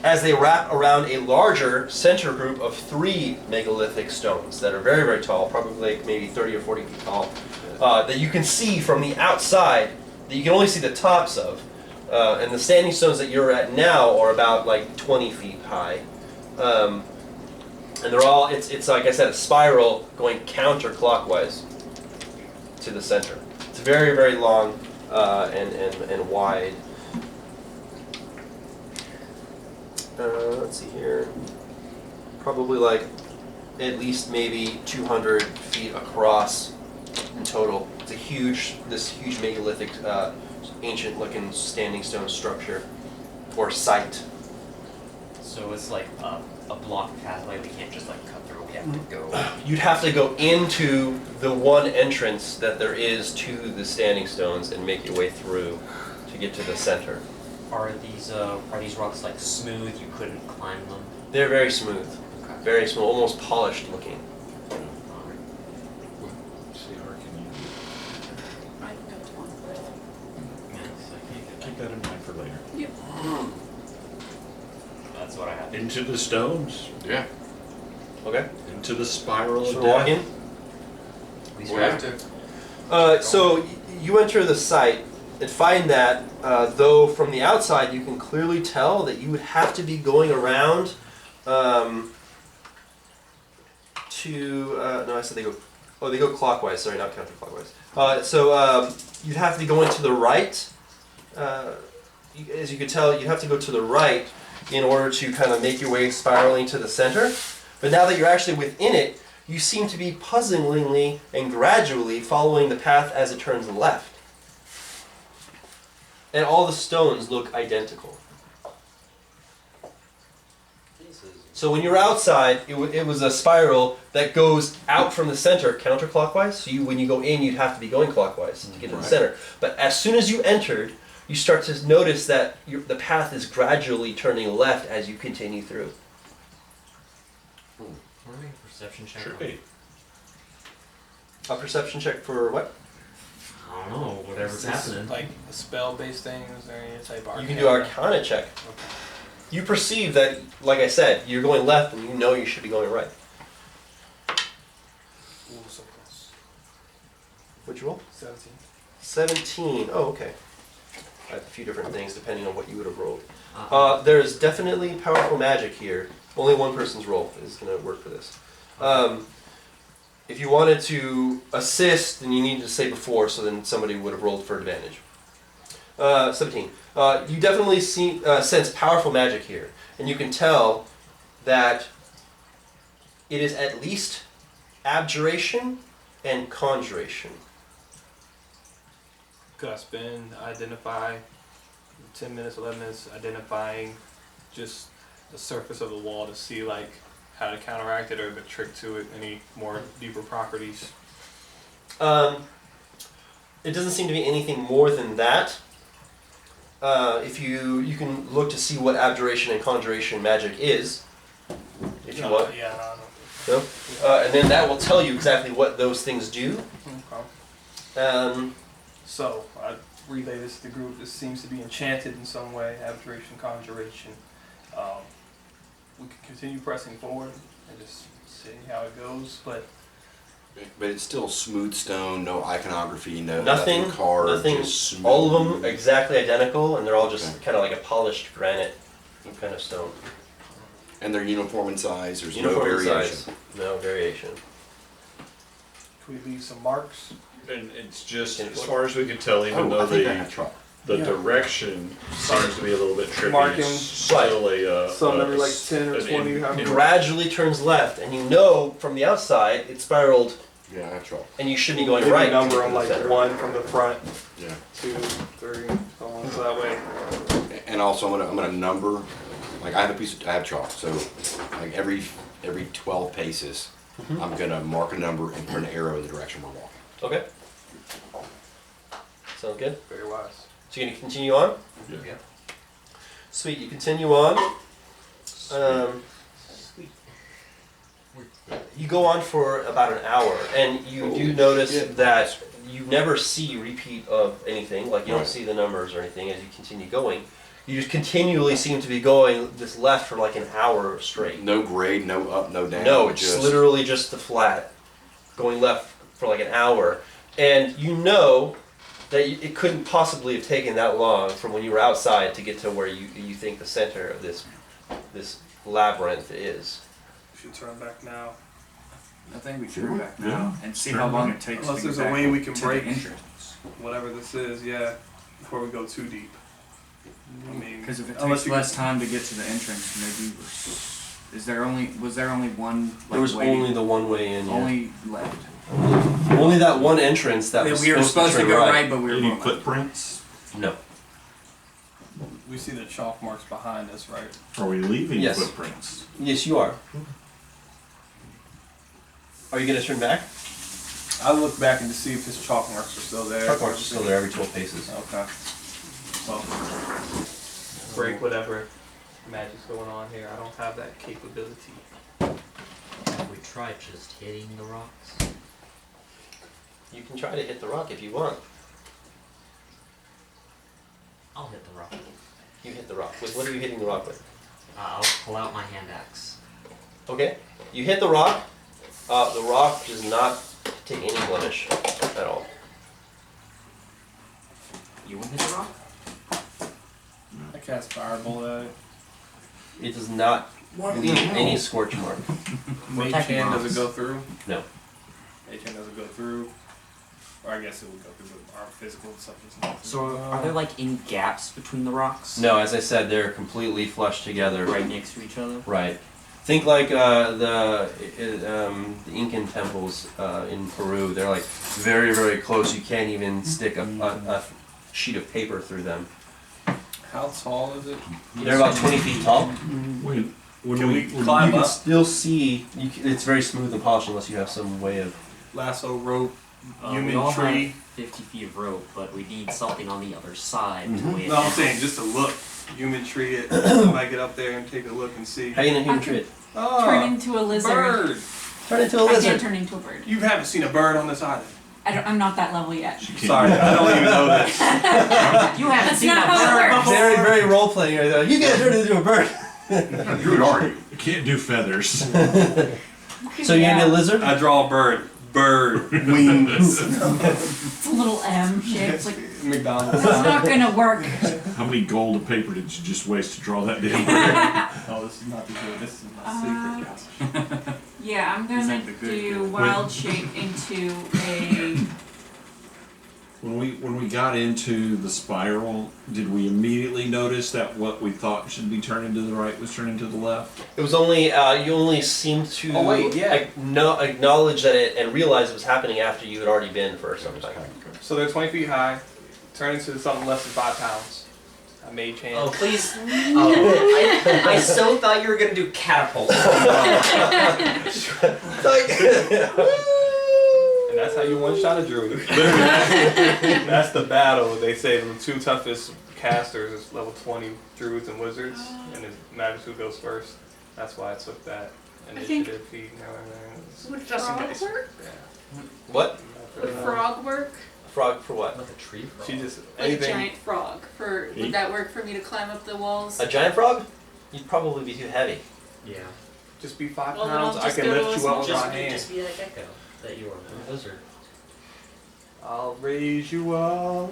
As they wrap around a larger center group of 3 megalithic stones that are very, very tall, probably like maybe 30 or 40 feet tall, that you can see from the outside, that you can only see the tops of. And the standing stones that you're at now are about like 20 feet high. And they're all, it's like I said, a spiral going counterclockwise to the center. It's very, very long and wide. Let's see here. Probably like at least maybe 200 feet across in total. It's this huge megalithic, ancient-looking standing stone structure or site. So it's like a block pathway. We can't just like cut through. We have to go. You'd have to go into the one entrance that there is to the standing stones and make your way through to get to the center. Are these rocks like smooth? You couldn't climb them. They're very smooth, very smooth, almost polished looking. Keep that in mind for later. Yep. That's what I have. Into the stones. Yeah. Okay. Into the spiral So of walk in. death. At least we have to. So you enter the site and find that, though from the outside you can clearly tell that you would have to be going around no, I said they go clockwise, sorry, not counterclockwise. So you'd have to be going to the right. As you could tell, you'd have to go to the right in order to kind of make your way spiraling to the center. But now that you're actually within it, you seem to be puzzlingly and gradually following the path as it turns left. And all the stones look identical. So when you're outside, it was a spiral that goes out from the center counterclockwise. So when you go in, you'd have to be going clockwise to get to the center. But as soon as you entered, you start to notice that the path is gradually turning left as you continue through. Perception check. Should be. A perception check for what? I don't know. Whatever's happening. Like a spell-based thing? Is there any type of You can do an Arcana check. You perceive that, like I said, you're going left and you know you should be going right. Ooh, so close. What'd you roll? 17. 17. Oh, okay. I have a few different things depending on what you would have rolled. There's definitely powerful magic here. Only one person's roll is going to work for this. If you wanted to assist, then you needed to say before, so then somebody would have rolled for advantage. 17. You definitely sense powerful magic here, and you can tell that it is at least abjuration and conjuration. Could I spend, identify, 10 minutes, 11 minutes, identifying just the surface of the wall to see like how to counteract it or the trick to it, any more deeper properties? It doesn't seem to be anything more than that. If you can look to see what abjuration and conjuration magic is, if you want. Yeah, I don't know. No? And then that will tell you exactly what those things do. Okay. So, I relay this to the group. This seems to be enchanted in some way, abjuration, conjuration. We can continue pressing forward and just see how it goes, but it's still smooth stone, no iconography, nothing nothing carved, nothing. just smooth. All of them exactly identical, and they're all just kind of like a polished granite kind of stone. And they're uniform in size, there's Uniform no in variation. size. No variation. can we leave some marks? And it's just, as far as we can tell, even though I think I have chalk. the direction seems to be a little bit tricky, Marking. it's still a, Some number like 10 or an 20. in- how many? Gradually turns left, and you know from the outside it spiraled, Yeah, I have chalk. and you should be going Give me right. a number to on the like center. 1 from the front, Yeah. 2, 3, so on, so that way. And also I'm gonna number, like I have chalk, so like every 12 paces, I'm gonna mark a number and put an arrow in the direction we're walking. Okay. Sound good? Very wise. So you're gonna continue on? Yeah. Sweet, you continue on. You go on for about an hour, and you do notice that you never see repeat of anything, like you don't see the numbers or anything as you continue going. You just continually seem to be going this left for like an hour straight. No grade, no up, no down. No, it's literally just the flat, going left for like an hour. And you know that it couldn't possibly have taken that long from when you were outside to get to where you think the center of this labyrinth is. We should turn back now. I think we should Sure. go back now Yeah. and see Sure. how long it takes Unless to get there's a back way we can to break the entrance. whatever this is, yeah, before we go too deep. I mean, Because if it unless takes you less time to get to the entrance, maybe was there only one like There was way, only the one way in. Yeah. only left? Only that one entrance that was we were supposed to turn go right, but we were Any going left. footprints? No. we see the chalk marks behind us, right? Are we leaving Yes. footprints? Yes, you are. Are you gonna turn back? I look back and to see if his chalk marks are still there. Truck marks are still there every 12 paces. Okay. Well, break whatever magic's going on here. I don't have that capability. Have we tried just hitting the rocks? You can try to hit the rock if you want. I'll hit the rock. You hit the rock. What are you hitting the rock with? I'll pull out my hand axe. Okay. You hit the rock. The rock does not take any blemish at all. You want to hit the rock? I cast Firebolt at it. It does not leave any scorch mark. Mage hand does it go through? No. Mage hand doesn't go through. Or I guess it would go through, but our physical stuff is not. So are there like any gaps between the rocks? No, as I said, they're completely flushed together. Right next to each other? Right. Think like the Incan temples in Peru. They're like very, very close. You can't even stick a sheet of paper through them. How tall is it? They're about 20 feet tall. When Can we You climb can up? still see. It's very smooth and polished unless you have some way of. Lasso, rope, We human all tree. have 50 feet of rope, but we need something on the other side to Mhm. weigh it No, I'm down. saying just to look. Human tree it. I might get up there and take a look and see. How you gonna human tree it? Oh, Turn into a lizard. bird. Turn into a I lizard. can't turn into a bird. You haven't seen a bird on this island. I'm not that level yet. Sorry, I don't even know this. You haven't That's seen not a how it bird works. before. Very, very role playing right there. You guys turn into a bird. Who are you? You can't do feathers. So you're gonna be a lizard? I draw a bird. Bird wings. It's a little M shape. It's like it's McDonald's. not gonna work. How many gold of paper did you just waste to draw that damn bird? Oh, this is not the good. This is my secret. Yeah, I'm gonna Isn't the good do good? wild shape into a. When we got into the spiral, did we immediately notice that what we thought should be turning to the right was turning to the left? It was only you only seemed to Oh, wait, yeah. acknowledge that it and realize it was happening after you had already been for some time. So they're 20 feet high. Turn into something less than 5 pounds. A mage hand. Oh, please. Oh, I so thought you were going to do catapult. And that's how you one-shot a druid. Literally. That's the battle. They say the 2 toughest casters is level 20 druids and wizards, and his magus who goes first. That's why I took that initiative feat and everything. Would Just in frog case. work? Yeah. What? Would frog work? Frog for what? Like a tree frog. She just Like anything. a giant frog. Would that work for me to climb up the walls? A giant frog? You'd probably be too heavy. Yeah. Just be 5 Well, then pounds. I'll I just can go to lift a you up with small- my hand. Just be that gecko that you are, a lizard. I'll raise you up.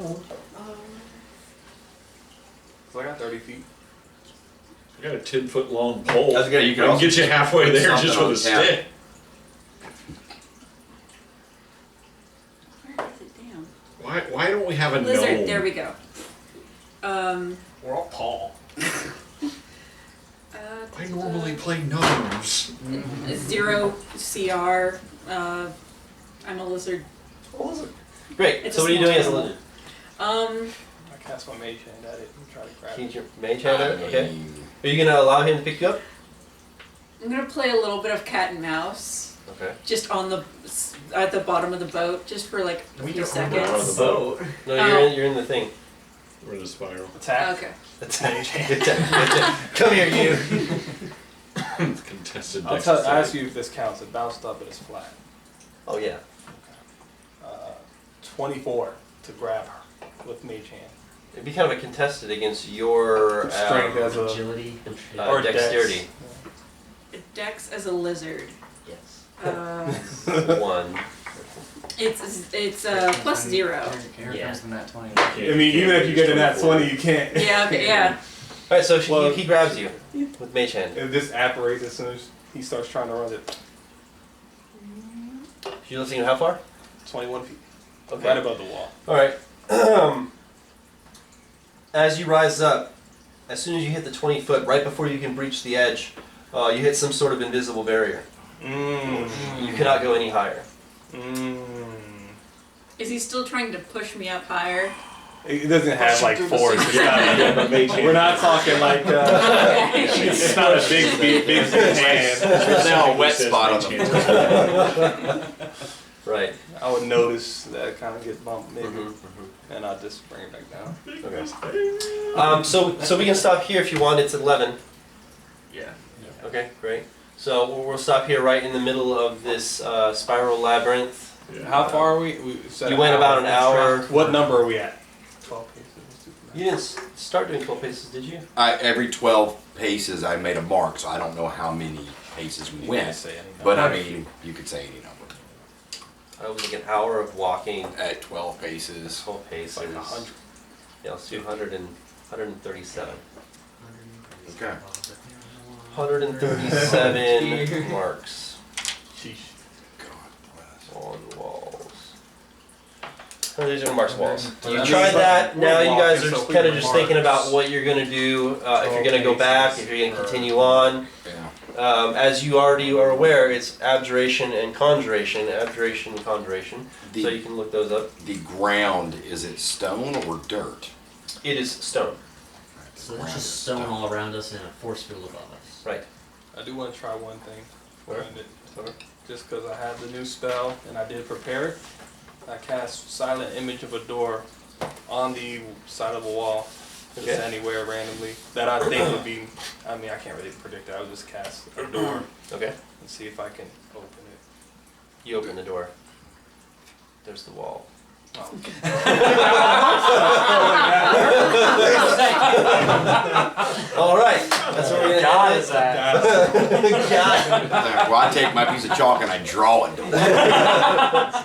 So I got 30 feet. I got a 10-foot long pole. That's good, you can I can also get you halfway put there something just on with a the cap. stick. Where is it down? Why don't we have a Lizard, gnome? there we go. We're all tall. I uh, normally play gnomes. 0 CR. I'm a lizard. Great. It's So a what are you doing as a small lizard? I cast my mage hand at it and try to grab Can it. you mage hand it? Okay. Are you gonna allow him to pick you up? I'm gonna play a little bit of cat and mouse. Okay. just on the at the bottom of the boat, just for like a few seconds. boat. No, Oh. you're in the thing. We're the spiral. Attack. Okay. Come here, you. Contested I'll ask you if this counts. It bounced up, but it's flat. Oh yeah. 24 to grab her with mage hand. It'd be kind of a contested against your Strength as a Agility. or dexterity. Dex as a lizard. Yes. 1. It's plus 0. Here Yeah. comes the nat 20. I mean, even if you get in that 20, you can't. Yeah. Okay. Yeah. All right, so Well- he grabs you with mage hand. If this apparates as soon as he starts trying to run it, You're listening how far? 21 feet, Okay. right above the wall. All right. As you rise up, as soon as you hit the 20 foot, right before you can breach the edge, you hit some sort of invisible barrier. You cannot go any higher. Is he still trying to push me up higher? It doesn't have like force. It's not, we're not talking like it's not a big hand. There's now a wet spot on the Right. I would notice that it kind of get bumped maybe, Mm-hmm. and I'll just bring it back down. Okay. So we can stop here if you want. It's 11. Yeah. Okay, great. So we'll stop here right in the middle of this spiral labyrinth. How far are we? Said You went about an hour. What number are we at? 12 paces. You didn't start doing 12 paces, did you? Every 12 paces, I made a mark, so I don't know how many paces we You went. can't say any But I number. mean, you could say any number. I was like an hour of walking, At 12 paces. 12 paces. Like 100. Yeah, let's do 137. Okay. 137 marks Sheesh. God bless. on walls. These are marks on walls. You Yeah, tried that. we're Now you guys walking, are so just we kind of can just thinking mark about what you're gonna do. If you're gonna go back, if you're gonna continue on. Yeah. As you already are aware, it's abjuration and conjuration. Abjuration and conjuration. So you can look those up. The ground, is it stone or dirt? It is stone. So that's just stone all around us and a force field above us. Right. I do want to try one thing. What? Just because I have the new spell and I did prepare it, I cast Silent Image of a door on the side of a wall, just Okay. anywhere randomly that I think would be. I mean, I can't really predict it. I would just cast a door Okay. and see if I can open it. You open the door. There's the wall. Oh. All right. That's where we're gonna God end is it. that? God. Well, I take my piece of chalk and I draw it.